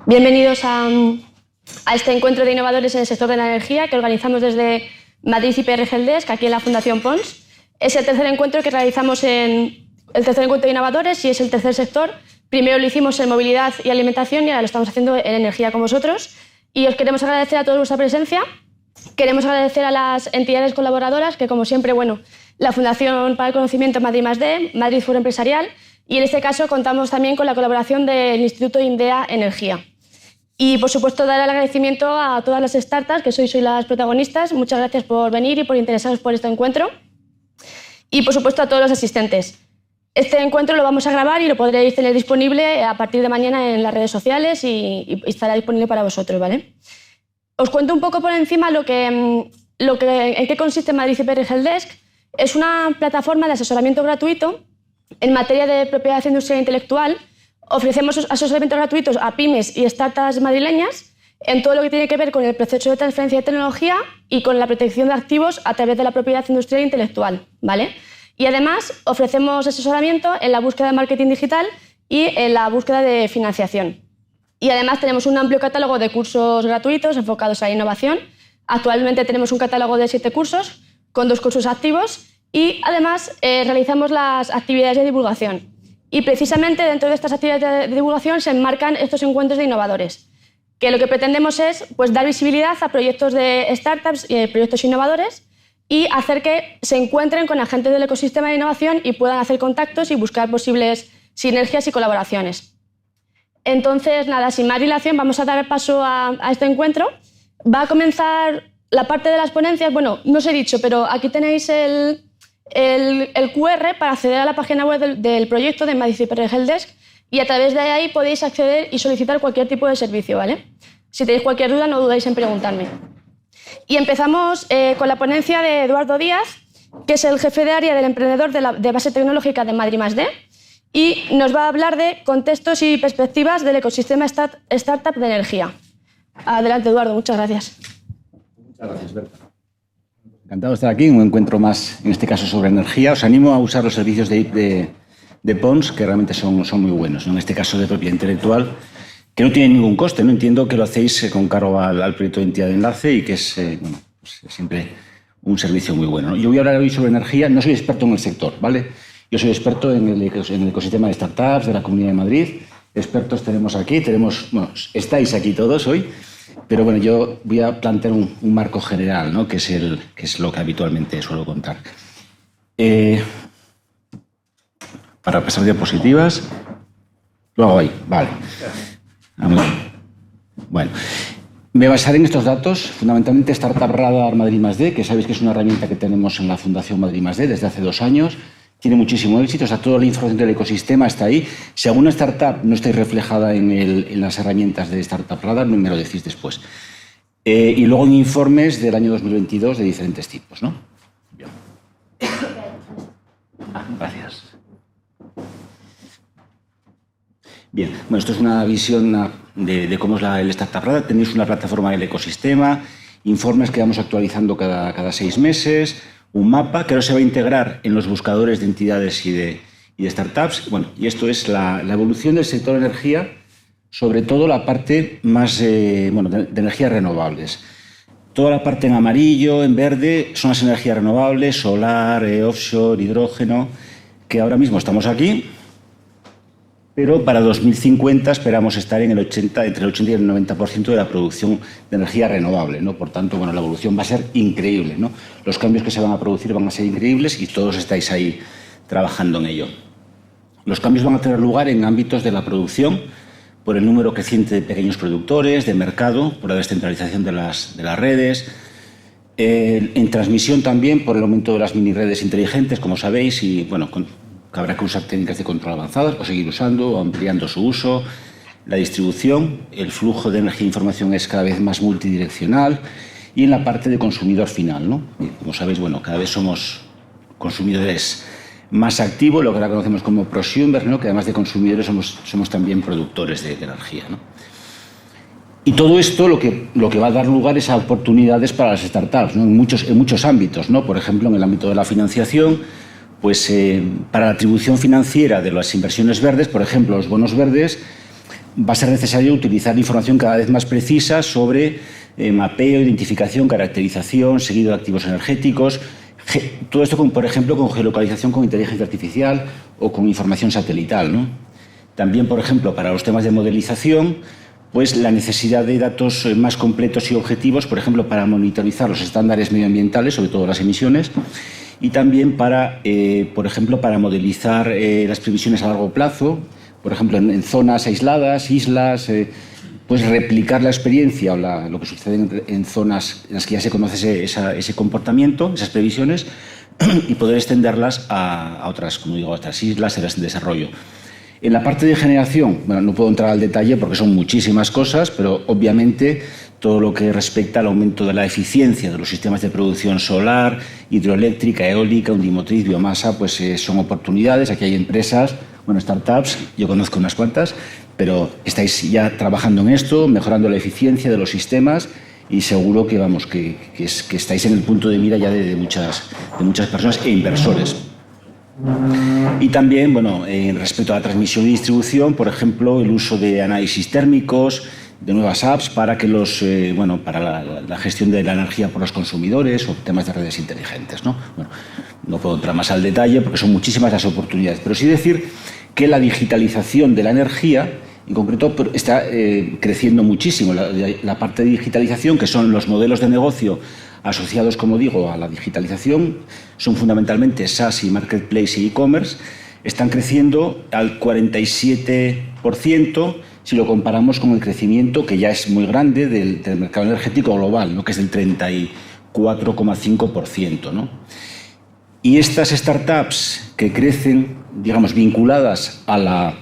Bienvenidos a este encuentro de innovadores en el sector de la energía que organizamos desde Madrid IPR Helpdesk, aquí en la Fundación Pons. Es el tercer encuentro que realizamos el tercer encuentro de innovadores y es el tercer sector. Primero lo hicimos en movilidad y alimentación y ahora lo estamos haciendo en energía con vosotros. Y os queremos agradecer a todos vuestra presencia. Queremos agradecer a las entidades colaboradoras que, como siempre, la Fundación para el Conocimiento Madrid+D, Madrid Foro Empresarial, y en este caso contamos también con la colaboración del Instituto INDEA Energía. Y, por supuesto, dar el agradecimiento a todas las startups que sois las protagonistas. Muchas gracias por venir y por interesaros por este encuentro. Y, por supuesto, a todos los asistentes. Este encuentro lo vamos a grabar y lo podréis tener disponible a partir de mañana en las redes sociales y estará disponible para vosotros, ¿vale? Os cuento un poco por encima en qué consiste Madrid IPR Helpdesk. Es una plataforma de asesoramiento gratuito en materia de propiedad industrial intelectual. Ofrecemos asesoramientos gratuitos a pymes y startups madrileñas en todo lo que tiene que ver con el proceso de transferencia de tecnología y con la protección de activos a través de la propiedad industrial intelectual, ¿vale? Y además ofrecemos asesoramiento en la búsqueda de marketing digital y en la búsqueda de financiación. Y además tenemos un amplio catálogo de cursos gratuitos enfocados a la innovación. Actualmente tenemos un catálogo de 7 cursos con 2 cursos activos y además realizamos las actividades de divulgación. Y precisamente dentro de estas actividades de divulgación se enmarcan estos encuentros de innovadores, que lo que pretendemos es dar visibilidad a proyectos de startups y proyectos innovadores y hacer que se encuentren con agentes del ecosistema de innovación y puedan hacer contactos y buscar posibles sinergias y colaboraciones. Entonces, nada, sin más dilación, vamos a dar paso a este encuentro. Va a comenzar la parte de las ponencias. Bueno, no os he dicho, pero aquí tenéis el QR para acceder a la página web del proyecto de Madrid IPR Helpdesk y a través de ahí podéis acceder y solicitar cualquier tipo de servicio, ¿vale? Si tenéis cualquier duda, no dudéis en preguntarme. Y empezamos con la ponencia de Eduardo Díaz, que es el jefe de área del emprendedor de base tecnológica de Madrid+D, y nos va a hablar de contextos y perspectivas del ecosistema startup de energía. Adelante, Eduardo, muchas gracias. Muchas gracias, Berta. Encantado de estar aquí, un encuentro más, en este caso sobre energía. Os animo a usar los servicios de Pons, que realmente son muy buenos, ¿no? En este caso de propiedad intelectual, que no tiene ningún coste, ¿no? Entiendo que lo hacéis con cargo al proyecto de entidad de enlace y que es siempre un servicio muy bueno, ¿no? Yo voy a hablar hoy sobre energía. No soy experto en el sector, ¿vale? Yo soy experto en el ecosistema de startups de la Comunidad de Madrid. Expertos tenemos aquí, estáis aquí todos hoy. Pero bueno, yo voy a plantear un marco general, ¿no? que es lo que habitualmente suelo contar. Para pasar diapositivas, lo hago ahí, vale. Muy bien. Bueno, me basaré en estos datos, fundamentalmente Startup Radar Madrid+D, que sabéis que es una herramienta que tenemos en la Fundación Madrid+D desde hace 2 años. Tiene muchísimo éxito, toda la información del ecosistema está ahí. Si alguna startup no estáis reflejada en las herramientas de Startup Radar, me lo decís después. Y luego en informes del año 2022 de diferentes tipos, ¿no? Bien. Gracias. Bien, bueno, esto es una visión de cómo es el Startup Radar. Tenéis una plataforma del ecosistema, informes que vamos actualizando cada 6 meses, un mapa que ahora se va a integrar en los buscadores de entidades y de startups. Bueno, y esto es la evolución del sector energía, sobre todo la parte más de energías renovables. Toda la parte en amarillo, en verde, son las energías renovables, solar, offshore, hidrógeno, que ahora mismo estamos aquí, pero para 2050 esperamos estar entre el 80 y el 90% de la producción de energía renovable, ¿no? Por tanto, la evolución va a ser increíble, ¿no? Los cambios que se van a producir van a ser increíbles y todos estáis ahí trabajando en ello. Los cambios van a tener lugar en ámbitos de la producción, por el número creciente de pequeños productores, de mercado, por la descentralización de las redes, en transmisión también por el aumento de las mini redes inteligentes, como sabéis, y que habrá que usar técnicas de control avanzadas o seguir usando o ampliando su uso. La distribución, el flujo de energía e información es cada vez más multidireccional y en la parte de consumidor final, ¿no? Y como sabéis, cada vez somos consumidores más activos, lo que ahora conocemos como prosumers, ¿no? Que además de consumidores somos también productores de energía, ¿no? Y todo esto lo que va a dar lugar es a oportunidades para las startups, ¿no? En muchos ámbitos, ¿no? Por ejemplo, en el ámbito de la financiación, para la atribución financiera de las inversiones verdes, por ejemplo, los bonos verdes, va a ser necesario utilizar información cada vez más precisa sobre mapeo, identificación, caracterización, seguido de activos energéticos. Todo esto, por ejemplo, con geolocalización con inteligencia artificial o con información satelital, ¿no? También, por ejemplo, para los temas de modelización, pues la necesidad de datos más completos y objetivos, por ejemplo, para monitorizar los estándares medioambientales, sobre todo las emisiones, y también para, por ejemplo, para modelizar las previsiones a largo plazo, por ejemplo, en zonas aisladas, islas, pues replicar la experiencia o lo que sucede en zonas en las que ya se conoce ese comportamiento, esas previsiones, y poder extenderlas a otras, como digo, a otras islas, áreas en desarrollo. En la parte de generación, bueno, no puedo entrar al detalle porque son muchísimas cosas, pero obviamente todo lo que respecta al aumento de la eficiencia de los sistemas de producción solar, hidroeléctrica, eólica, undimotriz, biomasa, pues son oportunidades. Aquí hay empresas, bueno, startups, yo conozco unas cuantas, pero estáis ya trabajando en esto, mejorando la eficiencia de los sistemas y seguro que, vamos, que estáis en el punto de mira ya de muchas personas e inversores. Y también, bueno, respecto a la transmisión y distribución, por ejemplo, el uso de análisis térmicos, de nuevas apps para que para la gestión de la energía por los consumidores o temas de redes inteligentes, ¿no? Bueno, no puedo entrar más al detalle porque son muchísimas las oportunidades, pero sí decir que la digitalización de la energía, en concreto, está creciendo muchísimo. La parte de digitalización, que son los modelos de negocio asociados, como digo, a la digitalización, son fundamentalmente SaaS y Marketplace y e-commerce, están creciendo al 47% si lo comparamos con el crecimiento, que ya es muy grande, del mercado energético global, ¿no? Que es del 34,5%, ¿no? Y estas startups que crecen, digamos, vinculadas a la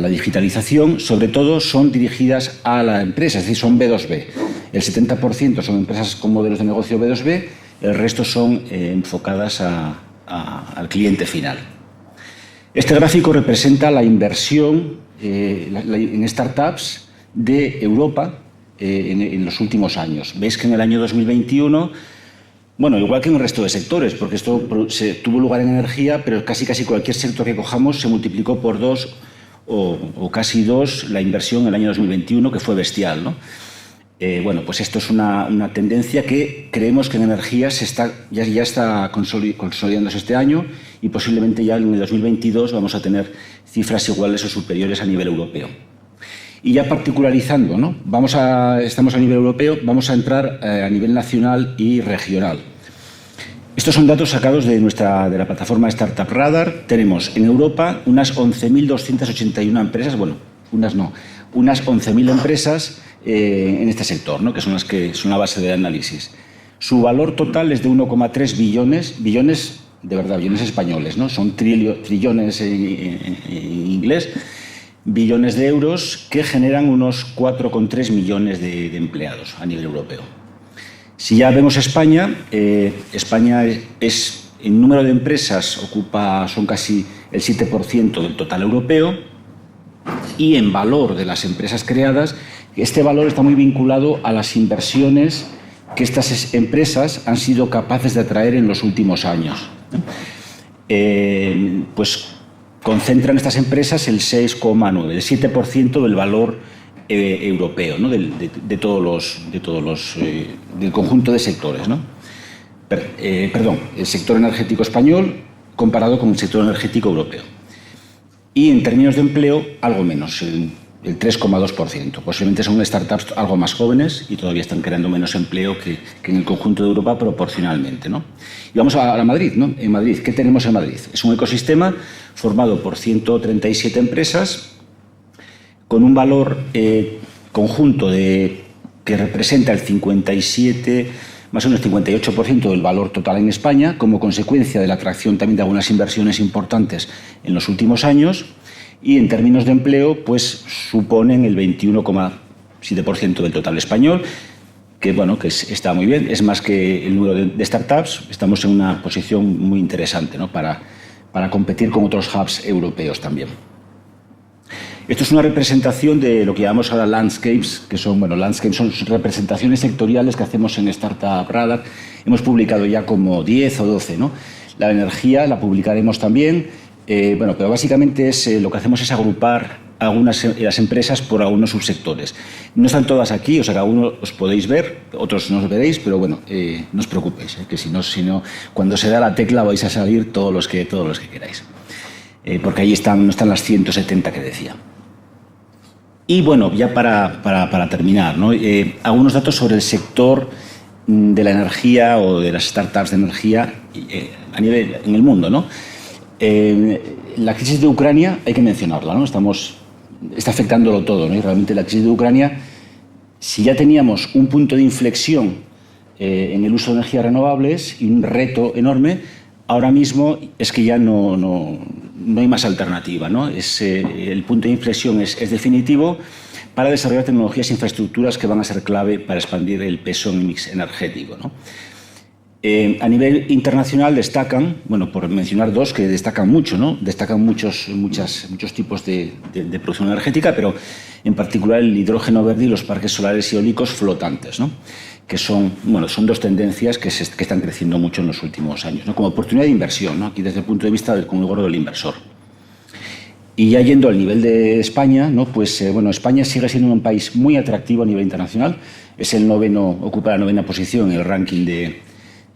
digitalización, sobre todo son dirigidas a la empresa, es decir, son B2B. El 70% son empresas con modelos de negocio B2B, el resto son enfocadas al cliente final. Este gráfico representa la inversión en startups de Europa en los últimos años. Veis que en el año 2021, bueno, igual que en el resto de sectores, porque esto tuvo lugar en energía, pero casi cualquier sector que cojamos se multiplicó por 2 o casi 2 la inversión en el año 2021, que fue bestial, ¿no? Bueno, pues esto es una tendencia que creemos que en energía ya está consolidándose este año y posiblemente ya en el 2022 vamos a tener cifras iguales o superiores a nivel europeo. Y ya particularizando, ¿no? Estamos a nivel europeo, vamos a entrar a nivel nacional y regional. Estos son datos sacados de la plataforma Startup Radar. Tenemos en Europa unas 11.281 empresas, bueno, unas 11.000 empresas en este sector, ¿no? Que son las que son la base de análisis. Su valor total es de 1,3 billones de verdad, billones españoles, ¿no? Son trillones en inglés, billones de euros que generan unos 4,3 millones de empleados a nivel europeo. Si ya vemos España, España en número de empresas son casi el 7% del total europeo y en valor de las empresas creadas, este valor está muy vinculado a las inversiones que estas empresas han sido capaces de atraer en los últimos años. Pues concentran estas empresas el 6,9%, el 7% del valor europeo, ¿no? del conjunto de sectores, ¿no? El sector energético español comparado con el sector energético europeo. Y en términos de empleo, algo menos, el 3,2%. Posiblemente son startups algo más jóvenes y todavía están creando menos empleo que en el conjunto de Europa proporcionalmente, ¿no? Y vamos a Madrid, ¿no? En Madrid, ¿qué tenemos en Madrid? Es un ecosistema formado por 137 empresas con un valor conjunto que representa el 57, más o menos 58% del valor total en España, como consecuencia de la atracción también de algunas inversiones importantes en los últimos años. Y en términos de empleo, pues suponen el 21,7% del total español, que bueno, que está muy bien, es más que el número de startups. Estamos en una posición muy interesante, ¿no? para competir con otros hubs europeos también. Esto es una representación de lo que llamamos ahora landscapes, que son representaciones sectoriales que hacemos en Startup Radar. Hemos publicado ya como 10 o 12, ¿no? La energía la publicaremos también. Pero básicamente lo que hacemos es agrupar las empresas por algunos subsectores. No están todas aquí, o sea, cada uno os podéis ver, otros no os veréis, pero bueno, no os preocupéis, que si no, cuando se da la tecla vais a salir todos los que queráis. Porque ahí no están las 170 que decía. Y bueno, ya para terminar, ¿no? Algunos datos sobre el sector de la energía o de las startups de energía en el mundo, ¿no? La crisis de Ucrania hay que mencionarla, ¿no? Está afectándolo todo, ¿no? Y realmente la crisis de Ucrania, si ya teníamos un punto de inflexión en el uso de energías renovables y un reto enorme, ahora mismo es que ya no hay más alternativa, ¿no? El punto de inflexión es definitivo para desarrollar tecnologías e infraestructuras que van a ser clave para expandir el peso en el mix energético, ¿no? A nivel internacional destacan, bueno, por mencionar dos que destacan mucho, ¿no? Destacan muchos tipos de producción energética, pero en particular el hidrógeno verde y los parques solares y eólicos flotantes, ¿no? Que son dos tendencias que están creciendo mucho en los últimos años, ¿no? Como oportunidad de inversión, ¿no? Aquí desde el punto de vista del conglomerado del inversor. Y ya yendo al nivel de España, ¿no? Pues España sigue siendo un país muy atractivo a nivel internacional. Ocupa la 9ª posición en el ranking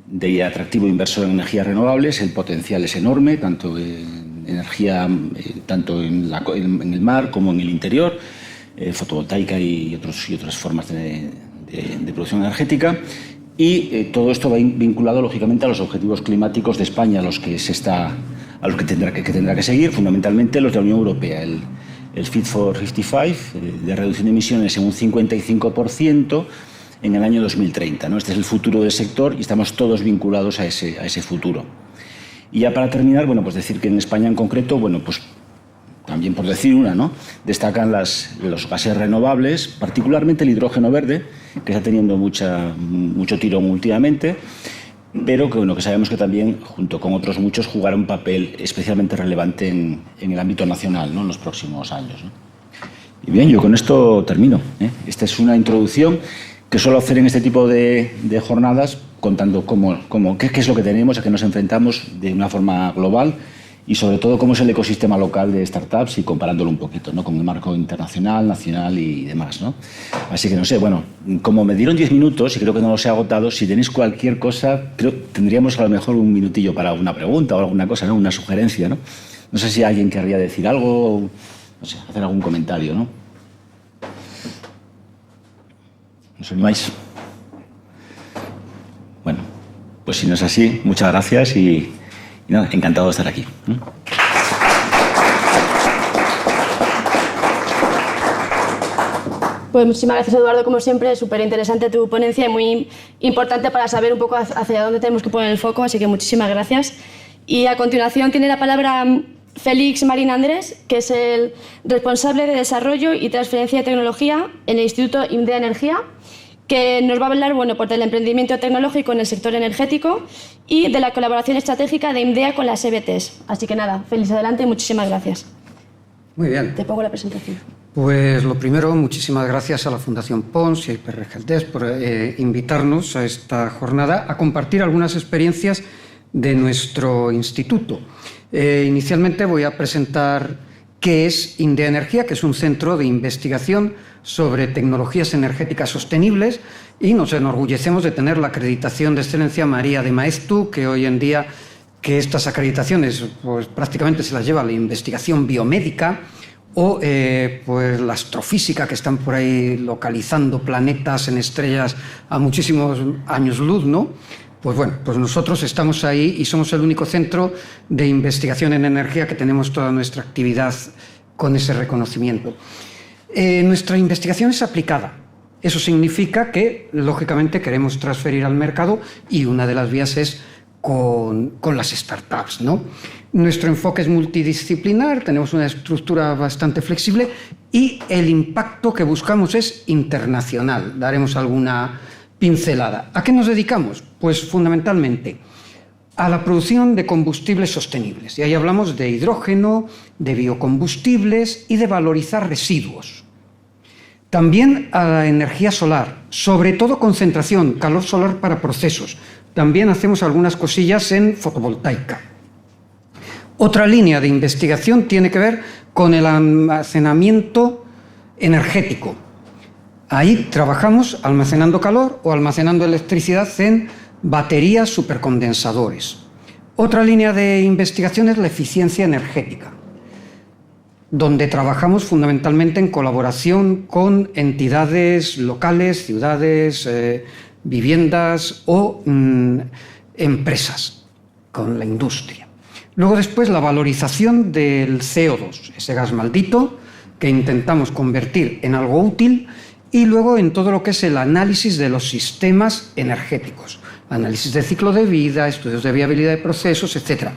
de atractivo inversor en energías renovables. El potencial es enorme, tanto en energía, tanto en el mar como en el interior, fotovoltaica y otras formas de producción energética. Y todo esto va vinculado, lógicamente, a los objetivos climáticos de España, a los que tendrá que seguir, fundamentalmente los de la Unión Europea. El Fit for 55, de reducción de emisiones en un 55% en el año 2030, ¿no? Este es el futuro del sector y estamos todos vinculados a ese futuro. Y ya para terminar, pues decir que en España en concreto, pues también por decir una, ¿no? Destacan los gases renovables, particularmente el hidrógeno verde, que está teniendo mucho tirón últimamente, pero que sabemos que también, junto con otros muchos, jugará un papel especialmente relevante en el ámbito nacional, ¿no? En los próximos años, ¿no? Y bien, yo con esto termino, ¿eh? Esta es una introducción que suelo hacer en este tipo de jornadas, contando qué es lo que tenemos, a qué nos enfrentamos de una forma global y sobre todo cómo es el ecosistema local de startups y comparándolo un poquito, ¿no? Con el marco internacional, nacional y demás, ¿no? Así que no sé, como me dieron 10 minutos y creo que no los he agotado, si tenéis cualquier cosa, creo que tendríamos a lo mejor un minutillo para una pregunta o alguna cosa, ¿no? Una sugerencia, ¿no? No sé si alguien querría decir algo, o, no sé, hacer algún comentario, ¿no? ¿Os animáis? Bueno, pues si no es así, muchas gracias y nada, encantado de estar aquí. Pues muchísimas gracias, Eduardo, como siempre, súper interesante tu ponencia y muy importante para saber un poco hacia dónde tenemos que poner el foco, así que muchísimas gracias. Y a continuación tiene la palabra Félix Marín Andrés, que es el responsable de Desarrollo y Transferencia de Tecnología en el Instituto IMDEA Energía, que nos va a hablar por del emprendimiento tecnológico en el sector energético y de la colaboración estratégica de IMDEA con las EBTs. Así que nada, Félix, adelante y muchísimas gracias. Muy bien. Te pongo la presentación. Pues lo primero, muchísimas gracias a la Fundación Pons y a IPRGLDES por invitarnos a esta jornada a compartir algunas experiencias de nuestro instituto. Inicialmente voy a presentar qué es IMDEA Energía, que es un centro de investigación sobre tecnologías energéticas sostenibles, y nos enorgullecemos de tener la acreditación de excelencia María de Maeztu, que hoy en día que estas acreditaciones pues prácticamente se las lleva la investigación biomédica o pues la astrofísica, que están por ahí localizando planetas en estrellas a muchísimos años luz, ¿no? Pues bueno, pues nosotros estamos ahí y somos el único centro de investigación en energía que tenemos toda nuestra actividad con ese reconocimiento. Nuestra investigación es aplicada. Eso significa que, lógicamente, queremos transferir al mercado y una de las vías es con las startups, ¿no? Nuestro enfoque es multidisciplinar, tenemos una estructura bastante flexible y el impacto que buscamos es internacional. Daremos alguna pincelada. ¿A qué nos dedicamos? Pues fundamentalmente a la producción de combustibles sostenibles. Y ahí hablamos de hidrógeno, de biocombustibles y de valorizar residuos. También a la energía solar, sobre todo concentración, calor solar para procesos. También hacemos algunas cosillas en fotovoltaica. Otra línea de investigación tiene que ver con el almacenamiento energético. Ahí trabajamos almacenando calor o almacenando electricidad en baterías supercondensadores. Otra línea de investigación es la eficiencia energética, donde trabajamos fundamentalmente en colaboración con entidades locales, ciudades, viviendas o empresas, con la industria. Luego después la valorización del CO2, ese gas maldito que intentamos convertir en algo útil, y luego en todo lo que es el análisis de los sistemas energéticos, análisis de ciclo de vida, estudios de viabilidad de procesos, etc.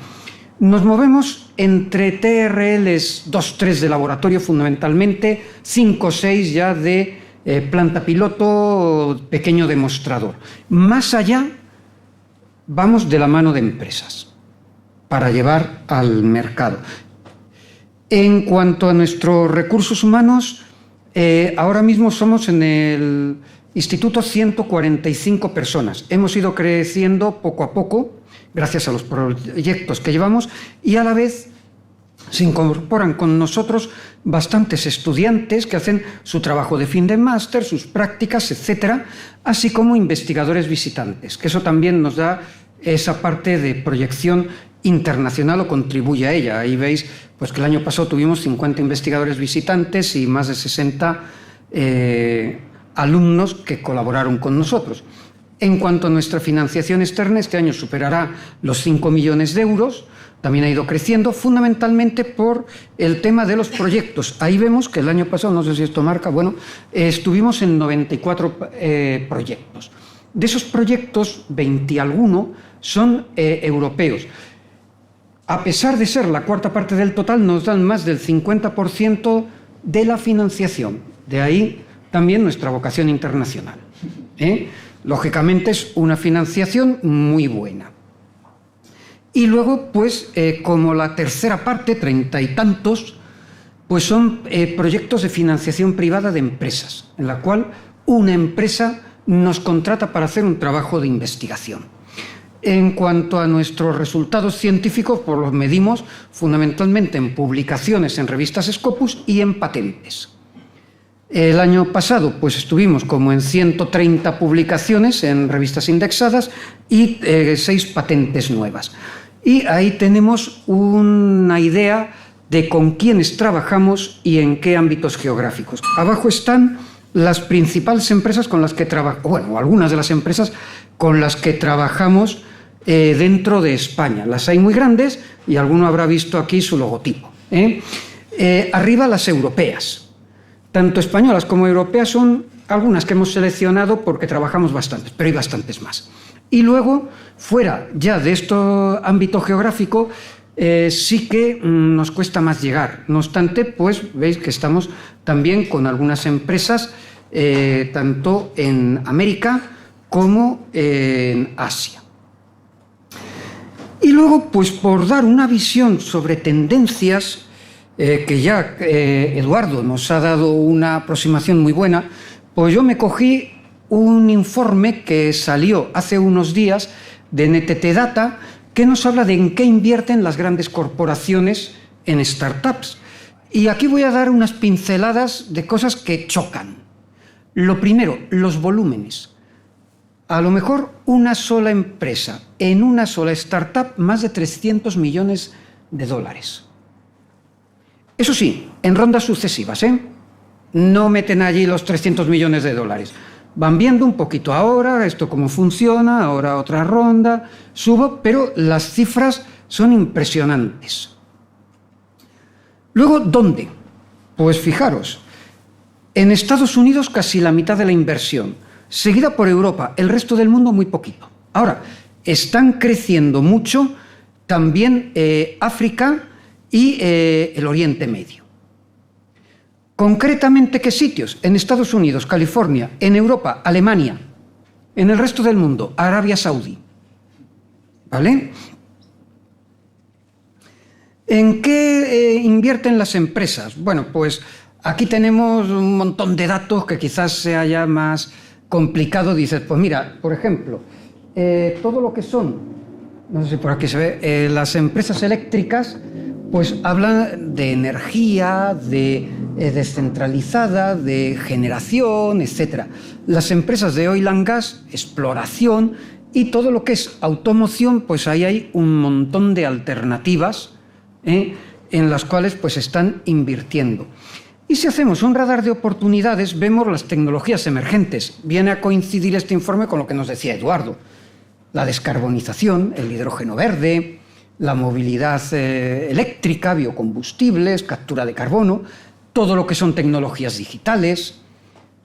Nos movemos entre TRLs 2-3 de laboratorio fundamentalmente, 5-6 ya de planta piloto, pequeño demostrador. Más allá, vamos de la mano de empresas para llevar al mercado. En cuanto a nuestros recursos humanos, ahora mismo somos en el instituto 145 personas. Hemos ido creciendo poco a poco, gracias a los proyectos que llevamos, y a la vez se incorporan con nosotros bastantes estudiantes que hacen su trabajo de fin de máster, sus prácticas, etcétera, así como investigadores visitantes, que eso también nos da esa parte de proyección internacional o contribuye a ella. Ahí veis pues, que el año pasado tuvimos 50 investigadores visitantes y más de 60 alumnos que colaboraron con nosotros. En cuanto a nuestra financiación externa, este año superará los 5 millones de euros, también ha ido creciendo, fundamentalmente por el tema de los proyectos. Ahí vemos que el año pasado, no sé si esto marca, bueno, estuvimos en 94 proyectos. De esos proyectos, 20 y alguno son europeos. A pesar de ser la cuarta parte del total, nos dan más del 50% de la financiación. De ahí también nuestra vocación internacional. Lógicamente es una financiación muy buena. Y luego, pues, como la tercera parte, 30 y tantos, pues son proyectos de financiación privada de empresas, en la cual una empresa nos contrata para hacer un trabajo de investigación. En cuanto a nuestros resultados científicos, pues los medimos fundamentalmente en publicaciones en revistas Scopus y en patentes. El año pasado pues estuvimos como en 130 publicaciones en revistas indexadas y 6 patentes nuevas. Y ahí tenemos una idea de con quiénes trabajamos y en qué ámbitos geográficos. Abajo están las principales empresas con las que trabajamos, bueno, algunas de las empresas con las que trabajamos dentro de España. Las hay muy grandes y alguno habrá visto aquí su logotipo. Arriba las europeas. Tanto españolas como europeas son algunas que hemos seleccionado porque trabajamos bastantes, pero hay bastantes más. Y luego, fuera ya de este ámbito geográfico, sí que nos cuesta más llegar. No obstante, pues veis que estamos también con algunas empresas, tanto en América como en Asia. Y luego, pues por dar una visión sobre tendencias, que ya Eduardo nos ha dado una aproximación muy buena, pues yo me cogí un informe que salió hace unos días de NTT Data que nos habla de en qué invierten las grandes corporaciones en startups. Y aquí voy a dar unas pinceladas de cosas que chocan. Lo primero, los volúmenes. A lo mejor una sola empresa, en una sola startup, más de 300 millones de dólares. Eso sí, en rondas sucesivas, no meten allí los 300 millones de dólares. Van viendo un poquito ahora, esto cómo funciona, ahora otra ronda, subo, pero las cifras son impresionantes. Luego, ¿dónde? Pues fijaros, en Estados Unidos casi la mitad de la inversión, seguida por Europa, el resto del mundo muy poquito. Ahora, están creciendo mucho también África y el Oriente Medio. Concretamente, ¿qué sitios? En Estados Unidos, California, en Europa, Alemania, en el resto del mundo, Arabia Saudí. ¿Vale? ¿En qué invierten las empresas? Bueno, pues aquí tenemos un montón de datos que quizás sea ya más complicado. Dices, pues mira, por ejemplo, todo lo que son, no sé si por aquí se ve, las empresas eléctricas pues habla de energía, de descentralizada, de generación, etc. Las empresas de oil and gas, exploración y todo lo que es automoción, pues ahí hay un montón de alternativas en las cuales pues están invirtiendo. Y si hacemos un radar de oportunidades, vemos las tecnologías emergentes. Viene a coincidir este informe con lo que nos decía Eduardo. La descarbonización, el hidrógeno verde, la movilidad eléctrica, biocombustibles, captura de carbono, todo lo que son tecnologías digitales,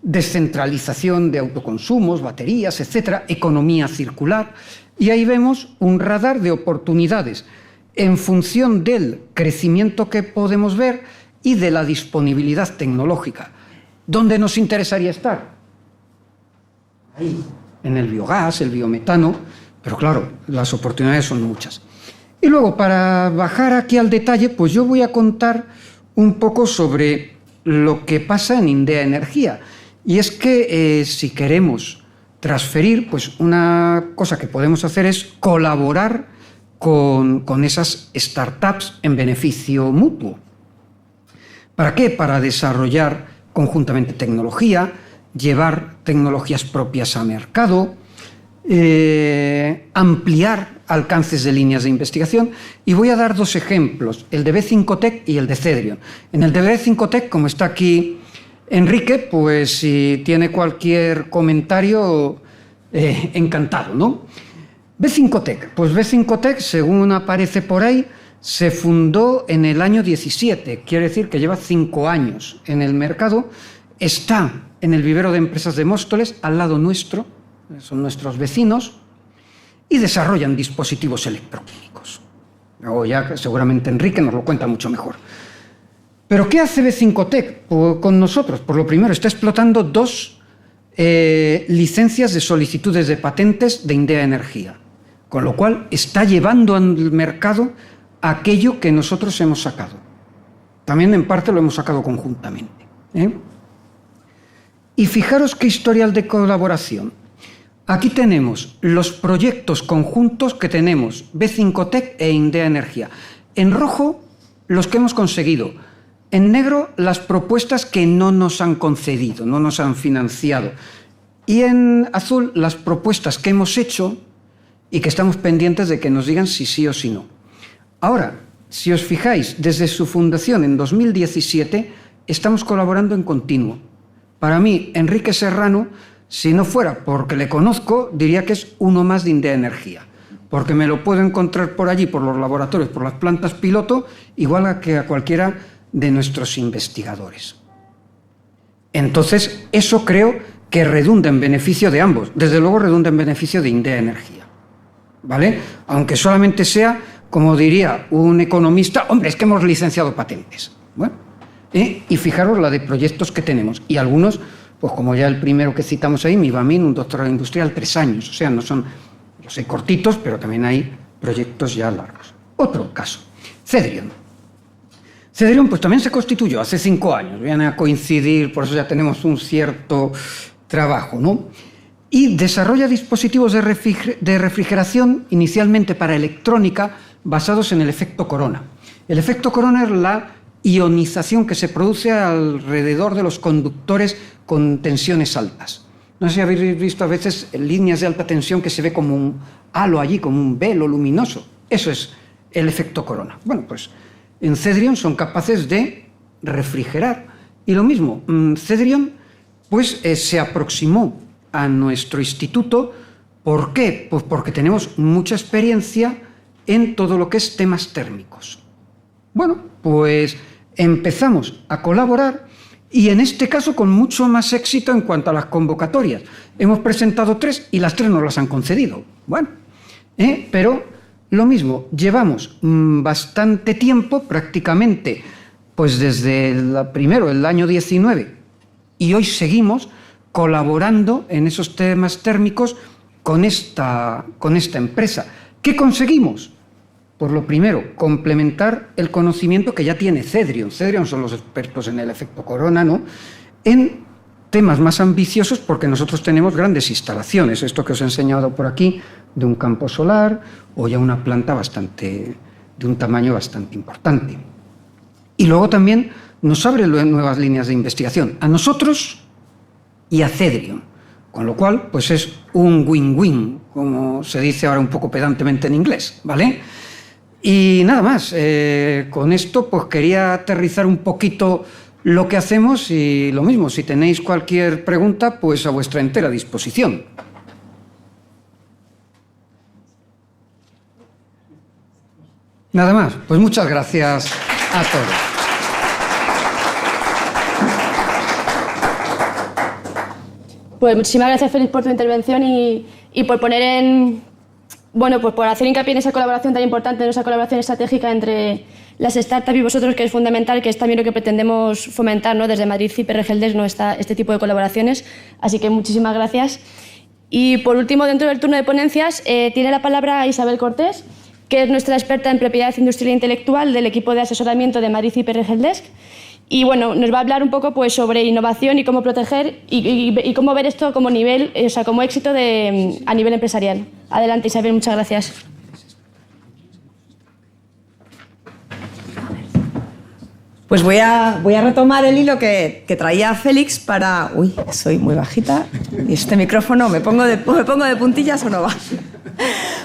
descentralización de autoconsumos, baterías, etcétera, economía circular. Y ahí vemos un radar de oportunidades en función del crecimiento que podemos ver y de la disponibilidad tecnológica. ¿Dónde nos interesaría estar? Ahí, en el biogás, el biometano, pero claro, las oportunidades son muchas. Y luego, para bajar aquí al detalle, pues yo voy a contar un poco sobre lo que pasa en Indea Energía. Y es que si queremos transferir, pues una cosa que podemos hacer es colaborar con esas startups en beneficio mutuo. ¿Para qué? Para desarrollar conjuntamente tecnología, llevar tecnologías propias a mercado, ampliar alcances de líneas de investigación, y voy a dar dos ejemplos, el de B5Tech y el de Cedrion. En el de B5Tech, como está aquí Enrique, pues si tiene cualquier comentario, encantado, ¿no? B5Tech, pues B5Tech, según aparece por ahí, se fundó en el año 17, quiere decir que lleva 5 años en el mercado, está en el vivero de empresas de Móstoles, al lado nuestro, son nuestros vecinos, y desarrollan dispositivos electroquímicos. Luego ya seguramente Enrique nos lo cuenta mucho mejor. ¿Pero qué hace B5Tech con nosotros? Por lo primero, está explotando 2 licencias de solicitudes de patentes de Indea Energía, con lo cual está llevando al mercado aquello que nosotros hemos sacado. También en parte lo hemos sacado conjuntamente. Y fijaros qué historial de colaboración. Aquí tenemos los proyectos conjuntos que tenemos B5Tech e Indea Energía. En rojo, los que hemos conseguido. En negro, las propuestas que no nos han concedido, no nos han financiado. Y en azul, las propuestas que hemos hecho y que estamos pendientes de que nos digan si sí o si no. Ahora, si os fijáis, desde su fundación en 2017, estamos colaborando en continuo. Para mí, Enrique Serrano, si no fuera porque le conozco, diría que es uno más de Indea Energía, porque me lo puedo encontrar por allí, por los laboratorios, por las plantas piloto, igual que a cualquiera de nuestros investigadores. Entonces, eso creo que redunda en beneficio de ambos. Desde luego redunda en beneficio de Indea Energía, ¿vale? Aunque solamente sea, como diría un economista, hombre, es que hemos licenciado patentes. Bueno, y fijaros la de proyectos que tenemos. Y algunos, pues como ya el primero que citamos ahí, Mibamin, un doctorado industrial, 3 años. O sea, no son, yo sé, cortitos, pero también hay proyectos ya largos. Otro caso, Cedrion. Cedrion, pues también se constituyó hace 5 años. Viene a coincidir, por eso ya tenemos un cierto trabajo, ¿no? Y desarrolla dispositivos de refrigeración, inicialmente para electrónica, basados en el efecto corona. El efecto corona es la ionización que se produce alrededor de los conductores con tensiones altas. No sé si habéis visto a veces líneas de alta tensión que se ve como un halo allí, como un velo luminoso. Eso es el efecto corona. Bueno, pues en Cedrion son capaces de refrigerar. Y lo mismo, Cedrion pues, se aproximó a nuestro instituto. ¿Por qué? Pues porque tenemos mucha experiencia en todo lo que es temas térmicos. Bueno, pues empezamos a colaborar y en este caso con mucho más éxito en cuanto a las convocatorias. Hemos presentado 3 y las 3 nos las han concedido. Bueno, pero lo mismo, llevamos bastante tiempo, prácticamente pues desde primero el año 19, y hoy seguimos colaborando en esos temas térmicos con esta empresa. ¿Qué conseguimos? Pues lo primero, complementar el conocimiento que ya tiene Cedrion. Cedrion son los expertos en el efecto corona, ¿no? En temas más ambiciosos, porque nosotros tenemos grandes instalaciones. Esto que os he enseñado por aquí, de un campo solar o ya una planta bastante de un tamaño bastante importante. Y luego también nos abre nuevas líneas de investigación a nosotros y a Cedrion, con lo cual pues es un win-win, como se dice ahora un poco pedantemente en inglés, ¿vale? Y nada más, con esto pues quería aterrizar un poquito lo que hacemos y lo mismo, si tenéis cualquier pregunta, pues a vuestra entera disposición. Nada más, pues muchas gracias a todos. Pues muchísimas gracias, Félix, por tu intervención y por poner pues por hacer hincapié en esa colaboración tan importante, en esa colaboración estratégica entre las startups y vosotros, que es fundamental, que es también lo que pretendemos fomentar, ¿no? Desde Madrid y PRGLDES, ¿no? Este tipo de colaboraciones. Así que muchísimas gracias. Y por último, dentro del turno de ponencias, tiene la palabra Isabel Cortés, que es nuestra experta en propiedad industrial e intelectual del equipo de asesoramiento de Madrid y PRGLDES. Y bueno, nos va a hablar un poco pues, sobre innovación y cómo proteger y cómo ver esto como nivel, o sea, como éxito a nivel empresarial. Adelante, Isabel, muchas gracias. Pues voy a retomar el hilo que traía Félix para... Uy, soy muy bajita y este micrófono, ¿me pongo de puntillas o no va?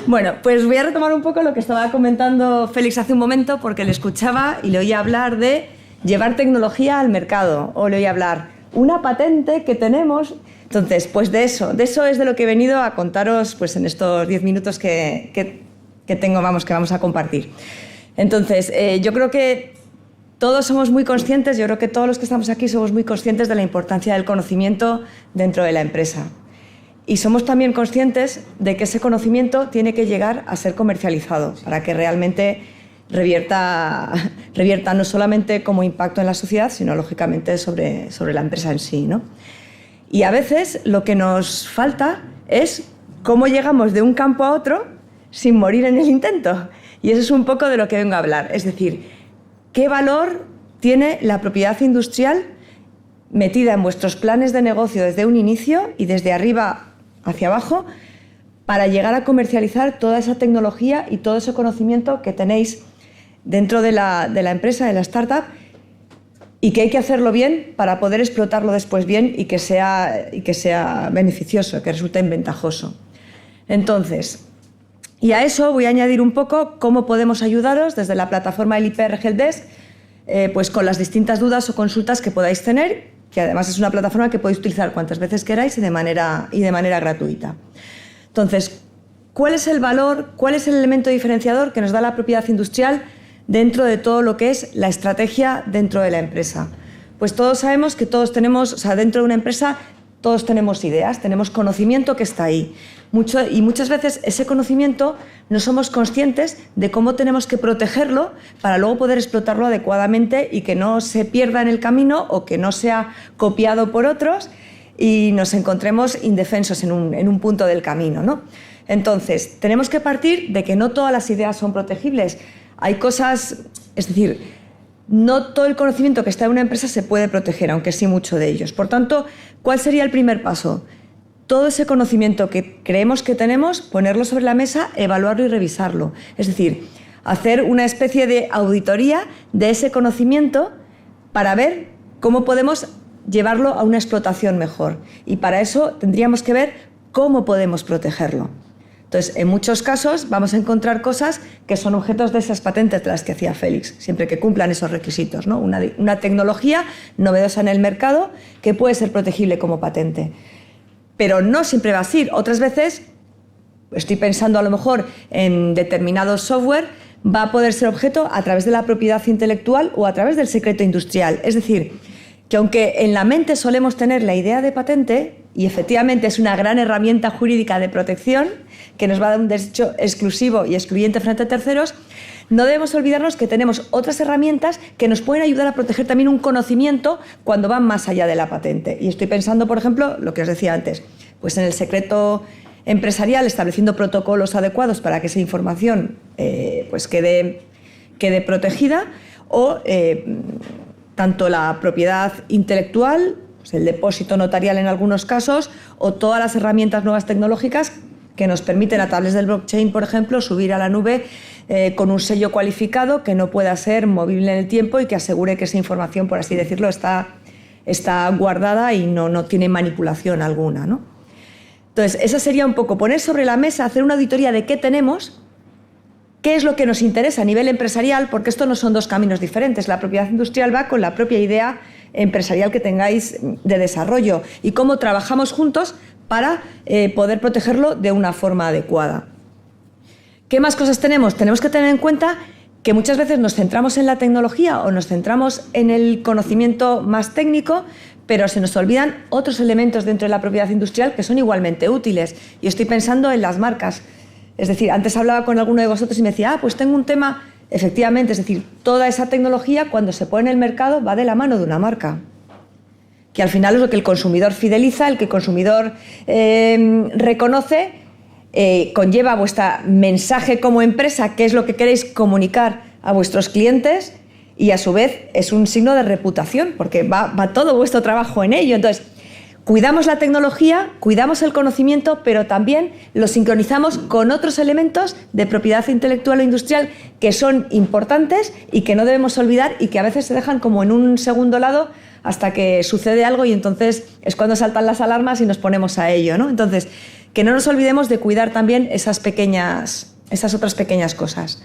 Bueno, pues voy a retomar un poco lo que estaba comentando Félix hace un momento, porque le escuchaba y le oía hablar de llevar tecnología al mercado, o le oía hablar una patente que tenemos. Entonces, pues de eso es de lo que he venido a contaros pues, en estos 10 minutos que vamos a compartir. Entonces, yo creo que todos somos muy conscientes, yo creo que todos los que estamos aquí somos muy conscientes de la importancia del conocimiento dentro de la empresa. Y somos también conscientes de que ese conocimiento tiene que llegar a ser comercializado para que realmente revierta no solamente como impacto en la sociedad, sino lógicamente sobre la empresa en sí, ¿no? Y a veces lo que nos falta es cómo llegamos de un campo a otro sin morir en el intento. Y eso es un poco de lo que vengo a hablar. Es decir, ¿qué valor tiene la propiedad industrial metida en vuestros planes de negocio desde un inicio y desde arriba hacia abajo para llegar a comercializar toda esa tecnología y todo ese conocimiento que tenéis dentro de la empresa, de la startup, y que hay que hacerlo bien para poder explotarlo después bien y que sea beneficioso, que resulte ventajoso? Entonces, y a eso voy a añadir un poco cómo podemos ayudaros desde la plataforma del PRGLDES, pues con las distintas dudas o consultas que podáis tener, que además es una plataforma que podéis utilizar cuantas veces queráis y de manera gratuita. Entonces, ¿cuál es el valor, cuál es el elemento diferenciador que nos da la propiedad industrial dentro de todo lo que es la estrategia dentro de la empresa? Pues todos sabemos que todos tenemos, o sea, dentro de una empresa todos tenemos ideas, tenemos conocimiento que está ahí. Y muchas veces ese conocimiento no somos conscientes de cómo tenemos que protegerlo para luego poder explotarlo adecuadamente y que no se pierda en el camino o que no sea copiado por otros y nos encontremos indefensos en un punto del camino, ¿no? Entonces, tenemos que partir de que no todas las ideas son protegibles. Hay cosas, es decir, no todo el conocimiento que está en una empresa se puede proteger, aunque sí mucho de ellos. Por tanto, ¿cuál sería el primer paso? Todo ese conocimiento que creemos que tenemos, ponerlo sobre la mesa, evaluarlo y revisarlo. Es decir, hacer una especie de auditoría de ese conocimiento para ver cómo podemos llevarlo a una explotación mejor. Y para eso tendríamos que ver cómo podemos protegerlo. Entonces, en muchos casos vamos a encontrar cosas que son objetos de esas patentes de las que hacía Félix, siempre que cumplan esos requisitos, ¿no? Una tecnología novedosa en el mercado que puede ser protegible como patente. Pero no siempre va a ser. Otras veces, estoy pensando a lo mejor en determinado software, va a poder ser objeto a través de la propiedad intelectual o a través del secreto industrial. Es decir, que aunque en la mente solemos tener la idea de patente, y efectivamente es una gran herramienta jurídica de protección que nos va a dar un derecho exclusivo y excluyente frente a terceros, no debemos olvidarnos que tenemos otras herramientas que nos pueden ayudar a proteger también un conocimiento cuando van más allá de la patente. Y estoy pensando, por ejemplo, lo que os decía antes, pues en el secreto empresarial, estableciendo protocolos adecuados para que esa información pues quede protegida, o tanto la propiedad intelectual, pues el depósito notarial en algunos casos, o todas las herramientas nuevas tecnológicas que nos permiten a través del blockchain, por ejemplo, subir a la nube con un sello cualificado que no pueda ser movible en el tiempo y que asegure que esa información, por así decirlo, está guardada y no tiene manipulación alguna, ¿no? Entonces, esa sería un poco poner sobre la mesa, hacer una auditoría de qué tenemos, qué es lo que nos interesa a nivel empresarial, porque esto no son dos caminos diferentes. La propiedad industrial va con la propia idea empresarial que tengáis de desarrollo y cómo trabajamos juntos para poder protegerlo de una forma adecuada. ¿Qué más cosas tenemos? Tenemos que tener en cuenta que muchas veces nos centramos en la tecnología o nos centramos en el conocimiento más técnico, pero se nos olvidan otros elementos dentro de la propiedad industrial que son igualmente útiles. Y estoy pensando en las marcas. Es decir, antes hablaba con alguno de vosotros y me decía, pues tengo un tema, efectivamente, es decir, toda esa tecnología cuando se pone en el mercado va de la mano de una marca, que al final es lo que el consumidor fideliza, el que el consumidor reconoce, conlleva vuestro mensaje como empresa, qué es lo que queréis comunicar a vuestros clientes y a su vez es un signo de reputación porque va todo vuestro trabajo en ello. Entonces, cuidamos la tecnología, cuidamos el conocimiento, pero también lo sincronizamos con otros elementos de propiedad intelectual o industrial que son importantes y que no debemos olvidar y que a veces se dejan como en un segundo lado hasta que sucede algo y entonces es cuando saltan las alarmas y nos ponemos a ello, ¿no? Entonces, que no nos olvidemos de cuidar también esas otras pequeñas cosas.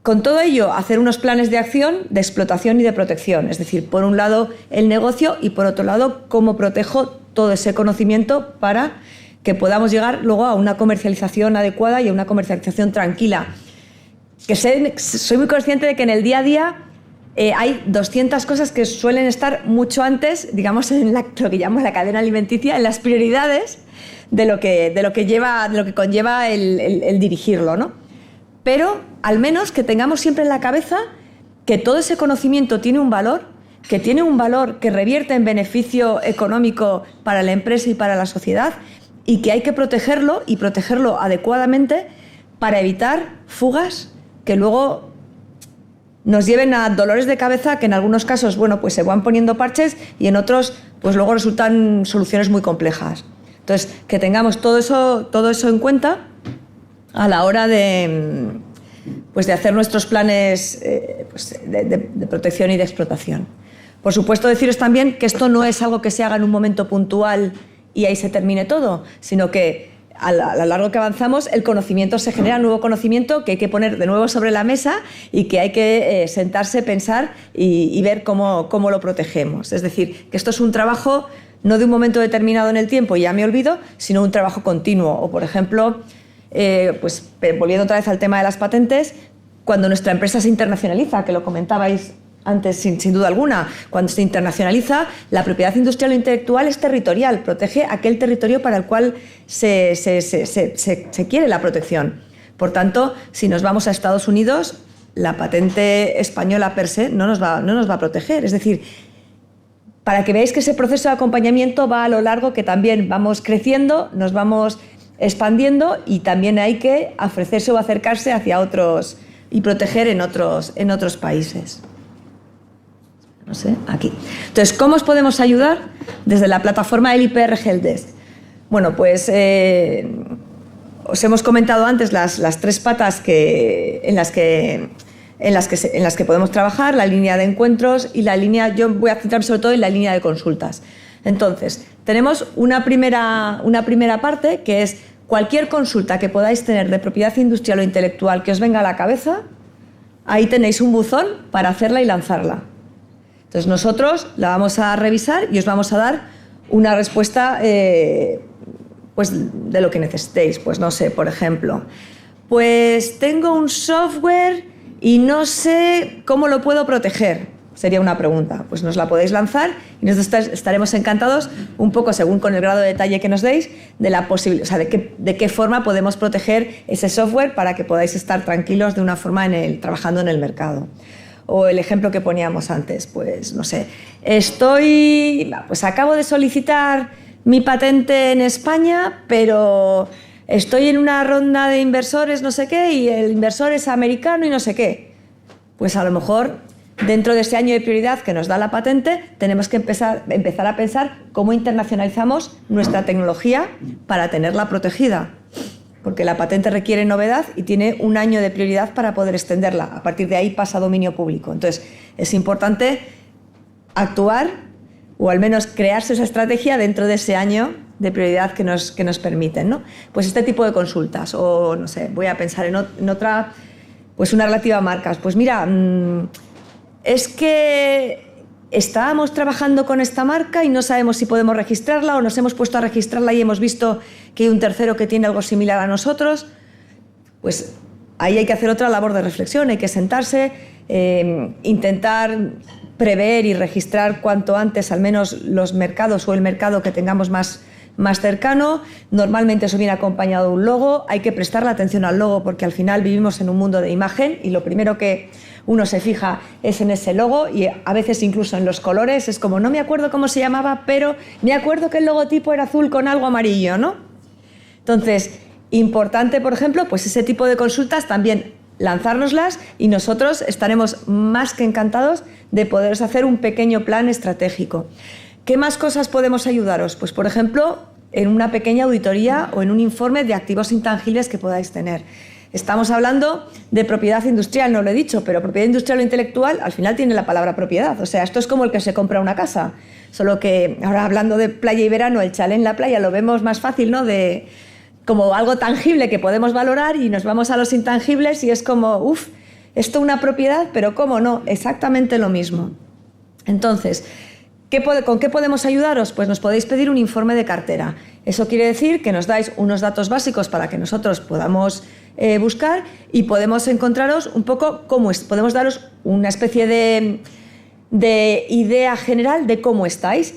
Con todo ello, hacer unos planes de acción, de explotación y de protección. Es decir, por un lado el negocio y por otro lado cómo protejo todo ese conocimiento para que podamos llegar luego a una comercialización adecuada y a una comercialización tranquila. Que soy muy consciente de que en el día a día hay 200 cosas que suelen estar mucho antes, digamos, en lo que llamamos la cadena alimenticia, en las prioridades de lo que conlleva el dirigirlo, ¿no? Pero al menos que tengamos siempre en la cabeza que todo ese conocimiento tiene un valor, que tiene un valor que revierte en beneficio económico para la empresa y para la sociedad y que hay que protegerlo y protegerlo adecuadamente para evitar fugas que luego nos lleven a dolores de cabeza que en algunos casos, bueno, pues se van poniendo parches y en otros, pues luego resultan soluciones muy complejas. Entonces, que tengamos todo eso en cuenta a la hora de hacer nuestros planes de protección y de explotación. Por supuesto, deciros también que esto no es algo que se haga en un momento puntual y ahí se termine todo, sino que a lo largo que avanzamos el conocimiento se genera, nuevo conocimiento que hay que poner de nuevo sobre la mesa y que hay que sentarse, pensar y ver cómo lo protegemos. Es decir, que esto es un trabajo no de un momento determinado en el tiempo y ya me olvido, sino un trabajo continuo. O, por ejemplo, pues volviendo otra vez al tema de las patentes, cuando nuestra empresa se internacionaliza, que lo comentabais antes sin duda alguna, cuando se internacionaliza, la propiedad industrial o intelectual es territorial, protege aquel territorio para el cual se quiere la protección. Por tanto, si nos vamos a Estados Unidos, la patente española per se no nos va a proteger. Es decir, para que veáis que ese proceso de acompañamiento va a lo largo, que también vamos creciendo, nos vamos expandiendo y también hay que ofrecerse o acercarse hacia otros y proteger en otros países. No sé, aquí. Entonces, ¿cómo os podemos ayudar? Desde la plataforma del IPR Helpdesk. Bueno, pues os hemos comentado antes las tres patas en las que podemos trabajar, la línea de encuentros y la línea, yo voy a centrarme sobre todo en la línea de consultas. Entonces, tenemos una primera parte que es cualquier consulta que podáis tener de propiedad industrial o intelectual que os venga a la cabeza, ahí tenéis un buzón para hacerla y lanzarla. Entonces nosotros la vamos a revisar y os vamos a dar una respuesta pues de lo que necesitéis. Pues no sé, por ejemplo, pues tengo un software y no sé cómo lo puedo proteger. Sería una pregunta. Pues nos la podéis lanzar y nosotros estaremos encantados, un poco según con el grado de detalle que nos deis, de la posibilidad, o sea, de qué forma podemos proteger ese software para que podáis estar tranquilos de una forma trabajando en el mercado. O el ejemplo que poníamos antes, pues no sé, pues acabo de solicitar mi patente en España, pero estoy en una ronda de inversores no sé qué y el inversor es americano y no sé qué. Pues a lo mejor dentro de ese año de prioridad que nos da la patente tenemos que empezar a pensar cómo internacionalizamos nuestra tecnología para tenerla protegida. porque la patente requiere novedad y tiene 1 año de prioridad para poder extenderla. A partir de ahí pasa a dominio público. Entonces, es importante actuar o al menos crearse esa estrategia dentro de ese año de prioridad que nos permiten, ¿no? Pues este tipo de consultas, o no sé, voy a pensar en otra, pues una relativa a marcas. Pues mira, es que estábamos trabajando con esta marca y no sabemos si podemos registrarla, o nos hemos puesto a registrarla y hemos visto que hay un tercero que tiene algo similar a nosotros. Pues ahí hay que hacer otra labor de reflexión, hay que sentarse, intentar prever y registrar cuanto antes al menos los mercados o el mercado que tengamos más cercano. Normalmente eso viene acompañado de un logo. Hay que prestarle atención al logo porque al final vivimos en un mundo de imagen y lo primero que uno se fija es en ese logo y a veces incluso en los colores. Es como, no me acuerdo cómo se llamaba, pero me acuerdo que el logotipo era azul con algo amarillo, ¿no? Entonces, importante, por ejemplo, pues ese tipo de consultas también lanzárnoslas y nosotros estaremos más que encantados de poderos hacer un pequeño plan estratégico. ¿Qué más cosas podemos ayudaros? Pues, por ejemplo, en una pequeña auditoría o en un informe de activos intangibles que podáis tener. Estamos hablando de propiedad industrial, no lo he dicho, pero propiedad industrial o intelectual al final tiene la palabra propiedad. O sea, esto es como el que se compra una casa. Solo que ahora hablando de playa y verano, el chalet en la playa lo vemos más fácil, ¿no? Como algo tangible que podemos valorar y nos vamos a los intangibles y es como, esto es una propiedad, pero ¿cómo no? Exactamente lo mismo. Entonces, ¿con qué podemos ayudaros? Pues nos podéis pedir un informe de cartera. Eso quiere decir que nos dais unos datos básicos para que nosotros podamos buscar y podemos encontraros un poco podemos daros una especie de idea general de cómo estáis,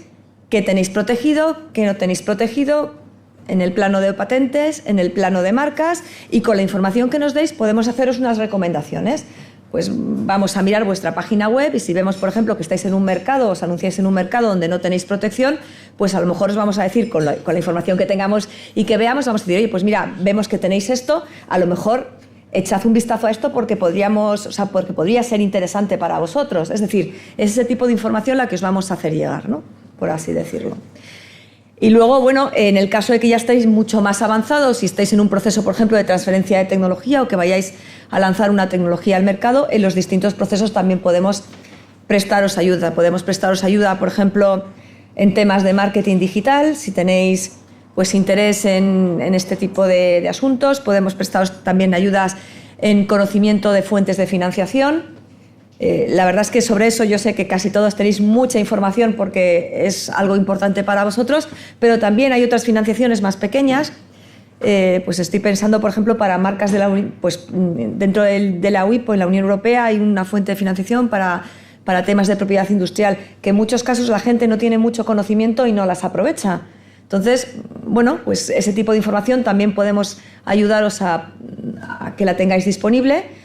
qué tenéis protegido, qué no tenéis protegido, en el plano de patentes, en el plano de marcas, y con la información que nos deis podemos haceros unas recomendaciones. Pues vamos a mirar vuestra página web y si vemos, por ejemplo, que estáis en un mercado, os anunciáis en un mercado donde no tenéis protección, pues a lo mejor os vamos a decir, con la información que tengamos y que veamos, vamos a decir, oye, pues mira, vemos que tenéis esto, a lo mejor echad un vistazo a esto porque porque podría ser interesante para vosotros. Es decir, es ese tipo de información la que os vamos a hacer llegar, ¿no? Por así decirlo. Y luego, bueno, en el caso de que ya estéis mucho más avanzados, si estáis en un proceso, por ejemplo, de transferencia de tecnología o que vayáis a lanzar una tecnología al mercado, en los distintos procesos también podemos prestaros ayuda. Podemos prestaros ayuda, por ejemplo, en temas de marketing digital, si tenéis pues interés en este tipo de asuntos. Podemos prestaros también ayudas en conocimiento de fuentes de financiación. La verdad es que sobre eso yo sé que casi todos tenéis mucha información porque es algo importante para vosotros, pero también hay otras financiaciones más pequeñas. Pues estoy pensando, por ejemplo, para marcas de pues dentro de la UIPO, en la Unión Europea, hay una fuente de financiación para temas de propiedad industrial, que en muchos casos la gente no tiene mucho conocimiento y no las aprovecha. Entonces, bueno, pues ese tipo de información también podemos ayudaros a que la tengáis disponible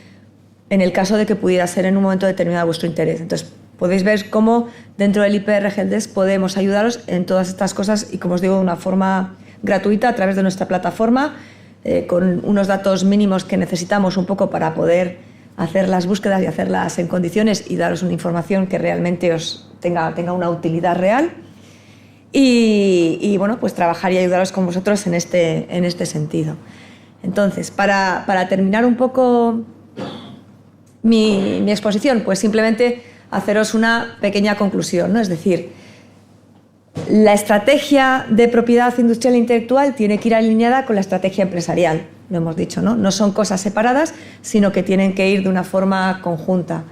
en el caso de que pudiera ser en un momento determinado vuestro interés. Entonces, podéis ver cómo dentro del IPR Helpdesk podemos ayudaros en todas estas cosas y, como os digo, de una forma gratuita a través de nuestra plataforma, con unos datos mínimos que necesitamos un poco para poder hacer las búsquedas y hacerlas en condiciones y daros una información que realmente os tenga una utilidad real. Y bueno, pues trabajar y ayudaros con vosotros en este sentido. Entonces, para terminar un poco mi exposición, pues simplemente haceros una pequeña conclusión, ¿no? Es decir, la estrategia de propiedad industrial e intelectual tiene que ir alineada con la estrategia empresarial, lo hemos dicho, ¿no? No son cosas separadas, sino que tienen que ir de una forma conjunta.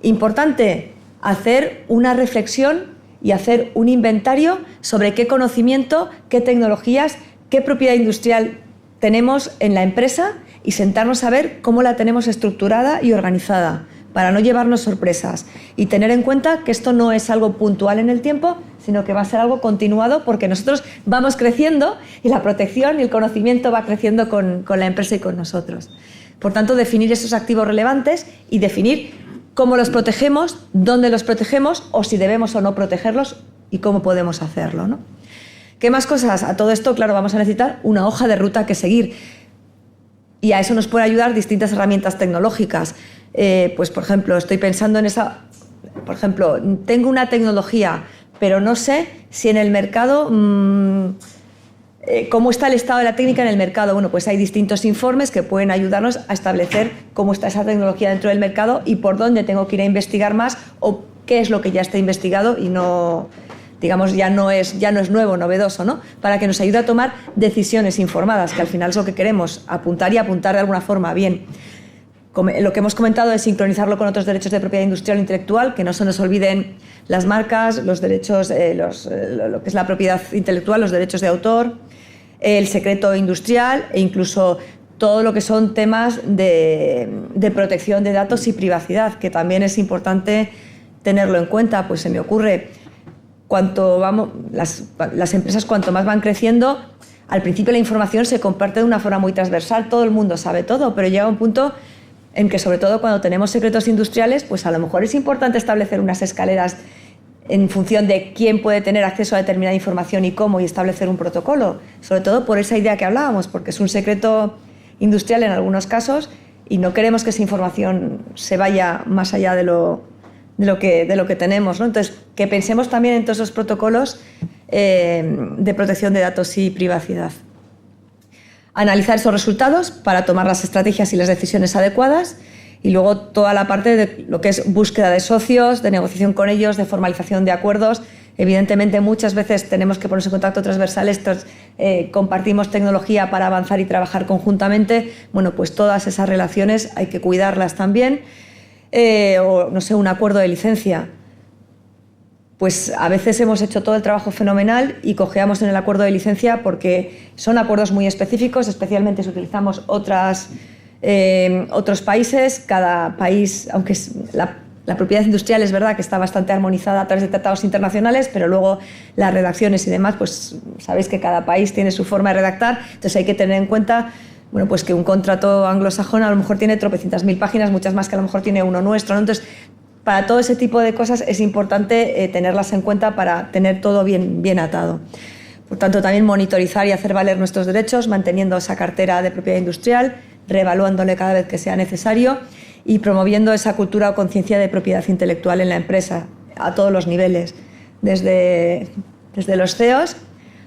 Importante hacer una reflexión y hacer un inventario sobre qué conocimiento, qué tecnologías, qué propiedad industrial tenemos en la empresa y sentarnos a ver cómo la tenemos estructurada y organizada para no llevarnos sorpresas y tener en cuenta que esto no es algo puntual en el tiempo, sino que va a ser algo continuado porque nosotros vamos creciendo y la protección y el conocimiento va creciendo con la empresa y con nosotros. Por tanto, definir esos activos relevantes y definir cómo los protegemos, dónde los protegemos o si debemos o no protegerlos y cómo podemos hacerlo, ¿no? ¿Qué más cosas? A todo esto, claro, vamos a necesitar una hoja de ruta que seguir. Y a eso nos pueden ayudar distintas herramientas tecnológicas. Pues, por ejemplo, estoy pensando en esa... Por ejemplo, tengo una tecnología, pero no sé si en el mercado ¿Cómo está el estado de la técnica en el mercado? Bueno, pues hay distintos informes que pueden ayudarnos a establecer cómo está esa tecnología dentro del mercado y por dónde tengo que ir a investigar más o qué es lo que ya está investigado y no, digamos, ya no es nuevo, novedoso, ¿no? Para que nos ayude a tomar decisiones informadas, que al final es lo que queremos, apuntar y apuntar de alguna forma bien. Lo que hemos comentado es sincronizarlo con otros derechos de propiedad industrial e intelectual, que no se nos olviden las marcas, los derechos, lo que es la propiedad intelectual, los derechos de autor, el secreto industrial e incluso todo lo que son temas de protección de datos y privacidad, que también es importante tenerlo en cuenta. Pues se me ocurre, las empresas cuanto más van creciendo, al principio la información se comparte de una forma muy transversal, todo el mundo sabe todo, pero llega un punto en que, sobre todo cuando tenemos secretos industriales, pues a lo mejor es importante establecer unas escaleras en función de quién puede tener acceso a determinada información y cómo, y establecer un protocolo, sobre todo por esa idea que hablábamos, porque es un secreto industrial en algunos casos y no queremos que esa información se vaya más allá de lo que tenemos, ¿no? Entonces, que pensemos también en todos esos protocolos de protección de datos y privacidad. Analizar esos resultados para tomar las estrategias y las decisiones adecuadas y luego toda la parte de lo que es búsqueda de socios, de negociación con ellos, de formalización de acuerdos. Evidentemente, muchas veces tenemos que ponernos en contacto transversales, compartimos tecnología para avanzar y trabajar conjuntamente. Bueno, pues todas esas relaciones hay que cuidarlas también. O, no sé, un acuerdo de licencia. Pues a veces hemos hecho todo el trabajo fenomenal y cojeamos en el acuerdo de licencia porque son acuerdos muy específicos, especialmente si utilizamos otros países. Cada país, aunque la propiedad industrial es verdad que está bastante armonizada a través de tratados internacionales, pero luego las redacciones y demás, pues sabéis que cada país tiene su forma de redactar, entonces hay que tener en cuenta, bueno, pues que un contrato anglosajón a lo mejor tiene tropecientas mil páginas, muchas más que a lo mejor tiene uno nuestro, ¿no? Entonces, para todo ese tipo de cosas es importante tenerlas en cuenta para tener todo bien atado. Por tanto, también monitorizar y hacer valer nuestros derechos, manteniendo esa cartera de propiedad industrial, reevaluándole cada vez que sea necesario y promoviendo esa cultura o conciencia de propiedad intelectual en la empresa a todos los niveles, desde los CEOs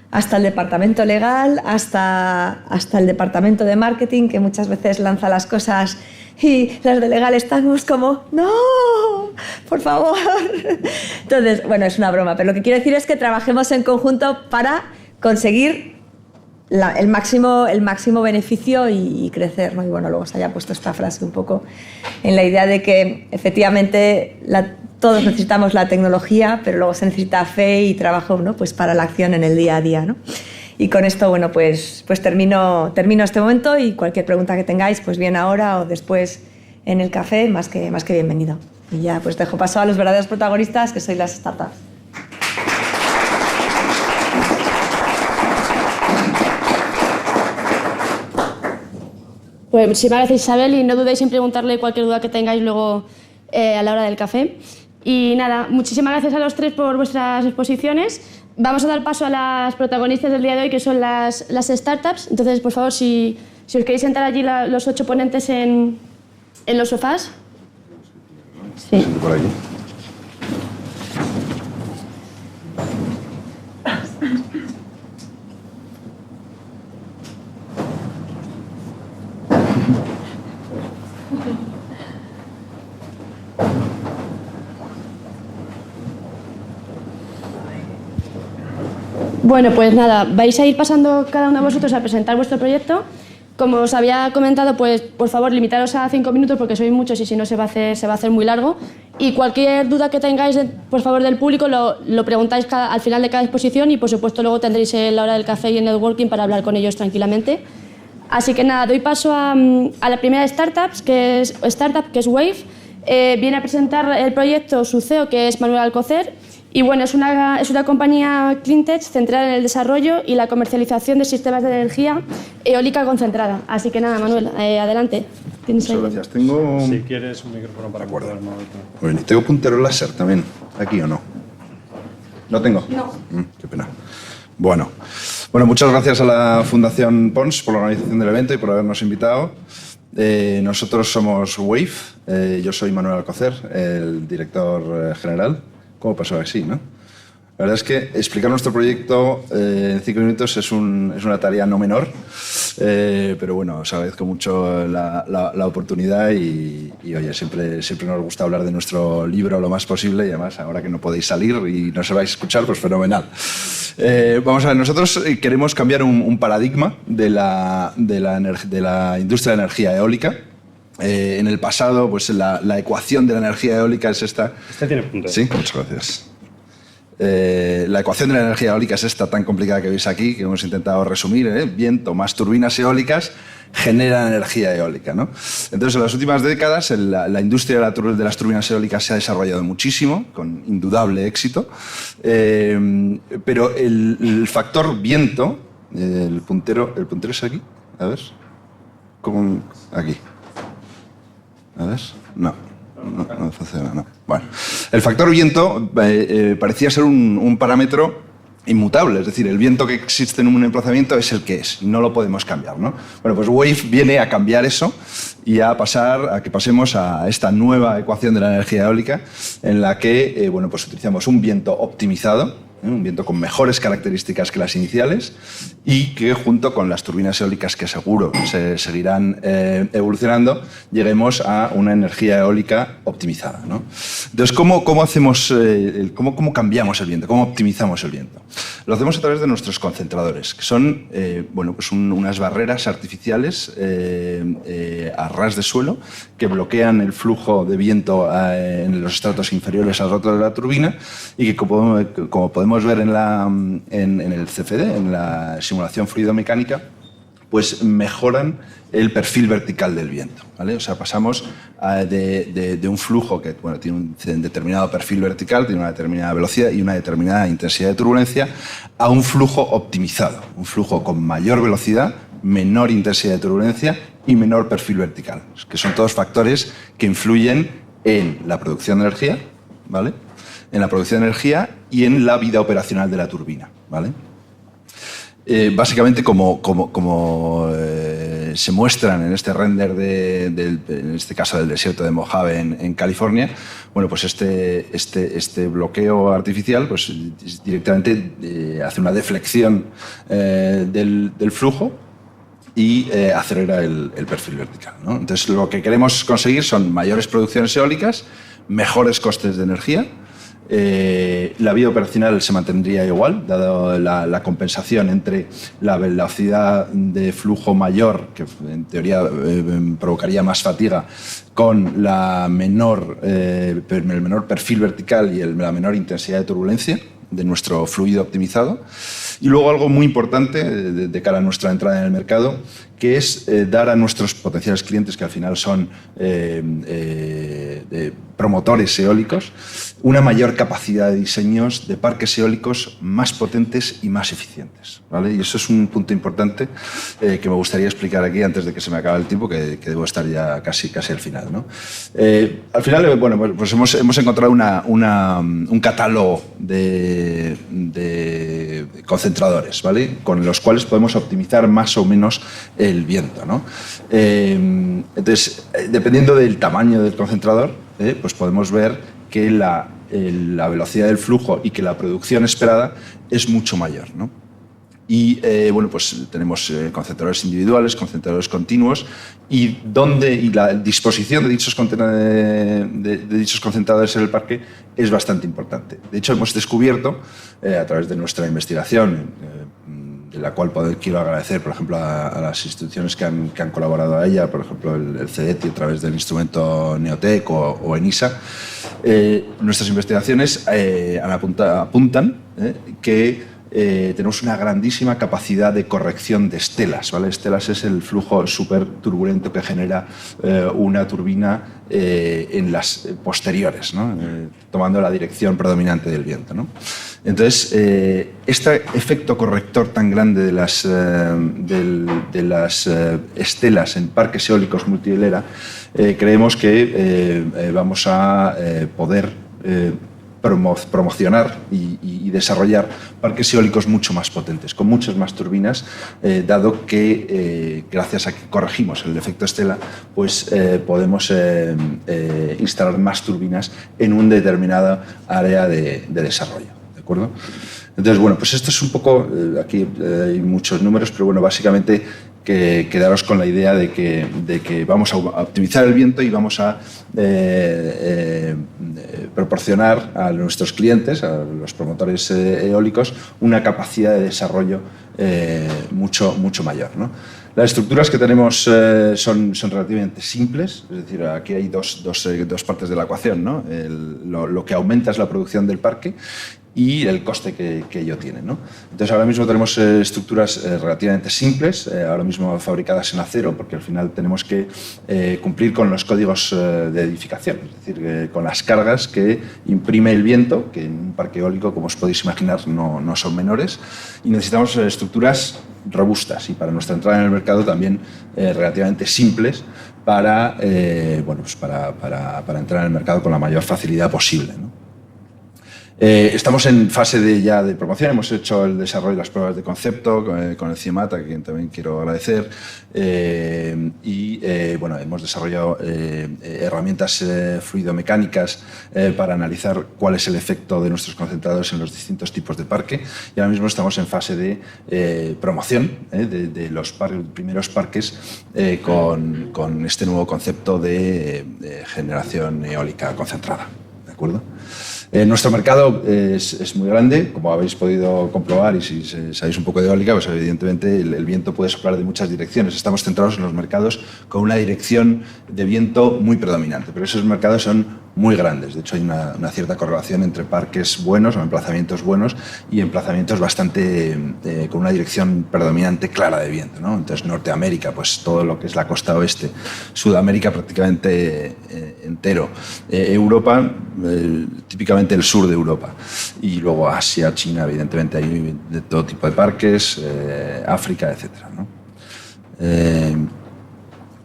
hasta el departamento legal, hasta el departamento de marketing, que muchas veces lanza las cosas y las de legal estamos como, no, por favor. Entonces, bueno, es una broma, pero lo que quiero decir es que trabajemos en conjunto para conseguir el máximo beneficio y crecer, ¿no? Y bueno, luego se haya puesto esta frase un poco en la idea de que efectivamente todos necesitamos la tecnología, pero luego se necesita fe y trabajo, ¿no? Pues para la acción en el día a día, ¿no? Y con esto, bueno, pues termino este momento y cualquier pregunta que tengáis, pues bien ahora o después en el café, más que bienvenido. Y ya pues dejo paso a los verdaderos protagonistas, que sois las startups. Pues muchísimas gracias, Isabel, y no dudéis en preguntarle cualquier duda que tengáis luego a la hora del café. Y nada, muchísimas gracias a los tres por vuestras exposiciones. Vamos a dar paso a las protagonistas del día de hoy, que son las startups. Entonces, por favor, si os queréis sentar allí los 8 ponentes en los sofás. Sí. Por aquí. Bueno, pues nada, vais a ir pasando cada uno de vosotros a presentar vuestro proyecto. Como os había comentado, pues por favor limitaros a 5 minutos porque sois muchos y si no se va a hacer muy largo. Y cualquier duda que tengáis, por favor, del público lo preguntáis al final de cada exposición y por supuesto luego tendréis la hora del café y el networking para hablar con ellos tranquilamente. Así que nada, doy paso a la primera startup, que es Wave. Viene a presentar el proyecto su CEO, que es Manuel Alcocer. Y bueno, es una compañía cleantech centrada en el desarrollo y la comercialización de sistemas de energía eólica concentrada. Así que nada, Manuel, adelante. Muchas gracias. Tengo... Si quieres un micrófono para guardar el móvil. Bueno, ¿tengo puntero láser también? ¿Aquí o no? ¿No tengo? No. Qué pena. Bueno, muchas gracias a la Fundación Pons por la organización del evento y por habernos invitado. Nosotros somos Wave. Yo soy Manuel Alcocer, el director general. ¿Cómo pasó así, no? La verdad es que explicar nuestro proyecto en 5 minutos es una tarea no menor, pero bueno, os agradezco mucho la oportunidad y oye, siempre nos gusta hablar de nuestro libro lo más posible y además ahora que no podéis salir y no se vais a escuchar, pues fenomenal. Vamos a ver, nosotros queremos cambiar un paradigma de la industria de energía eólica. En el pasado, pues la ecuación de la energía eólica es esta. Este tiene punto. Sí, muchas gracias. La ecuación de la energía eólica es esta tan complicada que veis aquí, que hemos intentado resumir. Viento más turbinas eólicas generan energía eólica, ¿no? Entonces, en las últimas décadas, la industria de las turbinas eólicas se ha desarrollado muchísimo, con indudable éxito, pero el factor viento, el puntero es aquí, a ver, ¿cómo? Aquí. A ver, no funciona, no. Bueno, el factor viento parecía ser un parámetro inmutable, es decir, el viento que existe en un emplazamiento es el que es y no lo podemos cambiar, ¿no? Bueno, pues Wave viene a cambiar eso y a que pasemos a esta nueva ecuación de la energía eólica en la que bueno, pues utilizamos un viento optimizado, un viento con mejores características que las iniciales y que junto con las turbinas eólicas que seguro se seguirán evolucionando, lleguemos a una energía eólica optimizada, ¿no? Entonces, ¿cómo hacemos, cómo cambiamos el viento? ¿Cómo optimizamos el viento? Lo hacemos a través de nuestros concentradores, que son bueno, pues unas barreras artificiales a ras de suelo que bloquean el flujo de viento en los estratos inferiores al rotor de la turbina y que, como podemos ver en el CFD, en la simulación fluidomecánica, pues mejoran el perfil vertical del viento, ¿vale? O sea, pasamos de un flujo que bueno, tiene un determinado perfil vertical, tiene una determinada velocidad y una determinada intensidad de turbulencia, a un flujo optimizado, un flujo con mayor velocidad, menor intensidad de turbulencia y menor perfil vertical, que son todos factores que influyen en la producción de energía, ¿vale? En la producción de energía y en la vida operacional de la turbina, ¿vale? Básicamente, como se muestran en este render, en este caso del desierto de Mojave en California, bueno, pues este bloqueo artificial pues, directamente hace una deflexión del flujo y acelera el perfil vertical, ¿no? Entonces, lo que queremos conseguir son mayores producciones eólicas, mejores costes de energía. La vida operacional se mantendría igual, dado la compensación entre la velocidad de flujo mayor, que en teoría provocaría más fatiga, con el menor perfil vertical y la menor intensidad de turbulencia de nuestro fluido optimizado. Y luego algo muy importante de cara a nuestra entrada en el mercado, que es dar a nuestros potenciales clientes, que al final son promotores eólicos, una mayor capacidad de diseños de parques eólicos más potentes y más eficientes, ¿vale? Y eso es un punto importante que me gustaría explicar aquí antes de que se me acabe el tiempo, que debo estar ya casi al final, ¿no? Al final, bueno, pues hemos encontrado un catálogo de concentradores, ¿vale? Con los cuales podemos optimizar más o menos el viento, ¿no? Entonces, dependiendo del tamaño del concentrador, pues podemos ver que la velocidad del flujo y que la producción esperada es mucho mayor, ¿no? Y bueno, pues tenemos concentradores individuales, concentradores continuos, y la disposición de dichos concentradores en el parque es bastante importante. De hecho, hemos descubierto, a través de nuestra investigación, de la cual quiero agradecer, por ejemplo, a las instituciones que han colaborado a ella, por ejemplo, el CEDETI a través del instrumento Neotec o ENISA. Nuestras investigaciones apuntan que tenemos una grandísima capacidad de corrección de estelas, ¿vale? Estelas es el flujo súper turbulento que genera una turbina en las posteriores, ¿no? Tomando la dirección predominante del viento, ¿no? Entonces, este efecto corrector tan grande de las estelas en parques eólicos multihilera, creemos que vamos a poder promocionar y desarrollar parques eólicos mucho más potentes, con muchas más turbinas, dado que gracias a que corregimos el efecto estela, pues podemos instalar más turbinas en una determinada área de desarrollo. ¿De acuerdo? Entonces, bueno, pues esto es un poco, aquí hay muchos números, pero bueno, básicamente quedaros con la idea de que vamos a optimizar el viento y vamos a proporcionar a nuestros clientes, a los promotores eólicos, una capacidad de desarrollo mucho mayor, ¿no? Las estructuras que tenemos son relativamente simples, es decir, aquí hay dos partes de la ecuación, ¿no? Lo que aumenta es la producción del parque y el coste que ello tiene, ¿no? Entonces, ahora mismo tenemos estructuras relativamente simples, ahora mismo fabricadas en acero, porque al final tenemos que cumplir con los códigos de edificación, es decir, con las cargas que imprime el viento, que en un parque eólico, como os podéis imaginar, no son menores, y necesitamos estructuras robustas y para nuestra entrada en el mercado también relativamente simples para entrar en el mercado con la mayor facilidad posible, ¿no? Estamos en fase ya de promoción, hemos hecho el desarrollo de las pruebas de concepto con el CIEMAT, a quien también quiero agradecer, bueno, hemos desarrollado herramientas fluidomecánicas para analizar cuál es el efecto de nuestros concentradores en los distintos tipos de parque, y ahora mismo estamos en fase de promoción de los primeros parques con este nuevo concepto de generación eólica concentrada, ¿de acuerdo? Nuestro mercado es muy grande, como habéis podido comprobar, y si sabéis un poco de eólica, pues evidentemente el viento puede soplar de muchas direcciones. Estamos centrados en los mercados con una dirección de viento muy predominante, pero esos mercados son muy grandes. De hecho, hay una cierta correlación entre parques buenos o emplazamientos buenos y emplazamientos bastante con una dirección predominante clara de viento, ¿no? Entonces, Norteamérica, pues todo lo que es la costa oeste, Sudamérica prácticamente entero, Europa, típicamente el sur de Europa, y luego Asia, China, evidentemente hay de todo tipo de parques, África, etcétera, ¿no?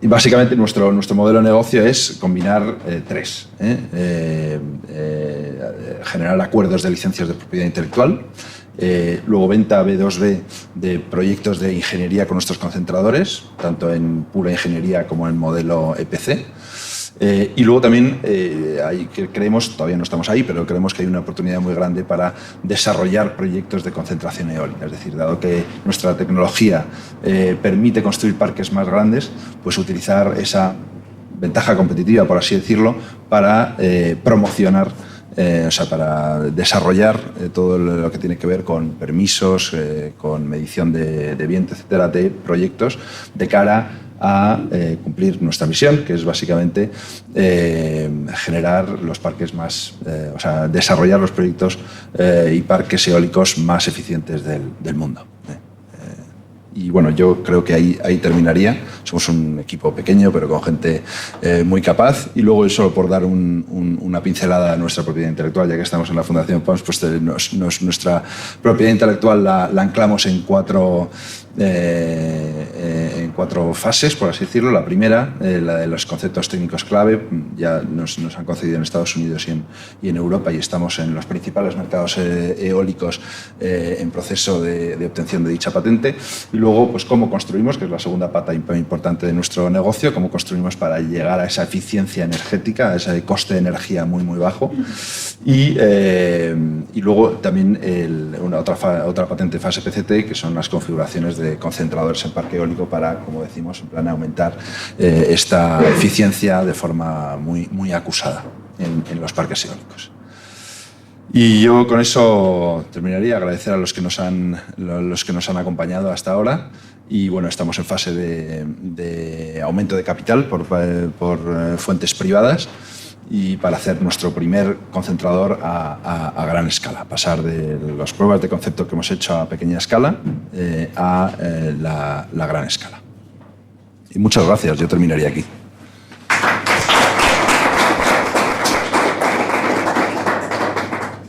Y básicamente nuestro modelo de negocio es combinar tres. Generar acuerdos de licencias de propiedad intelectual, luego venta B2B de proyectos de ingeniería con nuestros concentradores, tanto en pura ingeniería como en modelo EPC. Y luego también creemos, todavía no estamos ahí, pero creemos que hay una oportunidad muy grande para desarrollar proyectos de concentración eólica. Es decir, dado que nuestra tecnología permite construir parques más grandes, pues utilizar esa ventaja competitiva, por así decirlo, para promocionar, para desarrollar todo lo que tiene que ver con permisos, con medición de viento, etcétera, de proyectos de cara a cumplir nuestra misión, que es básicamente generar los parques más, desarrollar los proyectos y parques eólicos más eficientes del mundo. Y bueno, yo creo que ahí terminaría. Somos un equipo pequeño, pero con gente muy capaz. Y luego, solo por dar una pincelada a nuestra propiedad intelectual, ya que estamos en la Fundación Pons, pues nuestra propiedad intelectual la anclamos en cuatro fases, por así decirlo. La primera, la de los conceptos técnicos clave, ya nos han concedido en Estados Unidos y en Europa, y estamos en los principales mercados eólicos en proceso de obtención de dicha patente. Y luego, pues cómo construimos, que es la segunda pata importante de nuestro negocio, cómo construimos para llegar a esa eficiencia energética, a ese coste de energía muy bajo. Y luego también otra patente fase PCT, que son las configuraciones de concentradores en parque eólico para, como decimos, en plan aumentar esta eficiencia de forma muy acusada en los parques eólicos. Y yo con eso terminaría. Agradecer a los que nos han acompañado hasta ahora. Y bueno, estamos en fase de aumento de capital por fuentes privadas, y para hacer nuestro primer concentrador a gran escala, pasar de las pruebas de concepto que hemos hecho a pequeña escala a la gran escala. Y muchas gracias, yo terminaría aquí.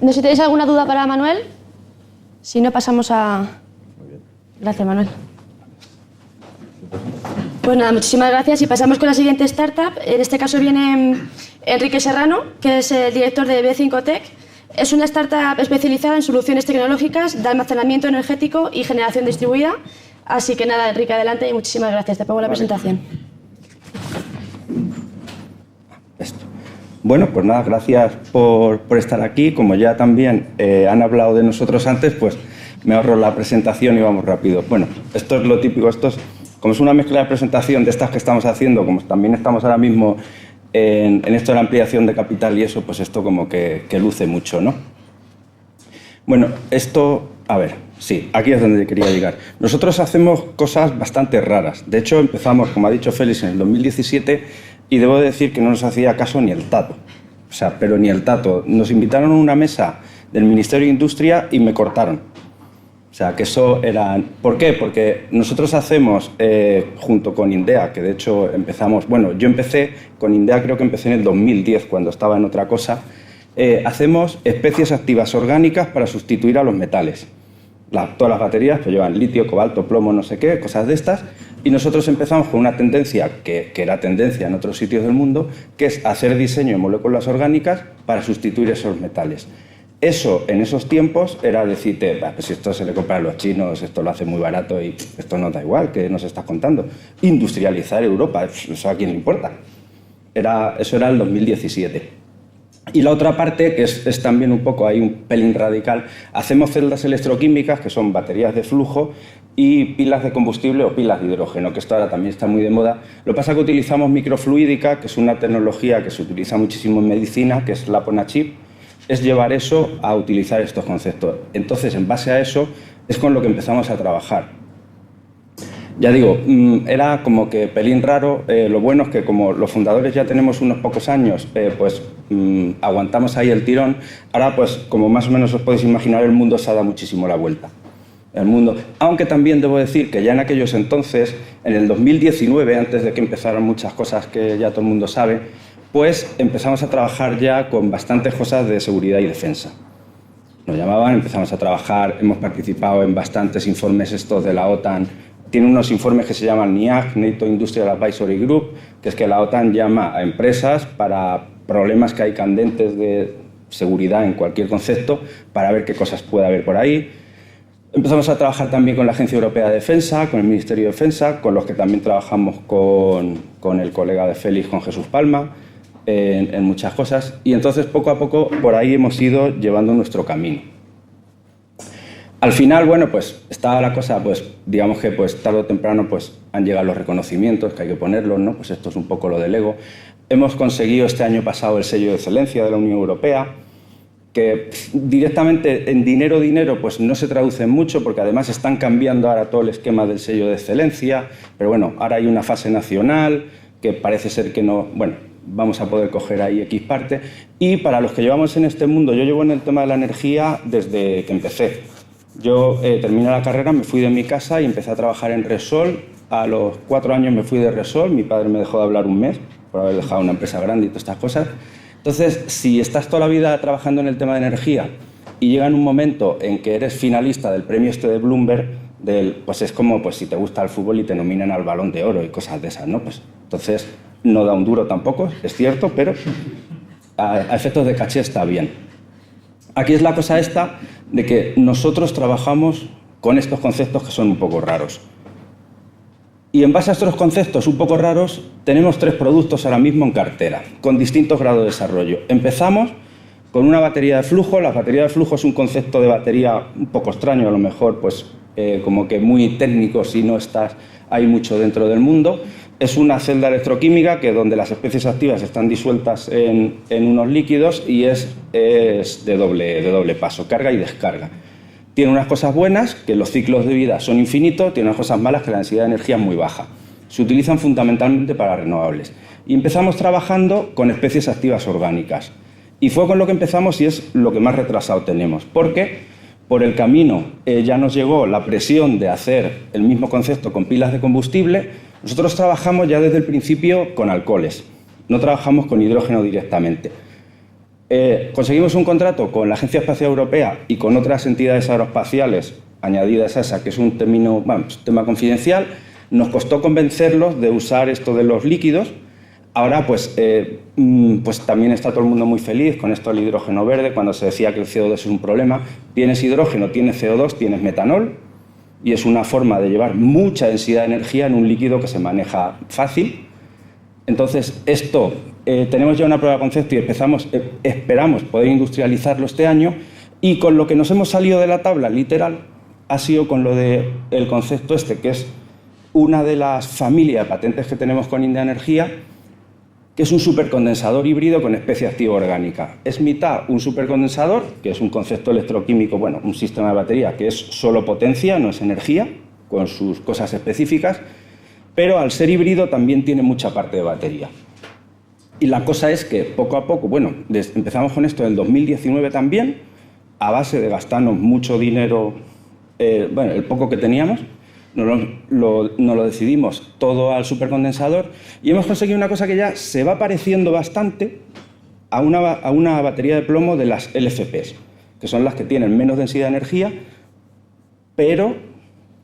No sé si tenéis alguna duda para Manuel. Si no, pasamos a... Gracias, Manuel. Pues nada, muchísimas gracias, y pasamos con la siguiente startup. En este caso viene Enrique Serrano, que es el director de B5 Tech. Es una startup especializada en soluciones tecnológicas de almacenamiento energético y generación distribuida. Así que nada, Enrique, adelante y muchísimas gracias. Te pongo la presentación. Bueno, pues nada, gracias por estar aquí. Como ya también han hablado de nosotros antes, pues me ahorro la presentación y vamos rápido. Bueno, esto es lo típico, como es una mezcla de presentación de estas que estamos haciendo, como también estamos ahora mismo en esto de la ampliación de capital y eso, pues esto como que luce mucho, ¿no? Bueno, esto, a ver, sí, aquí es donde quería llegar. Nosotros hacemos cosas bastante raras. De hecho, empezamos, como ha dicho Félix, en el 2017 y debo decir que no nos hacía caso ni el tato. O sea, pero ni el tato. Nos invitaron a una mesa del Ministerio de Industria y me cortaron. O sea, que eso era... ¿Por qué? Porque nosotros hacemos, junto con INDEA, que de hecho empezamos... Bueno, yo empecé con INDEA, creo que empecé en el 2010, cuando estaba en otra cosa. Hacemos especies activas orgánicas para sustituir a los metales. Todas las baterías pues llevan litio, cobalto, plomo, no sé qué, cosas de estas. Y nosotros empezamos con una tendencia, que era tendencia en otros sitios del mundo, que es hacer diseño de moléculas orgánicas para sustituir esos metales. Eso, en esos tiempos, era decirte, pues si esto se le compra a los chinos, esto lo hace muy barato y esto no da igual, ¿qué nos estás contando? Industrializar Europa, ¿eso a quién le importa? Eso era el 2017. Y la otra parte, que es también un poco ahí un pelín radical, hacemos celdas electroquímicas, que son baterías de flujo, y pilas de combustible o pilas de hidrógeno, que esto ahora también está muy de moda. Lo que pasa es que utilizamos microfluídica, que es una tecnología que se utiliza muchísimo en medicina, que es la Ponachip, es llevar eso a utilizar estos conceptos. Entonces, en base a eso, es con lo que empezamos a trabajar. Ya digo, era como que pelín raro. Lo bueno es que como los fundadores ya tenemos unos pocos años, aguantamos ahí el tirón. Ahora, pues, como más o menos os podéis imaginar, el mundo se ha dado muchísimo la vuelta. El mundo, aunque también debo decir que ya en aquellos entonces, en el 2019, antes de que empezaran muchas cosas que ya todo el mundo sabe, pues empezamos a trabajar ya con bastantes cosas de seguridad y defensa. Nos llamaban, empezamos a trabajar, hemos participado en bastantes informes estos de la OTAN. Tiene unos informes que se llaman NIAG, NATO Industrial Advisory Group, que es que la OTAN llama a empresas para problemas que hay candentes de seguridad en cualquier concepto, para ver qué cosas puede haber por ahí. Empezamos a trabajar también con la Agencia Europea de Defensa, con el Ministerio de Defensa, con los que también trabajamos con el colega de Félix, con Jesús Palma, en muchas cosas. Y entonces, poco a poco, por ahí hemos ido llevando nuestro camino. Al final, bueno, pues estaba la cosa, pues digamos que pues tarde o temprano pues han llegado los reconocimientos, que hay que ponerlos, ¿no? Pues esto es un poco lo del ego. Hemos conseguido este año pasado el sello de excelencia de la Unión Europea, que directamente en dinero, pues no se traduce en mucho, porque además están cambiando ahora todo el esquema del sello de excelencia, pero bueno, ahora hay una fase nacional, que parece ser que no, bueno, vamos a poder coger ahí X parte. Y para los que llevamos en este mundo, yo llevo en el tema de la energía desde que empecé. Yo terminé la carrera, me fui de mi casa y empecé a trabajar en Repsol. A los 4 años me fui de Repsol, mi padre me dejó de hablar un mes por haber dejado una empresa grande y todas estas cosas. Entonces, si estás toda la vida trabajando en el tema de energía y llega en un momento en que eres finalista del premio este de Bloomberg, pues es como pues, si te gusta el fútbol y te nominan al Balón de Oro y cosas de esas, ¿no? Pues, entonces, no da un duro tampoco, es cierto, pero a efectos de caché está bien. Aquí es la cosa esta de que nosotros trabajamos con estos conceptos que son un poco raros. Y en base a estos conceptos un poco raros, tenemos 3 productos ahora mismo en cartera, con distintos grados de desarrollo. Empezamos con una batería de flujo. La batería de flujo es un concepto de batería un poco extraño, a lo mejor pues, como que muy técnico si no estás ahí mucho dentro del mundo. Es una celda electroquímica donde las especies activas están disueltas en unos líquidos y es de doble paso, carga y descarga. Tiene unas cosas buenas, que los ciclos de vida son infinitos, tiene unas cosas malas, que la densidad de energía es muy baja. Se utilizan fundamentalmente para renovables. Y empezamos trabajando con especies activas orgánicas. Y fue con lo que empezamos y es lo que más retrasado tenemos. Porque por el camino ya nos llegó la presión de hacer el mismo concepto con pilas de combustible. Nosotros trabajamos ya desde el principio con alcoholes. No trabajamos con hidrógeno directamente. Conseguimos un contrato con la Agencia Espacial Europea y con otras entidades aeroespaciales añadidas a esa, que es un tema confidencial. Nos costó convencerlos de usar esto de los líquidos. Ahora, pues también está todo el mundo muy feliz con esto del hidrógeno verde, cuando se decía que el CO2 es un problema. Tienes hidrógeno, tienes CO2, tienes metanol, y es una forma de llevar mucha densidad de energía en un líquido que se maneja fácil. Entonces, esto tenemos ya una prueba de concepto y esperamos poder industrializarlo este año, y con lo que nos hemos salido de la tabla, literal, ha sido con lo del concepto que es una de las familias de patentes que tenemos con Indra Energía, que es un supercondensador híbrido con especie activa orgánica. Es mitad un supercondensador, que es un concepto electroquímico, bueno, un sistema de batería que es solo potencia, no es energía, con sus cosas específicas, pero al ser híbrido también tiene mucha parte de batería. Y la cosa es que poco a poco, bueno, empezamos con esto en el 2019 también, a base de gastarnos mucho dinero, el poco que teníamos, nos lo decidimos todo al supercondensador y hemos conseguido una cosa que ya se va pareciendo bastante a una batería de plomo de las LFPs, que son las que tienen menos densidad de energía, pero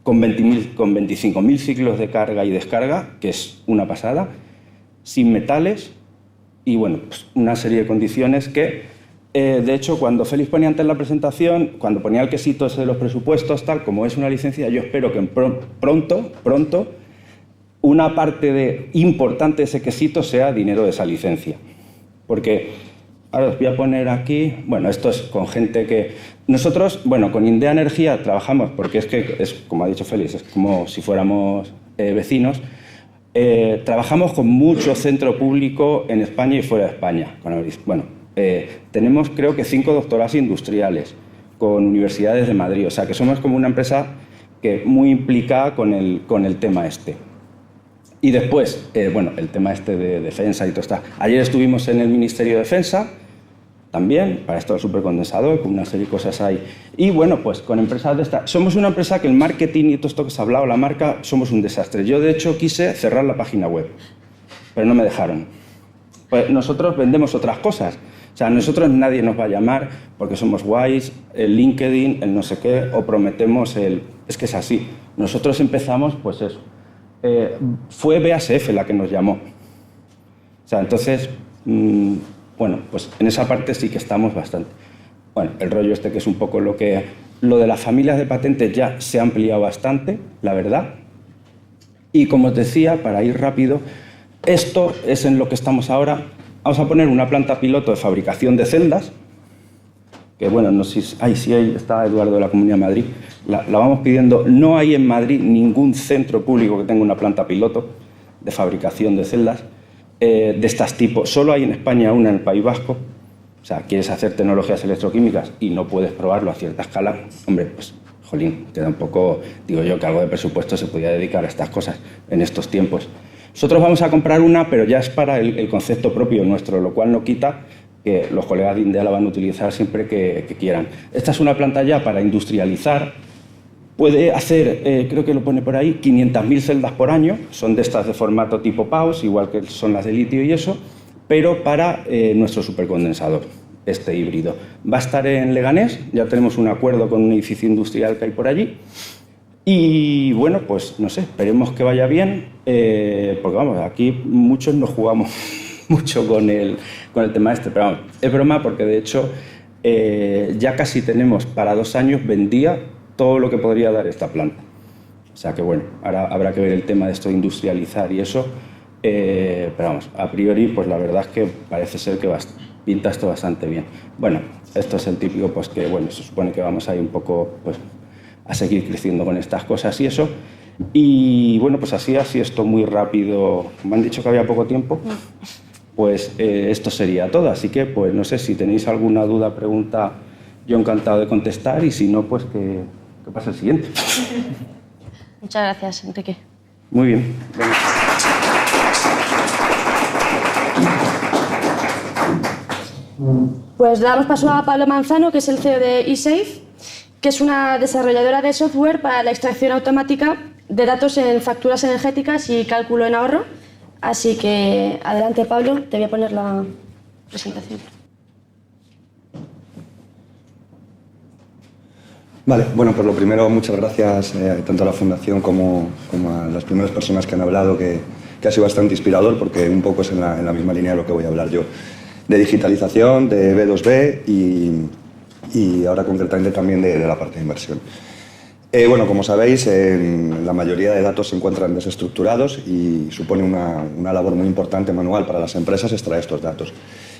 con 25.000 ciclos de carga y descarga, que es una pasada, sin metales y bueno, pues una serie de condiciones que, de hecho, cuando Félix ponía antes la presentación, cuando ponía el quesito ese de los presupuestos, tal, como es una licencia, yo espero que pronto una parte importante de ese quesito sea dinero de esa licencia. Porque, ahora os voy a poner aquí, bueno, esto es con gente que... Nosotros, bueno, con Indra Energía trabajamos, porque es como ha dicho Félix, es como si fuéramos vecinos. Trabajamos con mucho centro público en España y fuera de España. Tenemos creo que 5 doctorados industriales con universidades de Madrid, o sea que somos como una empresa que muy implicada con el tema este. Y después, el tema este de defensa y todo está. Ayer estuvimos en el Ministerio de Defensa, también, para esto del supercondensador, con una serie de cosas ahí. Y bueno, pues con empresas de esta... Somos una empresa que el marketing y todo esto que se ha hablado, la marca, somos un desastre. Yo, de hecho, quise cerrar la página web, pero no me dejaron. Pues nosotros vendemos otras cosas. O sea, nosotros nadie nos va a llamar porque somos guays, el LinkedIn, el no sé qué, o prometemos el... Es que es así. Nosotros empezamos, pues eso. Fue BASF la que nos llamó. O sea, entonces... pues en esa parte sí que estamos bastante. Bueno, el rollo que es un poco lo de las familias de patentes ya se ha ampliado bastante, la verdad. Y como os decía, para ir rápido, esto es en lo que estamos ahora. Vamos a poner una planta piloto de fabricación de celdas, que bueno, no sé si... sí, ahí está Eduardo de la Comunidad de Madrid. La vamos pidiendo. No hay en Madrid ningún centro público que tenga una planta piloto de fabricación de celdas. De estas tipos. Solo hay en España una en el País Vasco. O sea, quieres hacer tecnologías electroquímicas y no puedes probarlo a cierta escala. Hombre, pues, jolín, queda un poco... Digo yo que algo de presupuesto se podía dedicar a estas cosas en estos tiempos. Nosotros vamos a comprar una, pero ya es para el concepto propio nuestro, lo cual no quita que los colegas de Indra la van a utilizar siempre que quieran. Esta es una planta ya para industrializar. Puede hacer, creo que lo pone por ahí, 500.000 celdas por año, son de estas de formato tipo PAUS, igual que son las de litio y eso, pero para nuestro supercondensador, este híbrido. Va a estar en Leganés, ya tenemos un acuerdo con un edificio industrial que hay por allí, y bueno, pues no sé, esperemos que vaya bien, porque vamos, aquí muchos nos jugamos mucho con el tema este, pero vamos, es broma porque de hecho ya casi tenemos para 2 años vendía todo lo que podría dar esta planta. O sea que bueno, ahora habrá que ver el tema de esto de industrializar y eso, pero vamos, a priori pues la verdad es que parece ser que pinta esto bastante bien. Bueno, esto es el típico pues que bueno, se supone que vamos ahí un poco pues a seguir creciendo con estas cosas y eso. Y bueno, pues así esto muy rápido. Me han dicho que había poco tiempo, pues esto sería todo. Así que pues no sé si tenéis alguna duda, pregunta, yo encantado de contestar y si no, pues que pasa el siguiente. Muchas gracias, Enrique. Muy bien. Venga. Pues damos paso a Pablo Manzano, que es el CEO de eSafe, que es una desarrolladora de software para la extracción automática de datos en facturas energéticas y cálculo en ahorro. Así que adelante, Pablo, te voy a poner la presentación. Vale, bueno, pues lo primero, muchas gracias tanto a la Fundación como a las primeras personas que han hablado, que ha sido bastante inspirador porque un poco es en la misma línea de lo que voy a hablar yo. De digitalización, de B2B y ahora concretamente también de la parte de inversión. Bueno, como sabéis, la mayoría de datos se encuentran desestructurados y supone una labor muy importante manual para las empresas extraer estos datos.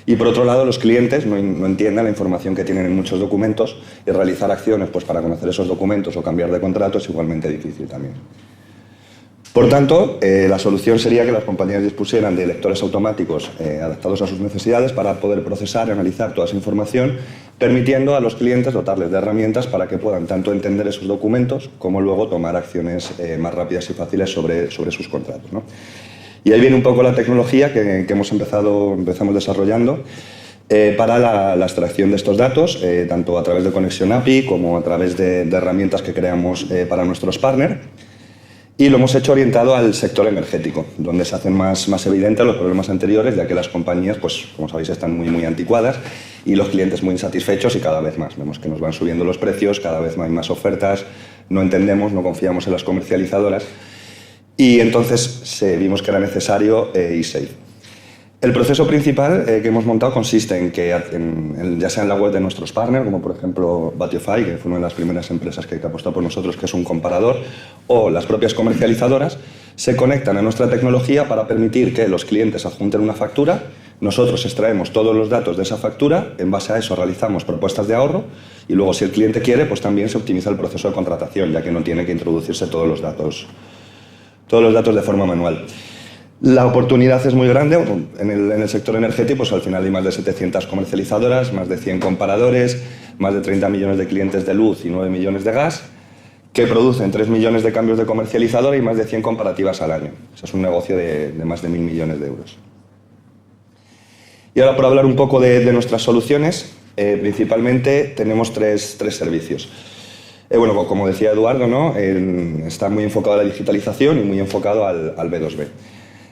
Y por otro lado, los clientes no entienden la información que tienen en muchos documentos y realizar acciones pues, para conocer esos documentos o cambiar de contrato es igualmente difícil también. Por tanto, la solución sería que las compañías dispusieran de lectores automáticos adaptados a sus necesidades para poder procesar y analizar toda esa información, permitiendo a los clientes dotarles de herramientas para que puedan tanto entender esos documentos como luego tomar acciones más rápidas y fáciles sobre sus contratos, ¿no? Y ahí viene un poco la tecnología que empezamos desarrollando para la extracción de estos datos, tanto a través de conexión API como a través de herramientas que creamos para nuestros partners. Y lo hemos hecho orientado al sector energético, donde se hacen más evidentes los problemas anteriores, ya que las compañías, pues, como sabéis, están muy anticuadas y los clientes muy insatisfechos y cada vez más. Vemos que nos van subiendo los precios, cada vez hay más ofertas, no entendemos, no confiamos en las comercializadoras y entonces vimos que era necesario eSafe. El proceso principal que hemos montado consiste en que, ya sea en la web de nuestros partners, como por ejemplo Batiofy, que fue una de las primeras empresas que apostó por nosotros, que es un comparador, o las propias comercializadoras, se conectan a nuestra tecnología para permitir que los clientes adjunten una factura, nosotros extraemos todos los datos de esa factura, en base a eso realizamos propuestas de ahorro y luego si el cliente quiere, pues también se optimiza el proceso de contratación, ya que no tiene que introducirse todos los datos de forma manual. La oportunidad es muy grande. En el sector energético pues al final hay más de 700 comercializadoras, más de 100 comparadores, más de 30 millones de clientes de luz y 9 millones de gas, que producen 3 millones de cambios de comercializadora y más de 100 comparativas al año. Eso es un negocio de más de 1.000 millones de euros. Y ahora por hablar un poco de nuestras soluciones, principalmente tenemos tres servicios. Bueno, como decía Eduardo, ¿no? Está muy enfocado a la digitalización y muy enfocado al B2B.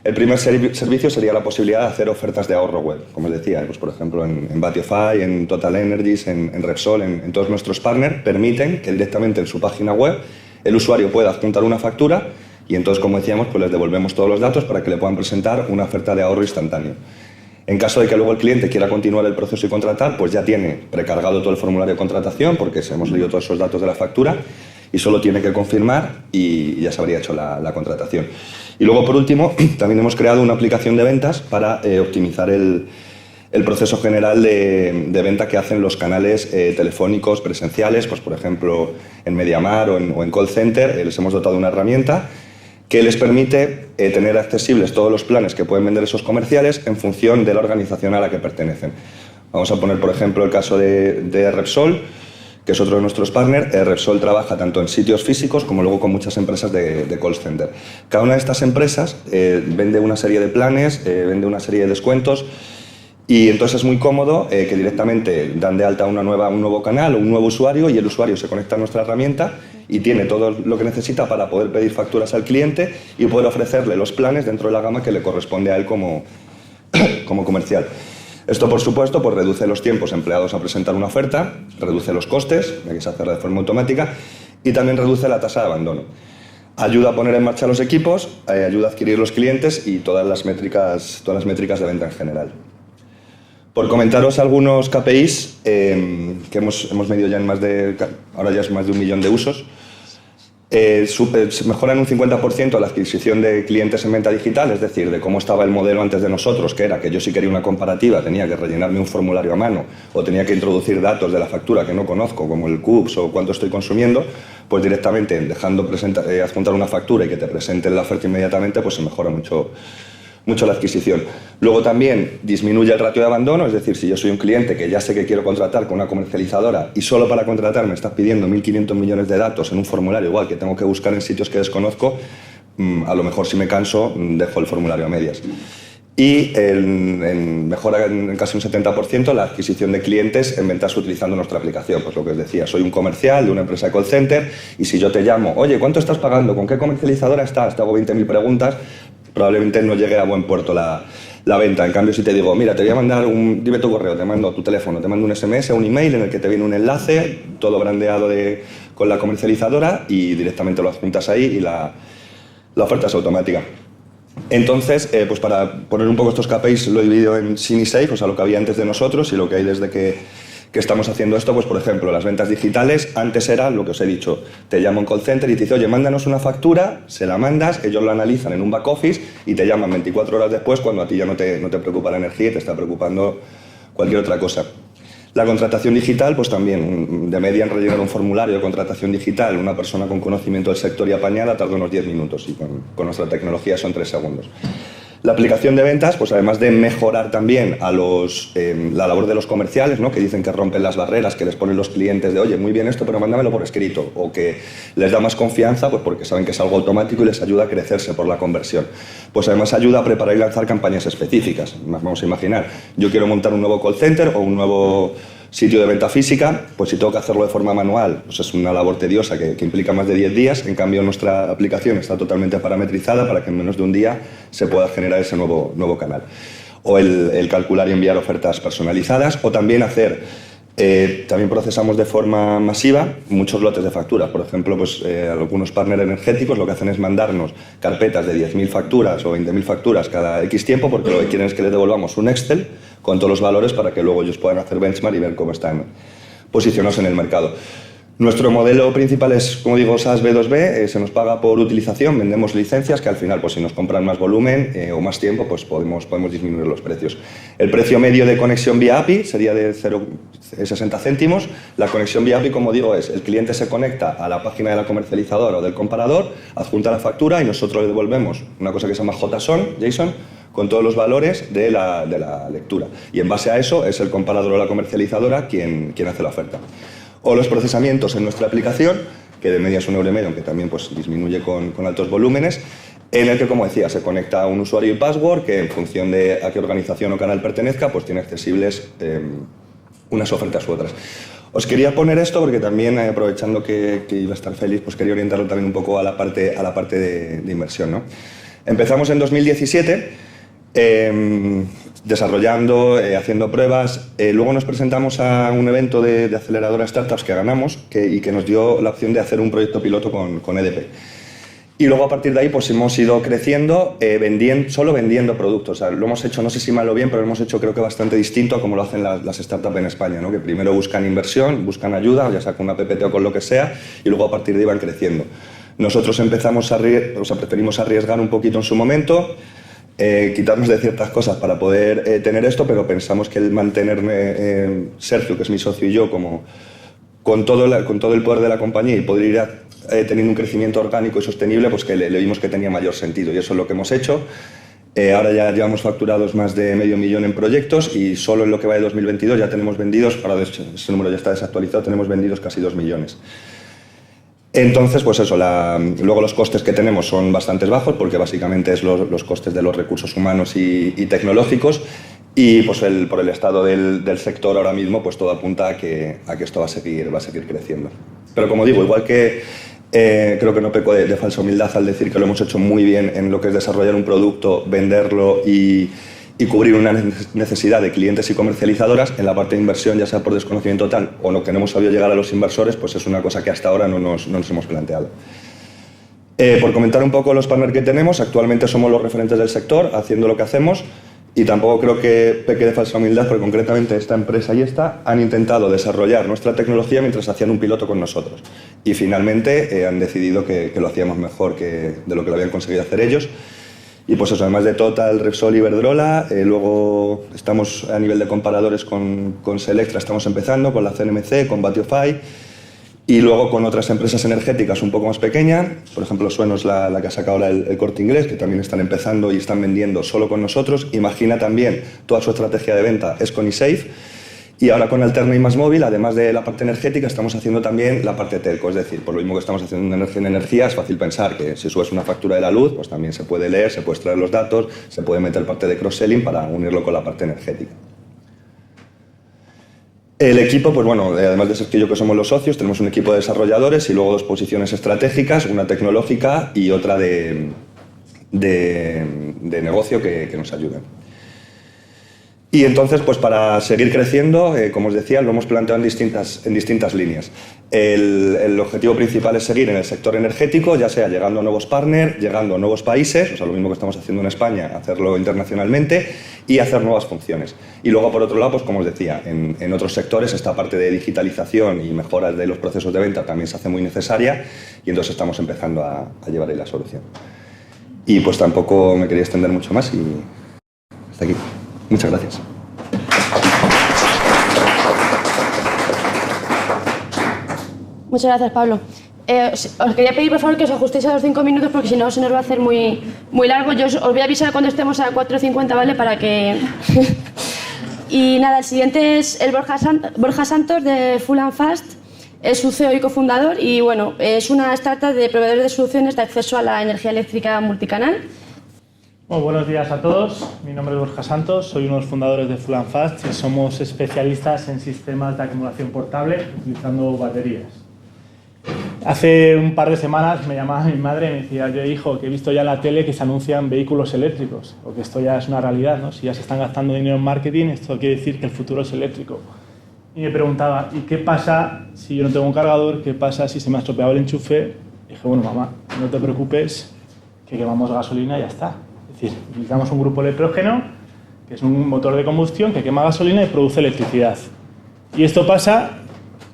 El primer servicio sería la posibilidad de hacer ofertas de ahorro web, como os decía, pues por ejemplo en Batiofy, en Total Energies, en Repsol, en todos nuestros partners, permiten que directamente en su página web el usuario pueda adjuntar una factura y entonces, como decíamos, pues les devolvemos todos los datos para que le puedan presentar una oferta de ahorro instantáneo. En caso de que luego el cliente quiera continuar el proceso y contratar, pues ya tiene precargado todo el formulario de contratación porque hemos leído todos esos datos de la factura y solo tiene que confirmar y ya se habría hecho la contratación. Y luego, por último, también hemos creado una aplicación de ventas para optimizar el proceso general de venta que hacen los canales telefónicos presenciales, pues por ejemplo en MediaMar o en call center. Les hemos dotado una herramienta que les permite tener accesibles todos los planes que pueden vender esos comerciales en función de la organización a la que pertenecen. Vamos a poner, por ejemplo, el caso de Repsol, que es otro de nuestros partners. Repsol trabaja tanto en sitios físicos como luego con muchas empresas de call center. Cada una de estas empresas vende una serie de planes, vende una serie de descuentos y entonces es muy cómodo que directamente dan de alta un nuevo canal o un nuevo usuario y el usuario se conecta a nuestra herramienta y tiene todo lo que necesita para poder pedir facturas al cliente y poder ofrecerle los planes dentro de la gama que le corresponde a él como comercial. Esto, por supuesto, pues reduce los tiempos empleados a presentar una oferta, reduce los costes, ya que se hace de forma automática, y también reduce la tasa de abandono. Ayuda a poner en marcha los equipos, ayuda a adquirir los clientes y todas las métricas de venta en general. Por comentaros algunos KPIs que hemos medido ya ahora ya es más de 1 millón de usos. Se mejora en un 50% la adquisición de clientes en venta digital, es decir, de cómo estaba el modelo antes de nosotros, que era que yo si quería una comparativa tenía que rellenarme un formulario a mano o tenía que introducir datos de la factura que no conozco, como el CUPS o cuánto estoy consumiendo, pues directamente dejando adjuntar una factura y que te presenten la oferta inmediatamente, pues se mejora mucho la adquisición. Luego también disminuye el ratio de abandono, es decir, si yo soy un cliente que ya sé que quiero contratar con una comercializadora y solo para contratar me estás pidiendo 1.500 millones de datos en un formulario igual que tengo que buscar en sitios que desconozco, a lo mejor si me canso dejo el formulario a medias. Y mejora en casi un 70% la adquisición de clientes en ventas utilizando nuestra aplicación. Pues lo que os decía, soy un comercial de una empresa de call center y si yo te llamo, oye, ¿cuánto estás pagando? ¿Con qué comercializadora estás? Te hago 20.000 preguntas, probablemente no llegue a buen puerto la venta. En cambio, si te digo, mira, te voy a mandar dime tu correo, te mando tu teléfono, te mando un SMS o un email en el que te viene un enlace, todo brandeado con la comercializadora y directamente lo adjuntas ahí y la oferta es automática. Entonces, pues para poner un poco estos KPIs lo he dividido en sin y safe, o sea, lo que había antes de nosotros y lo que hay desde que que estamos haciendo esto, pues por ejemplo, las ventas digitales, antes era lo que os he dicho, te llama un call center y te dice, oye, mándanos una factura, se la mandas, ellos la analizan en un back office y te llaman 24 horas después cuando a ti ya no te preocupa la energía y te está preocupando cualquier otra cosa. La contratación digital, pues también, de media en rellenar un formulario de contratación digital, una persona con conocimiento del sector y apañada tarda unos 10 minutos y con nuestra tecnología son 3 segundos. La aplicación de ventas, pues además de mejorar también a la labor de los comerciales, ¿no? Que dicen que rompen las barreras, que les ponen los clientes de, oye, muy bien esto, pero mándamelo por escrito, o que les da más confianza, pues porque saben que es algo automático y les ayuda a crecerse por la conversión. Pues además ayuda a preparar y lanzar campañas específicas. Vamos a imaginar, yo quiero montar un nuevo call center o un nuevo sitio de venta física, pues si tengo que hacerlo de forma manual, pues es una labor tediosa que implica más de 10 días. En cambio, nuestra aplicación está totalmente parametrizada para que en menos de un día se pueda generar ese nuevo canal. O el calcular y enviar ofertas personalizadas, o también también procesamos de forma masiva muchos lotes de facturas. Por ejemplo, pues, algunos partners energéticos lo que hacen es mandarnos carpetas de 10.000 facturas o 20.000 facturas cada X tiempo, porque lo que quieren es que les devolvamos un Excel con todos los valores para que luego ellos puedan hacer benchmark y ver cómo están posicionados en el mercado. Nuestro modelo principal es, como digo, SaaS B2B, se nos paga por utilización, vendemos licencias que al final, pues si nos compran más volumen o más tiempo, pues podemos disminuir los precios. El precio medio de conexión vía API sería de 0,60 céntimos. La conexión vía API, como digo, es el cliente se conecta a la página de la comercializadora o del comparador, adjunta la factura y nosotros le devolvemos una cosa que se llama JSON, con todos los valores de la lectura. Y en base a eso es el comparador o la comercializadora quien hace la oferta. O los procesamientos en nuestra aplicación, que de media es 1,5 €, aunque también pues, disminuye con altos volúmenes, en el que, como decía, se conecta un usuario y password que en función de a qué organización o canal pertenezca, pues tiene accesibles unas ofertas u otras. Os quería poner esto porque también, aprovechando que iba a estar Félix, pues quería orientarlo también un poco a la parte de inversión, ¿no? Empezamos en 2017, desarrollando, haciendo pruebas. Luego nos presentamos a un evento de aceleradora startups que ganamos y que nos dio la opción de hacer un proyecto piloto con EDP. Y luego a partir de ahí pues hemos ido creciendo solo vendiendo productos. O sea, lo hemos hecho, no sé si mal o bien, pero lo hemos hecho creo que bastante distinto a como lo hacen las startups en España, ¿no? Que primero buscan inversión, buscan ayuda, ya sea con una PPT o con lo que sea, y luego a partir de ahí van creciendo. Nosotros preferimos arriesgar un poquito en su momento, quitarnos de ciertas cosas para poder tener esto, pero pensamos que el mantenerme, Sergio, que es mi socio, y yo, con todo el poder de la compañía y poder ir teniendo un crecimiento orgánico y sostenible, pues que le vimos que tenía mayor sentido, y eso es lo que hemos hecho. Ahora ya llevamos facturados más de $500,000 en proyectos y solo en lo que va de 2022 ya tenemos vendidos, ahora de hecho ese número ya está desactualizado, tenemos vendidos casi 2 millones. Entonces, pues eso, luego los costes que tenemos son bastante bajos porque básicamente es los costes de los recursos humanos y tecnológicos, y pues por el estado del sector ahora mismo pues todo apunta a que esto va a seguir creciendo. Pero como digo, igual que creo que no peco de falsa humildad al decir que lo hemos hecho muy bien en lo que es desarrollar un producto, venderlo y cubrir una necesidad de clientes y comercializadoras, en la parte de inversión, ya sea por desconocimiento total o no que no hemos sabido llegar a los inversores, pues es una cosa que hasta ahora no nos hemos planteado. Por comentar un poco los partners que tenemos, actualmente somos los referentes del sector haciendo lo que hacemos, y tampoco creo que peque de falsa humildad porque concretamente esta empresa y esta han intentado desarrollar nuestra tecnología mientras hacían un piloto con nosotros, y finalmente han decidido que lo hacíamos mejor de lo que lo habían conseguido hacer ellos. Y pues eso, además de Total, Repsol y Iberdrola, luego estamos a nivel de comparadores con Selectra, estamos empezando, con la CNMC, con Batiofy, y luego con otras empresas energéticas un poco más pequeñas. Por ejemplo, Sueno es la que ha sacado ahora el Corte Inglés, que también están empezando y están vendiendo solo con nosotros. Imagina también, toda su estrategia de venta es con eSafe. Y ahora con Alterna y MásMóvil, además de la parte energética, estamos haciendo también la parte telco. Es decir, por lo mismo que estamos haciendo en energía, es fácil pensar que si subes una factura de la luz, pues también se puede leer, se puede extraer los datos, se puede meter parte de cross-selling para unirlo con la parte energética. El equipo, pues bueno, además de Sergio y yo, que somos los socios, tenemos un equipo de desarrolladores y luego 2 posiciones estratégicas, una tecnológica y otra de negocio que nos ayudan. Y entonces, pues para seguir creciendo, como os decía, lo hemos planteado en distintas líneas. El objetivo principal es seguir en el sector energético, ya sea llegando a nuevos partners, llegando a nuevos países, o sea, lo mismo que estamos haciendo en España, hacerlo internacionalmente y hacer nuevas funciones. Y luego, por otro lado, pues como os decía, en otros sectores esta parte de digitalización y mejoras de los procesos de venta también se hace muy necesaria y entonces estamos empezando a llevar ahí la solución. Y pues tampoco me quería extender mucho más y hasta aquí. Muchas gracias. Muchas gracias, Pablo. Os quería pedir, por favor, que os ajustéis a los 5 minutos porque si no se nos va a hacer muy largo. Yo os voy a avisar cuando estemos a 4:50, ¿vale? Para que... Y nada, el siguiente es el Borja Santos de Full and Fast. Es su CEO y cofundador y, bueno, es una startup de proveedores de soluciones de acceso a la energía eléctrica multicanal. Bueno, buenos días a todos. Mi nombre es Borja Santos, soy uno de los fundadores de Full and Fast y somos especialistas en sistemas de acumulación portable utilizando baterías. Hace un par de semanas me llamaba mi madre y me decía: yo, hijo, que he visto ya en la tele que se anuncian vehículos eléctricos, o que esto ya es una realidad, ¿no? Si ya se están gastando dinero en marketing, esto quiere decir que el futuro es eléctrico. Y me preguntaba: ¿y qué pasa si yo no tengo un cargador? ¿Qué pasa si se me ha estropeado el enchufe? Y dije: bueno, mamá, no te preocupes, que quemamos gasolina y ya está. Es decir, utilizamos un grupo electrógeno, que es un motor de combustión que quema gasolina y produce electricidad. Y esto pasa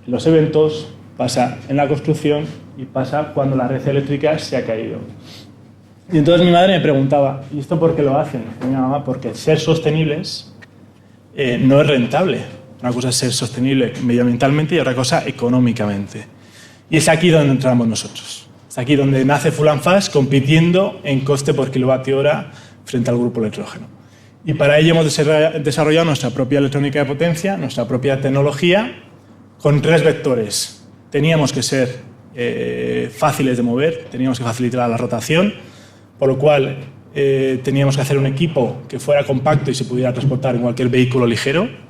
en los eventos, pasa en la construcción y pasa cuando la red eléctrica se ha caído. Y entonces mi madre me preguntaba: ¿y esto por qué lo hacen? Y mi mamá: porque ser sostenibles no es rentable. Una cosa es ser sostenible medioambientalmente y otra cosa económicamente. Y es aquí donde entramos nosotros. Es aquí donde nace Full and Fast, compitiendo en coste por kilovatio hora frente al grupo electrógeno. Y para ello hemos desarrollado nuestra propia electrónica de potencia, nuestra propia tecnología, con 3 vectores. Teníamos que ser fáciles de mover, teníamos que facilitar la rotación, por lo cual teníamos que hacer un equipo que fuera compacto y se pudiera transportar en cualquier vehículo ligero.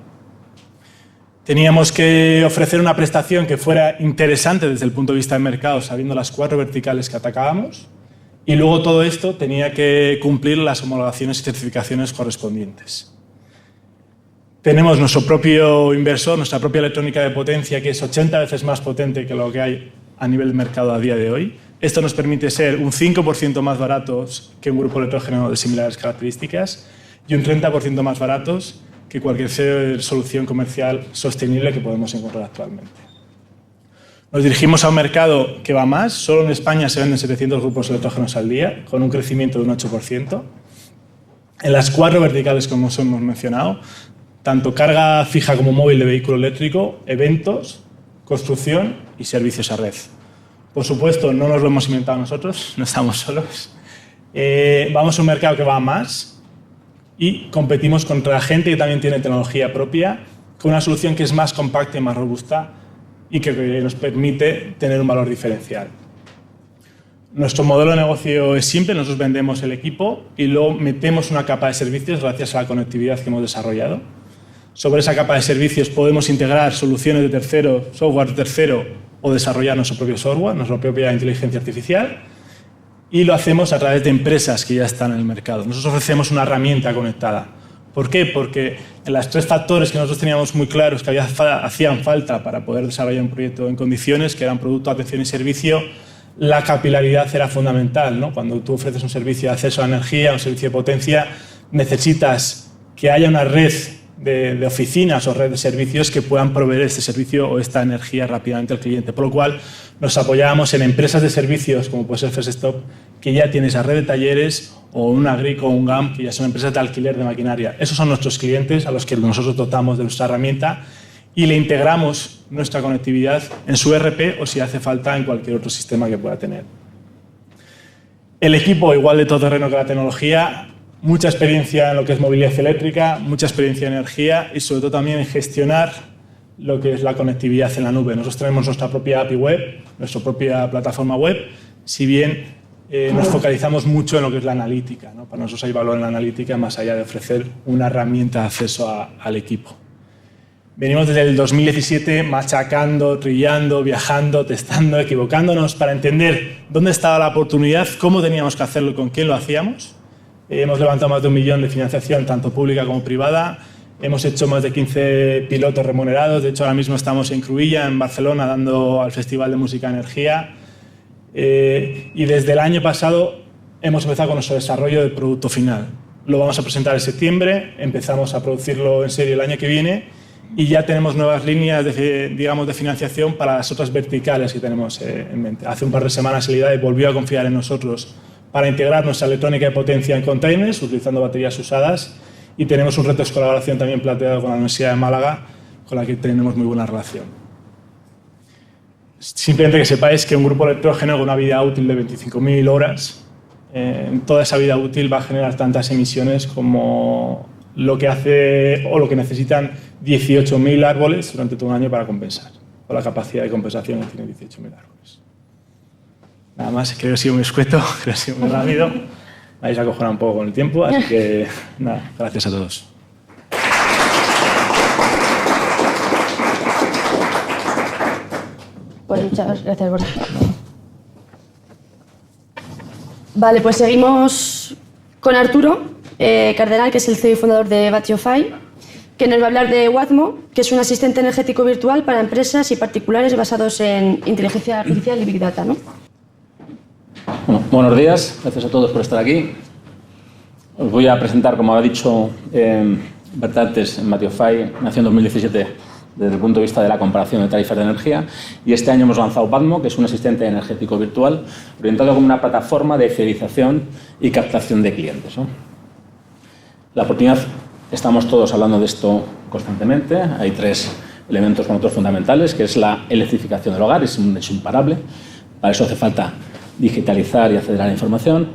Teníamos que ofrecer una prestación que fuera interesante desde el punto de vista del mercado, sabiendo las 4 verticales que atacábamos. Y luego todo esto tenía que cumplir las homologaciones y certificaciones correspondientes. Tenemos nuestro propio inversor, nuestra propia electrónica de potencia, que es 80 veces más potente que lo que hay a nivel de mercado a día de hoy. Esto nos permite ser un 5% más baratos que un grupo electrógeno de similares características y un 30% más baratos que cualquier solución comercial sostenible que podemos encontrar actualmente. Nos dirigimos a un mercado que va más. Solo en España se venden 700 grupos electrógenos al día, con un crecimiento de un 8%. En las 4 verticales, como os hemos mencionado, tanto carga fija como móvil de vehículo eléctrico, eventos, construcción y servicios a red. Por supuesto, no nos lo hemos inventado nosotros, no estamos solos. Vamos a un mercado que va a más y competimos contra gente que también tiene tecnología propia, con una solución que es más compacta y más robusta y que nos permite tener un valor diferencial. Nuestro modelo de negocio es simple: nosotros vendemos el equipo y luego metemos una capa de servicios gracias a la conectividad que hemos desarrollado. Sobre esa capa de servicios podemos integrar soluciones de tercero, software de tercero o desarrollar nuestro propio software, nuestra propia inteligencia artificial. Y lo hacemos a través de empresas que ya están en el mercado. Nosotros ofrecemos una herramienta conectada. ¿Por qué? Porque en los 3 factores que nosotros teníamos muy claros que hacían falta para poder desarrollar un proyecto en condiciones, que eran producto, atención y servicio, la capilaridad era fundamental, ¿no? Cuando tú ofreces un servicio de acceso a la energía, un servicio de potencia, necesitas que haya una red de oficinas o red de servicios que puedan proveer este servicio o esta energía rápidamente al cliente. Por lo cual nos apoyábamos en empresas de servicios como puede ser First Stop, que ya tiene esa red de talleres, o un Agrico o un GAM, que ya son empresas de alquiler de maquinaria. Esos son nuestros clientes a los que nosotros dotamos de nuestra herramienta y le integramos nuestra conectividad en su ERP o si hace falta en cualquier otro sistema que pueda tener. El equipo, igual de todoterreno que la tecnología, mucha experiencia en lo que es movilidad eléctrica, mucha experiencia en energía y sobre todo también en gestionar lo que es la conectividad en la nube. Nosotros tenemos nuestra propia API web, nuestra propia plataforma web, si bien nos focalizamos mucho en lo que es la analítica, ¿no? Para nosotros hay valor en la analítica más allá de ofrecer una herramienta de acceso al equipo. Venimos desde el 2017 machacando, trillando, viajando, testando, equivocándonos para entender dónde estaba la oportunidad, cómo teníamos que hacerlo y con quién lo hacíamos. Hemos levantado más de 1 millón de financiación, tanto pública como privada. Hemos hecho más de 15 pilotos remunerados. De hecho, ahora mismo estamos en Cruïlla, en Barcelona, dando al Festival de Música Energía. Y desde el año pasado hemos empezado con nuestro desarrollo del producto final. Lo vamos a presentar en septiembre, empezamos a producirlo en serio el año que viene y ya tenemos nuevas líneas de financiación para las otras verticales que tenemos en mente. Hace un par de semanas el IDAE volvió a confiar en nosotros para integrar nuestra electrónica de potencia en containers utilizando baterías usadas, y tenemos un reto de colaboración también planteado con la Universidad de Málaga, con la que tenemos muy buena relación. Simplemente que sepáis que un grupo electrógeno con una vida útil de 25.000 horas, en toda esa vida útil va a generar tantas emisiones como lo que hace o lo que necesitan 18.000 árboles durante todo un año para compensar, con la capacidad de compensación que tiene 18.000 árboles. Nada más, creo que he sido muy escueto, creo que he sido muy rápido. Me habéis acojonado un poco con el tiempo, así que nada, gracias a todos. Pues muchas gracias, Borja. Vale, pues seguimos con Arturo Cardenal, que es el CEO y fundador de Batteofy, que nos va a hablar de Wazmo, que es un asistente energético virtual para empresas y particulares basados en inteligencia artificial y Big Data, ¿no? Bueno, buenos días, gracias a todos por estar aquí. Os voy a presentar, como ha dicho Berta antes, Batteofy nació en 2017 desde el punto de vista de la comparación de tarifas de energía, y este año hemos lanzado Wazmo, que es un asistente energético virtual orientado como una plataforma de fidelización y captación de clientes, ¿no? La oportunidad, estamos todos hablando de esto constantemente, hay tres elementos con otros fundamentales, que es la electrificación del hogar, es un hecho imparable, para eso hace falta digitalizar y acceder a la información.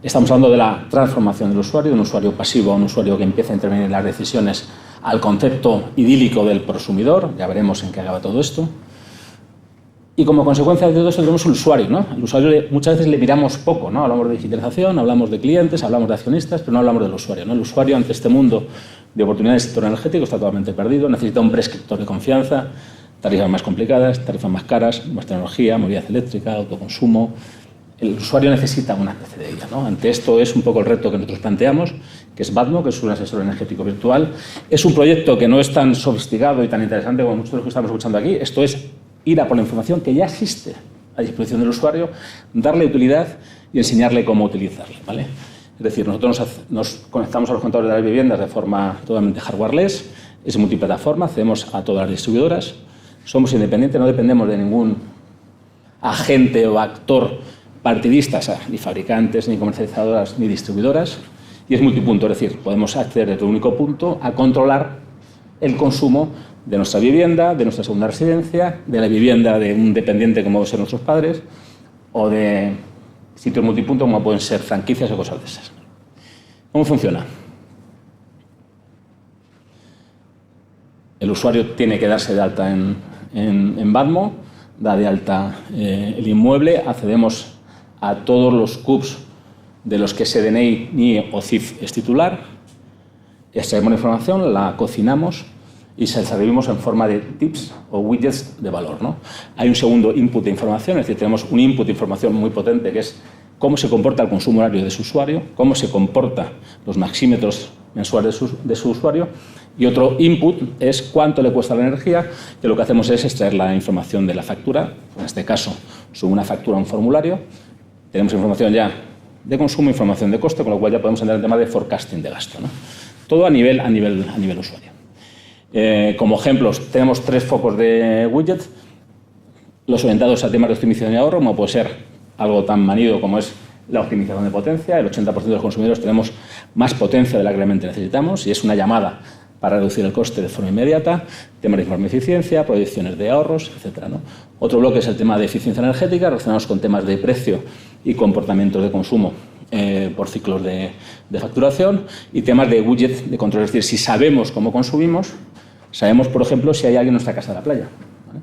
Estamos hablando de la transformación del usuario, de un usuario pasivo a un usuario que empieza a intervenir en las decisiones, al concepto idílico del prosumidor, ya veremos en qué acaba todo esto. Y como consecuencia de todo esto tenemos el usuario, ¿no? El usuario muchas veces le miramos poco, ¿no? Hablamos de digitalización, hablamos de clientes, hablamos de accionistas, pero no hablamos del usuario, ¿no? El usuario ante este mundo de oportunidades del sector energético está totalmente perdido, necesita un prescriptor de confianza, tarifas más complicadas, tarifas más caras, más tecnología, movilidad eléctrica, autoconsumo. El usuario necesita una especie de ella, ¿no? Ante esto es un poco el reto que nosotros planteamos, que es Wazmo, que es un asesor energético virtual. Es un proyecto que no es tan sofisticado y tan interesante como muchos de los que estamos escuchando aquí. Esto es ir a por la información que ya existe a disposición del usuario, darle utilidad y enseñarle cómo utilizarla, ¿vale? Es decir, nosotros nos conectamos a los contadores de las viviendas de forma totalmente hardwareless, es multiplataforma, accedemos a todas las distribuidoras, somos independientes, no dependemos de ningún agente o actor partidista, o sea, ni fabricantes, ni comercializadoras, ni distribuidoras, y es multipunto, es decir, podemos acceder desde un único punto a controlar el consumo de nuestra vivienda, de nuestra segunda residencia, de la vivienda de un dependiente como pueden ser nuestros padres, o de sitios multipunto como pueden ser franquicias o cosas de esas. ¿Cómo funciona? El usuario tiene que darse de alta en Wazmo, da de alta el inmueble, accedemos a todos los CUPs de los que SDNI, NIE o CIF es titular, extraemos la información, la cocinamos y se la servimos en forma de tips o widgets de valor, ¿no? Hay un segundo input de información, es decir, tenemos un input de información muy potente que es cómo se comporta el consumo horario de su usuario, cómo se comportan los maxímetros mensuales de su usuario, y otro input es cuánto le cuesta la energía, que lo que hacemos es extraer la información de la factura, en este caso sobre una factura a un formulario, tenemos información ya de consumo, información de coste, con lo cual ya podemos entrar en el tema de forecasting de gasto, ¿no? Todo a nivel usuario. Como ejemplos, tenemos 3 focos de widgets, los orientados a temas de optimización y ahorro, como puede ser algo tan manido como es la optimización de potencia. El 80% de los consumidores tenemos más potencia de la que realmente necesitamos y es una llamada para reducir el coste de forma inmediata, temas de informe de eficiencia, proyecciones de ahorros, etc., ¿no? Otro bloque es el tema de eficiencia energética, relacionados con temas de precio y comportamientos de consumo por ciclos de facturación, y temas de widget de control, es decir, si sabemos cómo consumimos, sabemos, por ejemplo, si hay alguien en nuestra casa de la playa, ¿vale?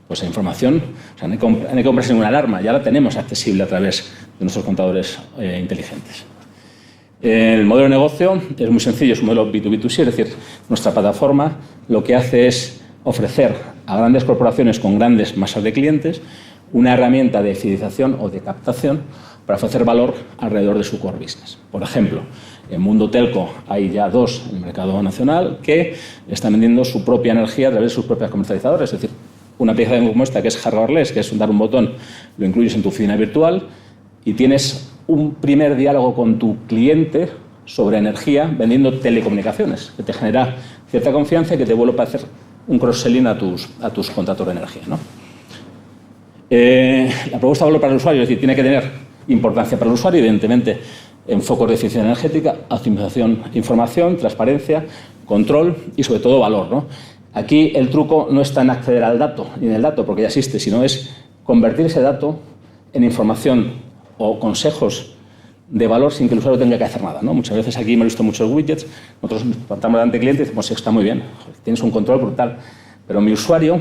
Pues esa información, o sea, no hay que comprarse ninguna alarma, ya la tenemos accesible a través de nuestros contadores inteligentes. El modelo de negocio es muy sencillo, es un modelo B2B2C, es decir, nuestra plataforma lo que hace es ofrecer a grandes corporaciones con grandes masas de clientes una herramienta de fidelización o de captación para ofrecer valor alrededor de su core business. Por ejemplo, En mundo telco hay ya 2 en el mercado nacional que están vendiendo su propia energía a través de sus propias comercializadoras. Es decir, una pieza como esta, que es hardwareless, que es dar un botón, lo incluyes en tu oficina virtual y tienes un primer diálogo con tu cliente sobre energía vendiendo telecomunicaciones, que te genera cierta confianza y que te vuelve a hacer un cross-selling a tus contratos de energía, ¿no? La propuesta de valor para el usuario, es decir, tiene que tener importancia para el usuario, evidentemente, en focos de eficiencia energética, optimización de información, transparencia, control y, sobre todo, valor, ¿no? Aquí el truco no está en acceder al dato, ni en el dato, porque ya existe, sino es convertir ese dato en información o consejos de valor sin que el usuario tenga que hacer nada, ¿no? Muchas veces aquí me he visto muchos widgets, nosotros nos plantamos delante del cliente y decimos, sí, está muy bien, tienes un control brutal, pero mi usuario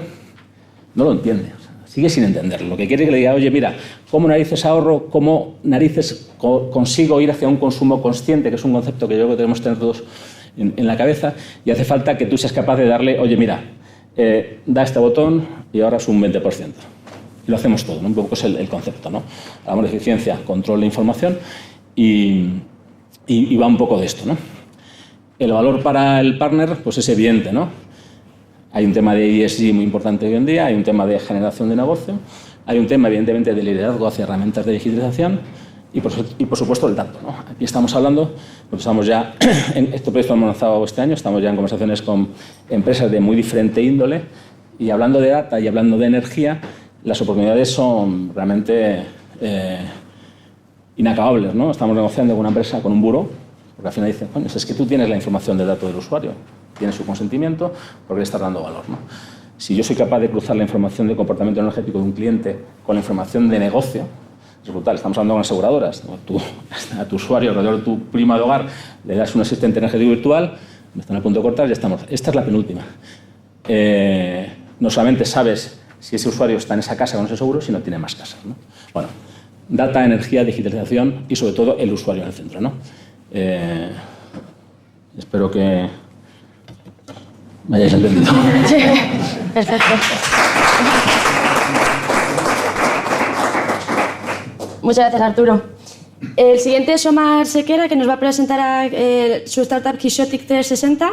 no lo entiende, o sea, sigue sin entenderlo. Lo que quiere es que le diga, oye, mira, ¿cómo narices ahorro? ¿Cómo narices consigo ir hacia un consumo consciente? Que es un concepto que yo creo que tenemos que tener todos en la cabeza, y hace falta que tú seas capaz de darle, oye, mira, da este botón y ahorras un 20%. Y lo hacemos todo, ¿no? Un poco es el concepto, ¿no? Hablamos de eficiencia, control de información y va un poco de esto, ¿no? El valor para el partner, pues es evidente, ¿no? Hay un tema de ESG muy importante hoy en día, hay un tema de generación de negocio, hay un tema, evidentemente, de liderazgo hacia herramientas de digitalización y por supuesto, el dato, ¿no? Aquí estamos hablando, pues estamos ya, en este proyecto lo hemos lanzado este año, estamos ya en conversaciones con empresas de muy diferente índole y hablando de data y hablando de energía, las oportunidades son realmente inacabables, ¿no? Estamos negociando con una empresa, con un buró, porque al final dicen, coño, es que tú tienes la información del dato del usuario, tienes su consentimiento, porque le estás dando valor, ¿no? Si yo soy capaz de cruzar la información de comportamiento energético de un cliente con la información de negocio, es brutal. Estamos hablando con aseguradoras, ¿no? Tú, a tu usuario, alrededor de tu prima de hogar, le das un asistente energético virtual, están a punto de cortar, ya estamos. Esta es la penúltima. No solamente sabes si ese usuario está en esa casa con ese seguro, sino tiene más casas, ¿no? Bueno, data, energía, digitalización y sobre todo el usuario en el centro, ¿no? Espero que me hayáis entendido. Sí, perfecto. Muchas gracias, Arturo. El siguiente es Omar Sequera, que nos va a presentar su startup Quixotic 360,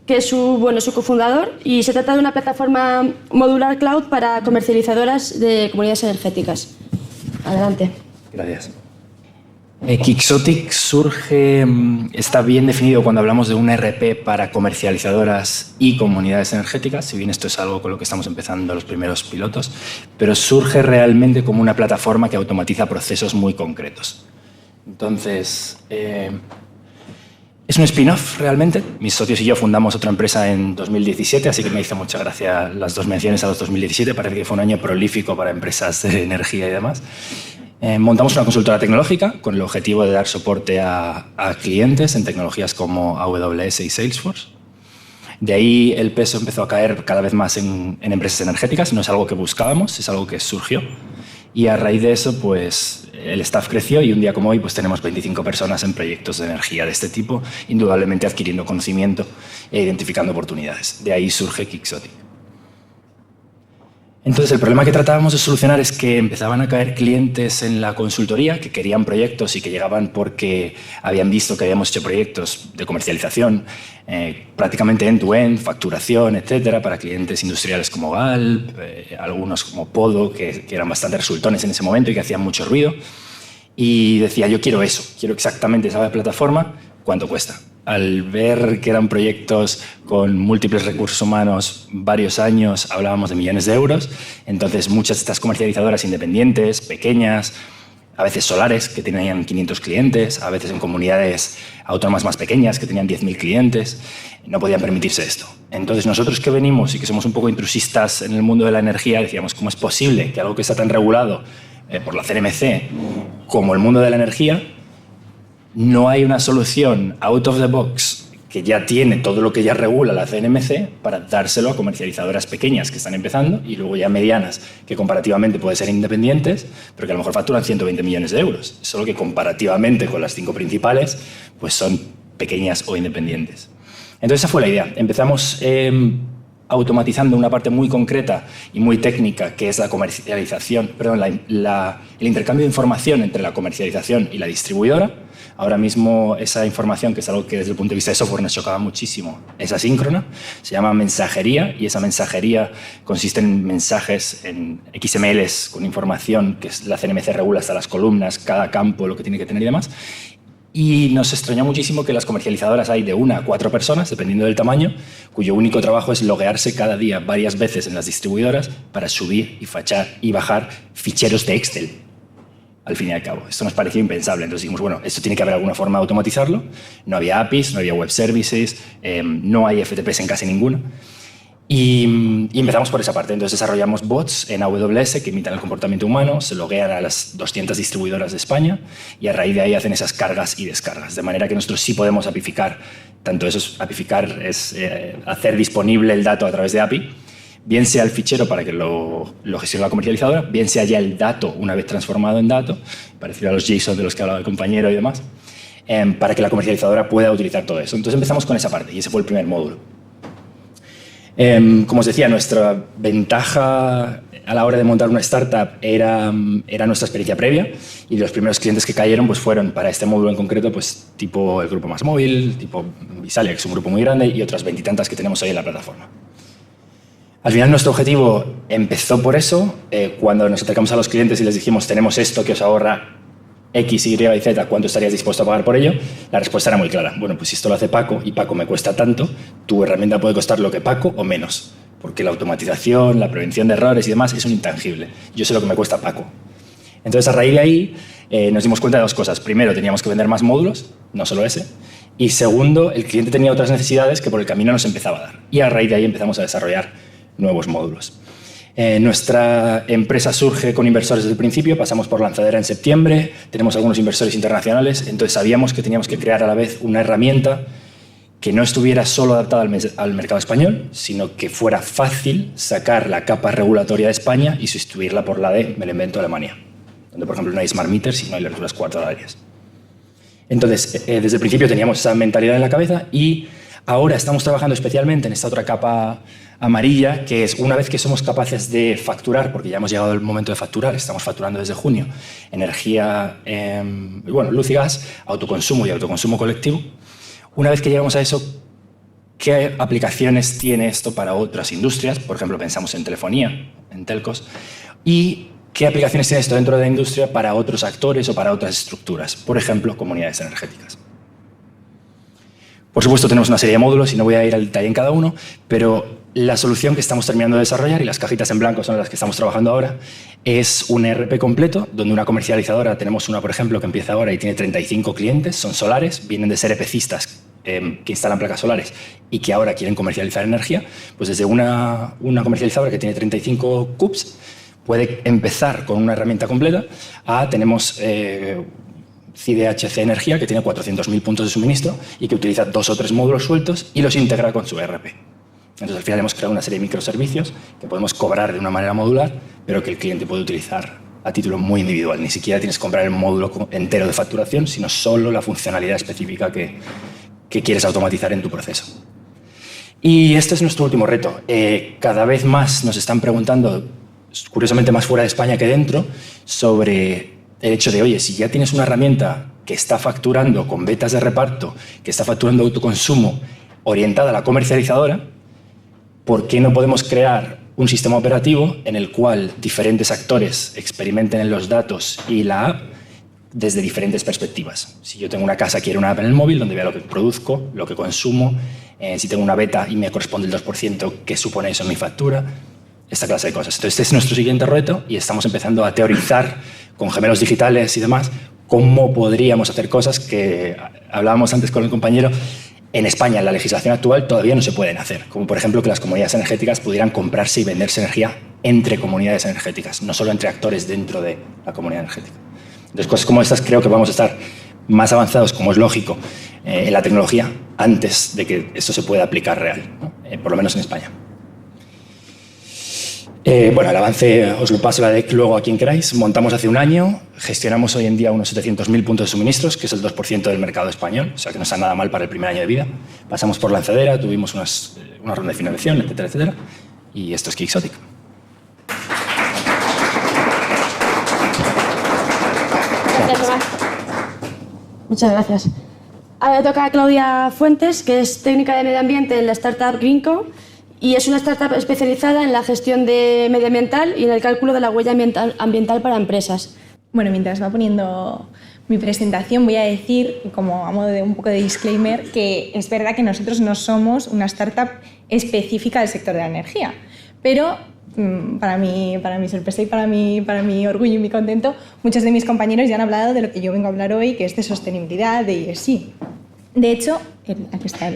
que es su cofundador, y se trata de una plataforma modular cloud para comercializadoras de comunidades energéticas. Adelante. Gracias. Quixotic surge, está bien definido cuando hablamos de un ERP para comercializadoras y comunidades energéticas, si bien esto es algo con lo que estamos empezando los primeros pilotos, pero surge realmente como una plataforma que automatiza procesos muy concretos. Entonces, es un spin-off realmente. Mis socios y yo fundamos otra empresa en 2017, así que me hizo mucha gracia las dos menciones a los 2017, parece que fue un año prolífico para empresas de energía y demás. Montamos una consultora tecnológica con el objetivo de dar soporte a clientes en tecnologías como AWS y Salesforce. De ahí el peso empezó a caer cada vez más en empresas energéticas. No es algo que buscábamos, es algo que surgió. Y a raíz de eso, pues, el staff creció y un día como hoy pues, tenemos 25 personas en proyectos de energía de este tipo, indudablemente adquiriendo conocimiento e identificando oportunidades. De ahí surge Quixotic. Entonces, el problema que tratábamos de solucionar es que empezaban a caer clientes en la consultoría que querían proyectos y que llegaban porque habían visto que habíamos hecho proyectos de comercialización prácticamente end-to-end, facturación, etcétera, para clientes industriales como Galp, algunos como Podo, que eran bastante resultones en ese momento y que hacían mucho ruido. Y decía, yo quiero eso, quiero exactamente esa plataforma, ¿cuánto cuesta? Al ver que eran proyectos con múltiples recursos humanos, varios años, hablábamos de millones de euros. Entonces, muchas de estas comercializadoras independientes, pequeñas, a veces solares, que tenían 500 clientes, a veces en comunidades autónomas más pequeñas, que tenían 10.000 clientes, no podían permitirse esto. Entonces, nosotros que venimos y que somos un poco intrusistas en el mundo de la energía, decíamos, ¿cómo es posible que algo que está tan regulado por la CNMC como el mundo de la energía, no hay una solución out of the box que ya tiene todo lo que ya regula la CNMC para dárselo a comercializadoras pequeñas que están empezando y luego ya medianas que comparativamente pueden ser independientes, pero que a lo mejor facturan 120 millones de euros, solo que comparativamente con las 5 principales pues son pequeñas o independientes. Entonces esa fue la idea. Empezamos automatizando una parte muy concreta y muy técnica, que es la comercialización, perdón, el intercambio de información entre la comercialización y la distribuidora. Ahora mismo esa información, que es algo que desde el punto de vista de software nos chocaba muchísimo, es asíncrona, se llama mensajería, y esa mensajería consiste en mensajes en XMLs con información que la CNMC regula hasta las columnas, cada campo, lo que tiene que tener y demás. Y nos extrañó muchísimo que las comercializadoras hay de 1 a 4 personas, dependiendo del tamaño, cuyo único trabajo es loguearse cada día varias veces en las distribuidoras para subir y fachar y bajar ficheros de Excel. Al fin y al cabo, esto nos pareció impensable. Entonces dijimos, bueno, esto tiene que haber alguna forma de automatizarlo. No había APIs, no había web services, no hay FTPs en casi ninguna. Y empezamos por esa parte. Entonces desarrollamos bots en AWS que imitan el comportamiento humano, se loguean a las 200 distribuidoras de España y a raíz de ahí hacen esas cargas y descargas. De manera que nosotros sí podemos apificar, tanto eso es apificar, es hacer disponible el dato a través de API, bien sea el fichero para que lo gestione la comercializadora, bien sea ya el dato una vez transformado en dato, parecido a los JSON de los que hablaba el compañero y demás, para que la comercializadora pueda utilizar todo eso. Entonces empezamos con esa parte y ese fue el primer módulo. Como os decía, nuestra ventaja a la hora de montar una startup era nuestra experiencia previa, y los primeros clientes que cayeron pues fueron para este módulo en concreto, pues tipo el grupo MásMóvil, tipo Visalia, que es un grupo muy grande, y otras 20 y tantas que tenemos hoy en la plataforma. Al final nuestro objetivo empezó por eso. Cuando nos acercamos a los clientes y les dijimos tenemos esto que os ahorra X, Y y Z, ¿cuánto estarías dispuesto a pagar por ello? La respuesta era muy clara. Bueno, pues si esto lo hace Paco y Paco me cuesta tanto, tu herramienta puede costar lo que Paco o menos, porque la automatización, la prevención de errores y demás es un intangible. Yo sé lo que me cuesta Paco. Entonces, a raíz de ahí, nos dimos cuenta de dos cosas. Primero, teníamos que vender más módulos, no solo ese. Y segundo, el cliente tenía otras necesidades que por el camino nos empezaba a dar. Y a raíz de ahí empezamos a desarrollar nuevos módulos. Nuestra empresa surge con inversores desde el principio, pasamos por lanzadera en septiembre, tenemos algunos inversores internacionales, entonces sabíamos que teníamos que crear a la vez una herramienta que no estuviera solo adaptada al mercado español, sino que fuera fácil sacar la capa regulatoria de España y sustituirla por la de, me lo invento, Alemania, donde por ejemplo no hay smart meters y no hay lecturas cuartolarias. Entonces, desde el principio teníamos esa mentalidad en la cabeza y ahora estamos trabajando especialmente en esta otra capa amarilla, que es una vez que somos capaces de facturar, porque ya hemos llegado al momento de facturar, estamos facturando desde junio, energía, luz y gas, autoconsumo y autoconsumo colectivo. Una vez que llegamos a eso, ¿qué aplicaciones tiene esto para otras industrias? Por ejemplo, pensamos en telefonía, en telcos, y ¿qué aplicaciones tiene esto dentro de la industria para otros actores o para otras estructuras? Por ejemplo, comunidades energéticas. Por supuesto, tenemos una serie de módulos y no voy a ir al detalle en cada uno, pero la solución que estamos terminando de desarrollar, y las cajitas en blanco son las que estamos trabajando ahora, es un ERP completo, donde una comercializadora, tenemos una, por ejemplo, que empieza ahora y tiene 35 clientes, son solares, vienen de ser EPCistas que instalan placas solares y que ahora quieren comercializar energía, pues desde una comercializadora que tiene 35 CUPs, puede empezar con una herramienta completa tenemos CIDHC Energía, que tiene 400.000 puntos de suministro y que utiliza 2 o 3 módulos sueltos y los integra con su ERP. Entonces, al final hemos creado una serie de microservicios que podemos cobrar de una manera modular, pero que el cliente puede utilizar a título muy individual. Ni siquiera tienes que comprar el módulo entero de facturación, sino solo la funcionalidad específica que quieres automatizar en tu proceso. Y este es nuestro último reto. Cada vez más nos están preguntando, curiosamente más fuera de España que dentro, sobre el hecho de, oye, si ya tienes una herramienta que está facturando con vetas de reparto, que está facturando autoconsumo orientada a la comercializadora, ¿por qué no podemos crear un sistema operativo en el cual diferentes actores experimenten en los datos y la app desde diferentes perspectivas? Si yo tengo una casa, quiero una app en el móvil donde vea lo que produzco, lo que consumo, si tengo una beta y me corresponde el 2%, ¿qué supone eso en mi factura? Esta clase de cosas. Entonces, este es nuestro siguiente reto y estamos empezando a teorizar con gemelos digitales y demás cómo podríamos hacer cosas que hablábamos antes con el compañero. En España, en la legislación actual, todavía no se pueden hacer, como por ejemplo que las comunidades energéticas pudieran comprarse y venderse energía entre comunidades energéticas, no solo entre actores dentro de la comunidad energética. Entonces, cosas como estas creo que vamos a estar más avanzados, como es lógico, en la tecnología, antes de que esto se pueda aplicar real, ¿no? Por lo menos en España. Bueno, el avance os lo paso la deck luego a quien queráis. Montamos hace un año, gestionamos hoy en día unos 700.000 puntos de suministros, que es el 2% del mercado español, o sea que no está nada mal para el primer año de vida. Pasamos por lanzadera, tuvimos una ronda de financiación, etcétera, etcétera. Y esto es Quixotic. Gracias, Tomás. Muchas gracias. Ahora toca a Claudia Fuentes, que es técnica de medio ambiente en la startup Greenco y es una startup especializada en la gestión de medioambiental y en el cálculo de la huella ambiental para empresas. Bueno, mientras va poniendo mi presentación, voy a decir, como a modo de un poco de disclaimer, que es verdad que nosotros no somos una startup específica del sector de la energía, pero para mi sorpresa y para mi orgullo y mi contento, muchos de mis compañeros ya han hablado de lo que yo vengo a hablar hoy, que es de sostenibilidad, de ESG. De hecho, aquí está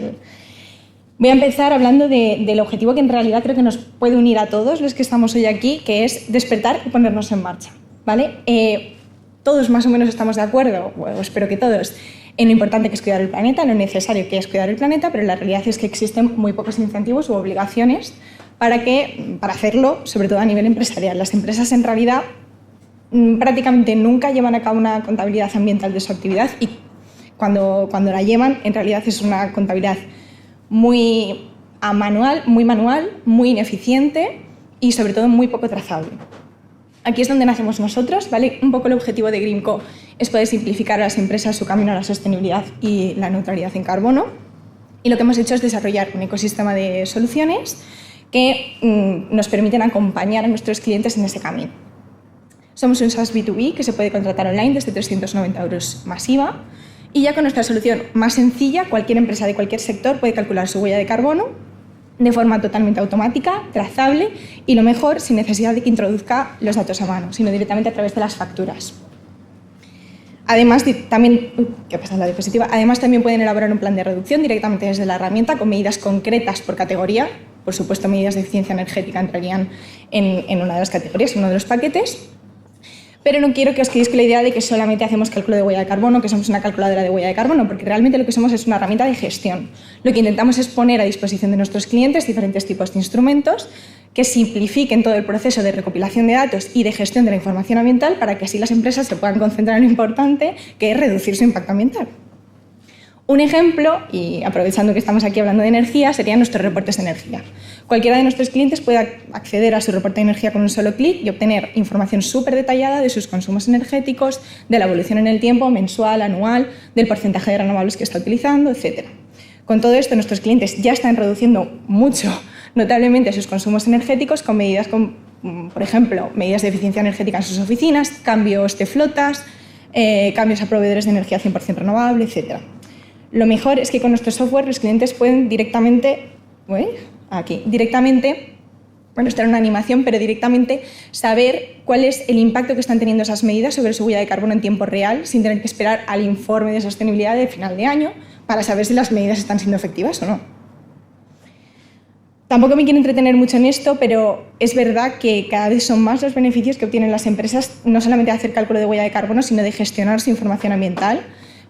voy a empezar hablando del objetivo que en realidad creo que nos puede unir a todos los que estamos hoy aquí, que es despertar y ponernos en marcha, ¿vale? Todos más o menos estamos de acuerdo, o espero que todos, en lo importante que es cuidar el planeta, en lo necesario que es cuidar el planeta, pero la realidad es que existen muy pocos incentivos u obligaciones para hacerlo, sobre todo a nivel empresarial. Las empresas en realidad prácticamente nunca llevan a cabo una contabilidad ambiental de su actividad y cuando la llevan en realidad es una contabilidad muy manual, muy ineficiente y sobre todo muy poco trazable. Aquí es donde nacemos nosotros, ¿vale? Un poco el objetivo de Greenco es poder simplificar a las empresas su camino a la sostenibilidad y la neutralidad en carbono. Y lo que hemos hecho es desarrollar un ecosistema de soluciones que nos permiten acompañar a nuestros clientes en ese camino. Somos un SaaS B2B que se puede contratar online desde 390 € masiva y ya con nuestra solución más sencilla, cualquier empresa de cualquier sector puede calcular su huella de carbono de forma totalmente automática, trazable y lo mejor sin necesidad de que introduzca los datos a mano, sino directamente a través de las facturas. Además, también pueden elaborar un plan de reducción directamente desde la herramienta con medidas concretas por categoría. Por supuesto, medidas de eficiencia energética entrarían en una de las categorías, en uno de los paquetes. Pero no quiero que os quedéis con la idea de que solamente hacemos cálculo de huella de carbono, que somos una calculadora de huella de carbono, porque realmente lo que somos es una herramienta de gestión. Lo que intentamos es poner a disposición de nuestros clientes diferentes tipos de instrumentos que simplifiquen todo el proceso de recopilación de datos y de gestión de la información ambiental para que así las empresas se puedan concentrar en lo importante, que es reducir su impacto ambiental. Un ejemplo, y aprovechando que estamos aquí hablando de energía, serían nuestros reportes de energía. Cualquiera de nuestros clientes puede acceder a su reporte de energía con un solo clic y obtener información súper detallada de sus consumos energéticos, de la evolución en el tiempo, mensual, anual, del porcentaje de renovables que está utilizando, etc. Con todo esto, nuestros clientes ya están reduciendo mucho, notablemente, sus consumos energéticos con medidas como, por ejemplo, medidas de eficiencia energética en sus oficinas, cambios de flotas, cambios a proveedores de energía 100% renovable, etc. Lo mejor es que con nuestro software los clientes pueden directamente, esto era una animación, pero directamente saber cuál es el impacto que están teniendo esas medidas sobre su huella de carbono en tiempo real, sin tener que esperar al informe de sostenibilidad de final de año para saber si las medidas están siendo efectivas o no. Tampoco me quiero entretener mucho en esto, pero es verdad que cada vez son más los beneficios que obtienen las empresas, no solamente de hacer cálculo de huella de carbono, sino de gestionar su información ambiental.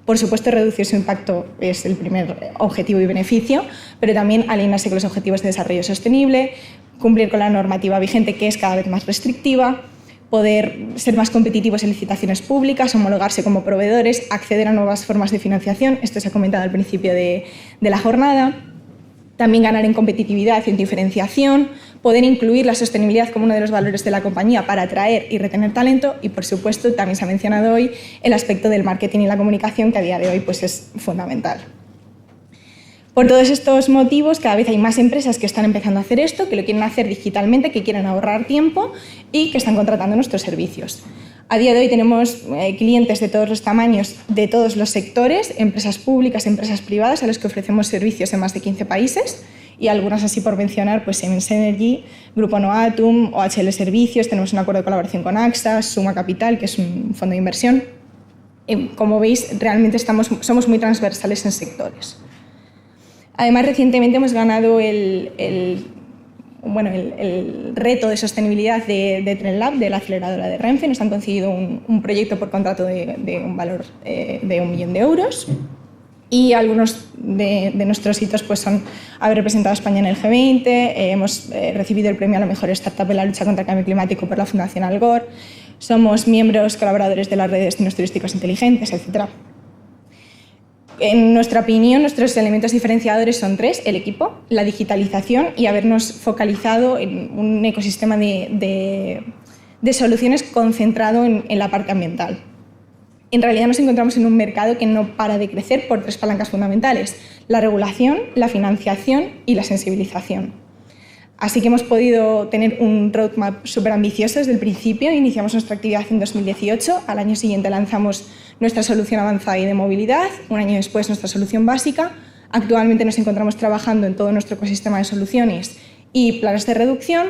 Por supuesto, reducir su impacto es el primer objetivo y beneficio, pero también alinearse con los objetivos de desarrollo sostenible, cumplir con la normativa vigente, que es cada vez más restrictiva, poder ser más competitivos en licitaciones públicas, homologarse como proveedores, acceder a nuevas formas de financiación, esto se ha comentado al principio de la jornada, también ganar en competitividad y en diferenciación, poder incluir la sostenibilidad como uno de los valores de la compañía para atraer y retener talento y, por supuesto, también se ha mencionado hoy el aspecto del marketing y la comunicación, que a día de hoy pues, es fundamental. Por todos estos motivos, cada vez hay más empresas que están empezando a hacer esto, que lo quieren hacer digitalmente, que quieren ahorrar tiempo y que están contratando nuestros servicios. A día de hoy tenemos clientes de todos los tamaños, de todos los sectores, empresas públicas, empresas privadas, a los que ofrecemos servicios en más de 15 países y algunas así por mencionar, pues Siemens Energy, Grupo Noatum, OHL Servicios, tenemos un acuerdo de colaboración con AXA, Suma Capital, que es un fondo de inversión. Como veis, realmente somos muy transversales en sectores. Además, recientemente hemos ganado el reto de sostenibilidad de TrendLab, de la aceleradora de Renfe. Nos han concedido un proyecto por contrato de un valor de 1 millón de euros. Y algunos de nuestros hitos pues, son haber representado a España en el G20, hemos recibido el premio a la mejor startup en la lucha contra el cambio climático por la Fundación Al Gore, somos miembros colaboradores de las redes de destinos turísticos inteligentes, etc. En nuestra opinión, nuestros elementos diferenciadores son 3: el equipo, la digitalización y habernos focalizado en un ecosistema de soluciones concentrado en la parte ambiental. En realidad nos encontramos en un mercado que no para de crecer por 3 palancas fundamentales: la regulación, la financiación y la sensibilización. Así que hemos podido tener un roadmap súper ambicioso desde el principio. Iniciamos nuestra actividad en 2018, al año siguiente lanzamos nuestra solución avanzada y de movilidad, un año después nuestra solución básica. Actualmente nos encontramos trabajando en todo nuestro ecosistema de soluciones y planes de reducción,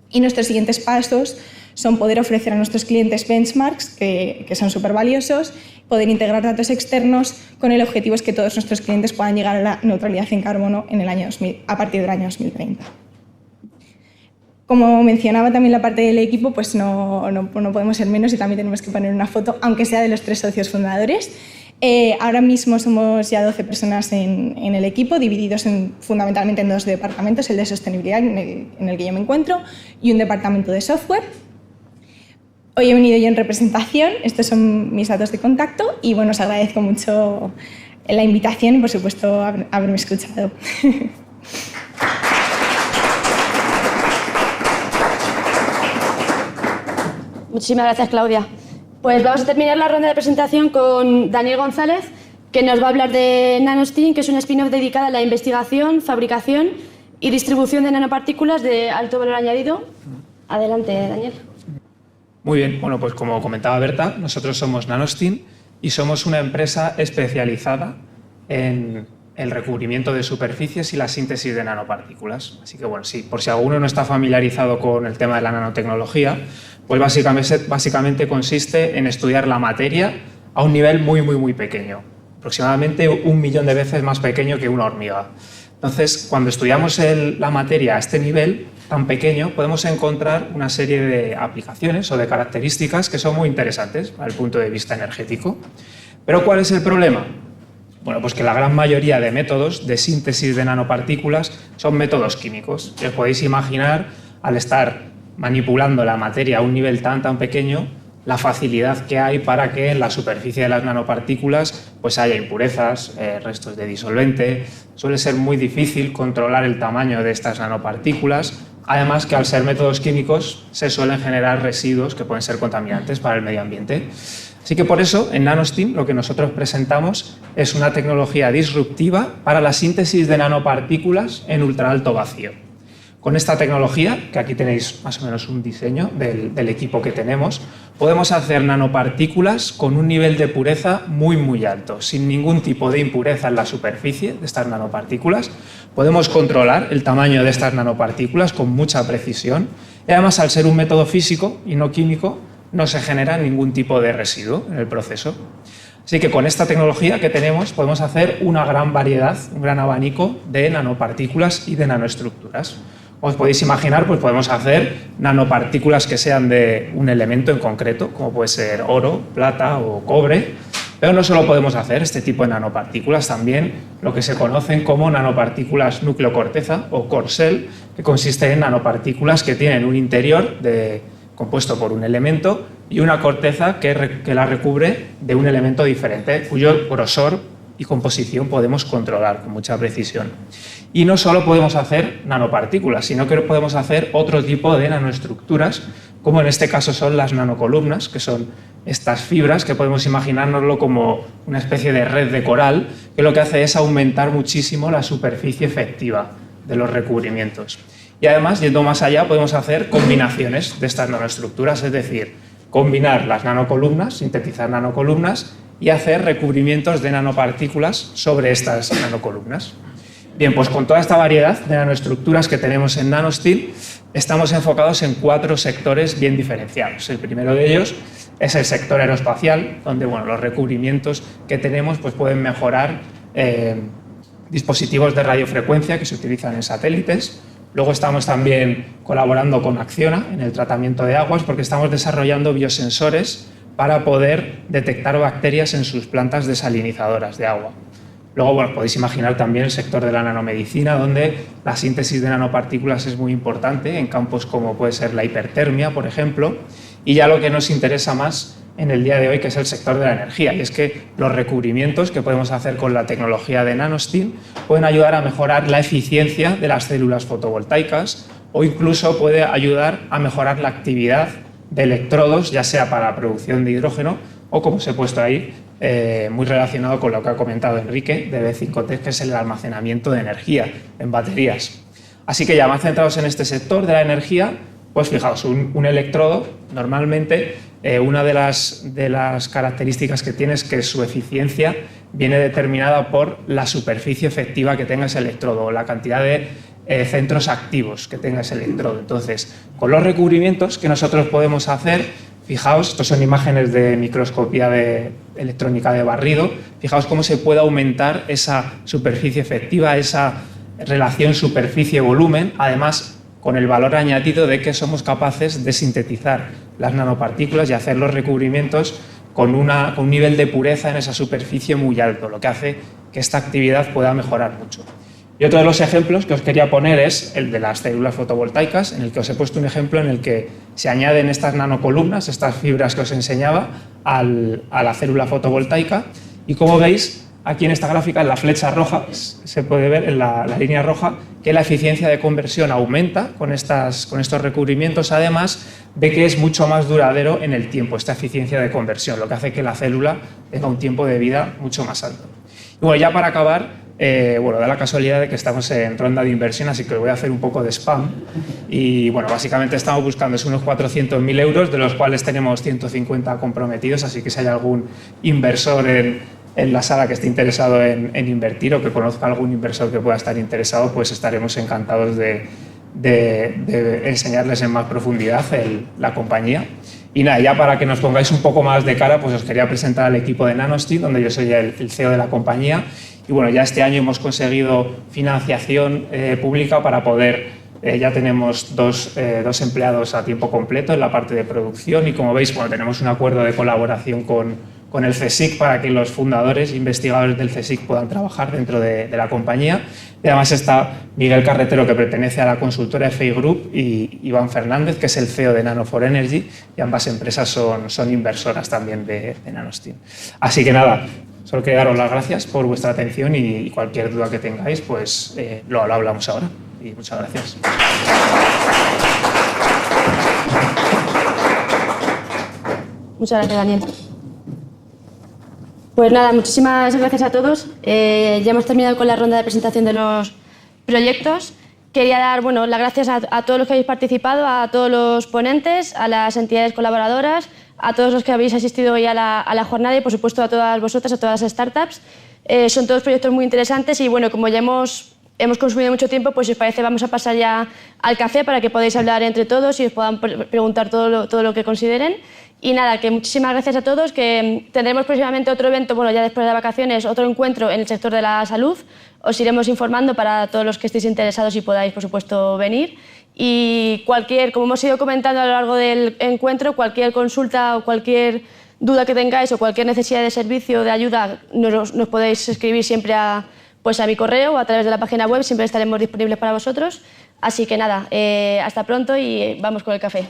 y nuestros siguientes pasos son poder ofrecer a nuestros clientes benchmarks que son súper valiosos, poder integrar datos externos con el objetivo es que todos nuestros clientes puedan llegar a la neutralidad en carbono en el año 2000, a partir del año 2030. Como mencionaba también la parte del equipo, pues no podemos ser menos y también tenemos que poner una foto, aunque sea de los 3 socios fundadores. Ahora mismo somos ya 12 personas en el equipo, divididos fundamentalmente en 2 departamentos, el de sostenibilidad, en el que yo me encuentro, y un departamento de software. Hoy he venido yo en representación, estos son mis datos de contacto y bueno, os agradezco mucho la invitación y por supuesto haberme escuchado. Muchísimas gracias, Claudia. Pues vamos a terminar la ronda de presentación con Daniel González, que nos va a hablar de NanoSteam, que es una spin-off dedicada a la investigación, fabricación y distribución de nanopartículas de alto valor añadido. Adelante, Daniel. Muy bien, bueno, pues como comentaba Berta, nosotros somos NanoSteam y somos una empresa especializada en el recubrimiento de superficies y la síntesis de nanopartículas. Así que, bueno, sí, por si alguno no está familiarizado con el tema de la nanotecnología, pues básicamente consiste en estudiar la materia a un nivel muy pequeño, aproximadamente 1 millón de veces más pequeño que una hormiga. Entonces, cuando estudiamos la materia a este nivel tan pequeño, podemos encontrar una serie de aplicaciones o de características que son muy interesantes para el punto de vista energético. Pero ¿cuál es el problema? Bueno, pues que la gran mayoría de métodos de síntesis de nanopartículas son métodos químicos. Si os podéis imaginar, al estar manipulando la materia a un nivel tan pequeño, la facilidad que hay para que en la superficie de las nanopartículas pues haya impurezas, restos de disolvente. Suele ser muy difícil controlar el tamaño de estas nanopartículas, además que al ser métodos químicos se suelen generar residuos que pueden ser contaminantes para el medio ambiente. Así que por eso en NanoSteam lo que nosotros presentamos es una tecnología disruptiva para la síntesis de nanopartículas en ultraalto vacío. Con esta tecnología, que aquí tenéis más o menos un diseño del equipo que tenemos, podemos hacer nanopartículas con un nivel de pureza muy alto, sin ningún tipo de impureza en la superficie de estas nanopartículas. Podemos controlar el tamaño de estas nanopartículas con mucha precisión y además, al ser un método físico y no químico, no se genera ningún tipo de residuo en el proceso. Así que con esta tecnología que tenemos podemos hacer una gran variedad, un gran abanico de nanopartículas y de nanoestructuras. Como os podéis imaginar, pues podemos hacer nanopartículas que sean de un elemento en concreto, como puede ser oro, plata o cobre, pero no solo podemos hacer este tipo de nanopartículas, también lo que se conocen como nanopartículas núcleo-corteza o core cell, que consiste en nanopartículas que tienen un interior compuesto por un elemento y una corteza que la recubre de un elemento diferente, cuyo grosor y composición podemos controlar con mucha precisión. Y no solo podemos hacer nanopartículas, sino que podemos hacer otro tipo de nanoestructuras, como en este caso son las nanocolumnas, que son estas fibras que podemos imaginárnoslo como una especie de red de coral, que lo que hace es aumentar muchísimo la superficie efectiva de los recubrimientos. Y además, yendo más allá, podemos hacer combinaciones de estas nanoestructuras, es decir, combinar las nanocolumnas, sintetizar nanocolumnas y hacer recubrimientos de nanopartículas sobre estas nanocolumnas. Bien, pues con toda esta variedad de nanoestructuras que tenemos en NanoSteam, estamos enfocados en 4 sectores bien diferenciados. El primero de ellos es el sector aeroespacial, donde los recubrimientos que tenemos pues pueden mejorar dispositivos de radiofrecuencia que se utilizan en satélites. Luego estamos también colaborando con Acciona en el tratamiento de aguas, porque estamos desarrollando biosensores para poder detectar bacterias en sus plantas desalinizadoras de agua. Luego, bueno, podéis imaginar también el sector de la nanomedicina, donde la síntesis de nanopartículas es muy importante en campos como puede ser la hipertermia, por ejemplo, y ya lo que nos interesa más en el día de hoy, que es el sector de la energía, y es que los recubrimientos que podemos hacer con la tecnología de NanoSteel pueden ayudar a mejorar la eficiencia de las células fotovoltaicas o incluso puede ayudar a mejorar la actividad de electrodos, ya sea para la producción de hidrógeno o, como os he puesto ahí, muy relacionado con lo que ha comentado Enrique de B5T, que es el almacenamiento de energía en baterías. Así que ya más centrados en este sector de la energía, pues fijaos, un electrodo normalmente una de las características que tiene es que su eficiencia viene determinada por la superficie efectiva que tenga ese electrodo, o la cantidad de centros activos que tenga ese electrodo. Entonces, con los recubrimientos que nosotros podemos hacer, fijaos, estos son imágenes de microscopía de electrónica de barrido, fijaos cómo se puede aumentar esa superficie efectiva, esa relación superficie-volumen, además con el valor añadido de que somos capaces de sintetizar las nanopartículas y hacer los recubrimientos con un nivel de pureza en esa superficie muy alto, lo que hace que esta actividad pueda mejorar mucho. Y otro de los ejemplos que os quería poner es el de las células fotovoltaicas, en el que os he puesto un ejemplo en el que se añaden estas nanocolumnas, estas fibras que os enseñaba, a la célula fotovoltaica. Y como veis, aquí en esta gráfica, en la flecha roja, se puede ver en la línea roja que la eficiencia de conversión aumenta con estos recubrimientos, además de que es mucho más duradero en el tiempo, esta eficiencia de conversión, lo que hace que la célula tenga un tiempo de vida mucho más alto. Y bueno, ya para acabar, da la casualidad de que estamos en ronda de inversión, así que voy a hacer un poco de spam. Y bueno, básicamente estamos buscando unos 400.000 euros, de los cuales tenemos 150 comprometidos, así que si hay algún inversor en la sala que esté interesado en invertir o que conozca algún inversor que pueda estar interesado, pues estaremos encantados de enseñarles en más profundidad la compañía. Y nada, ya para que nos pongáis un poco más de cara, pues os quería presentar al equipo de NanoSteel, donde yo soy el CEO de la compañía. Y bueno, ya este año hemos conseguido financiación pública para poder, ya tenemos dos empleados a tiempo completo en la parte de producción y como veis, bueno, tenemos un acuerdo de colaboración con el CSIC para que los fundadores e investigadores del CSIC puedan trabajar dentro de la compañía. Y además está Miguel Carretero, que pertenece a la consultora FI Group, y Iván Fernández, que es el CEO de Nano4Energy, y ambas empresas son inversoras también de NanoSteel. Así que nada, solo quería daros las gracias por vuestra atención y cualquier duda que tengáis, pues lo hablamos ahora. Y muchas gracias. Muchas gracias, Daniel. Pues nada, muchísimas gracias a todos. Ya hemos terminado con la ronda de presentación de los proyectos. Quería dar las gracias a todos los que habéis participado, a todos los ponentes, a las entidades colaboradoras, a todos los que habéis asistido hoy a la jornada y, por supuesto, a todas vosotras, a todas las startups. Son todos proyectos muy interesantes y, bueno, como ya hemos consumido mucho tiempo, pues si os parece vamos a pasar ya al café para que podáis hablar entre todos y os puedan preguntar todo lo que consideren. Y nada, que muchísimas gracias a todos, que tendremos próximamente otro evento, ya después de vacaciones, otro encuentro en el sector de la salud. Os iremos informando para todos los que estéis interesados y podáis, por supuesto, venir. Y como hemos ido comentando a lo largo del encuentro, cualquier consulta o cualquier duda que tengáis o cualquier necesidad de servicio, de ayuda, nos podéis escribir siempre a mi correo o a través de la página web, siempre estaremos disponibles para vosotros. Así que nada, hasta pronto y vamos con el café.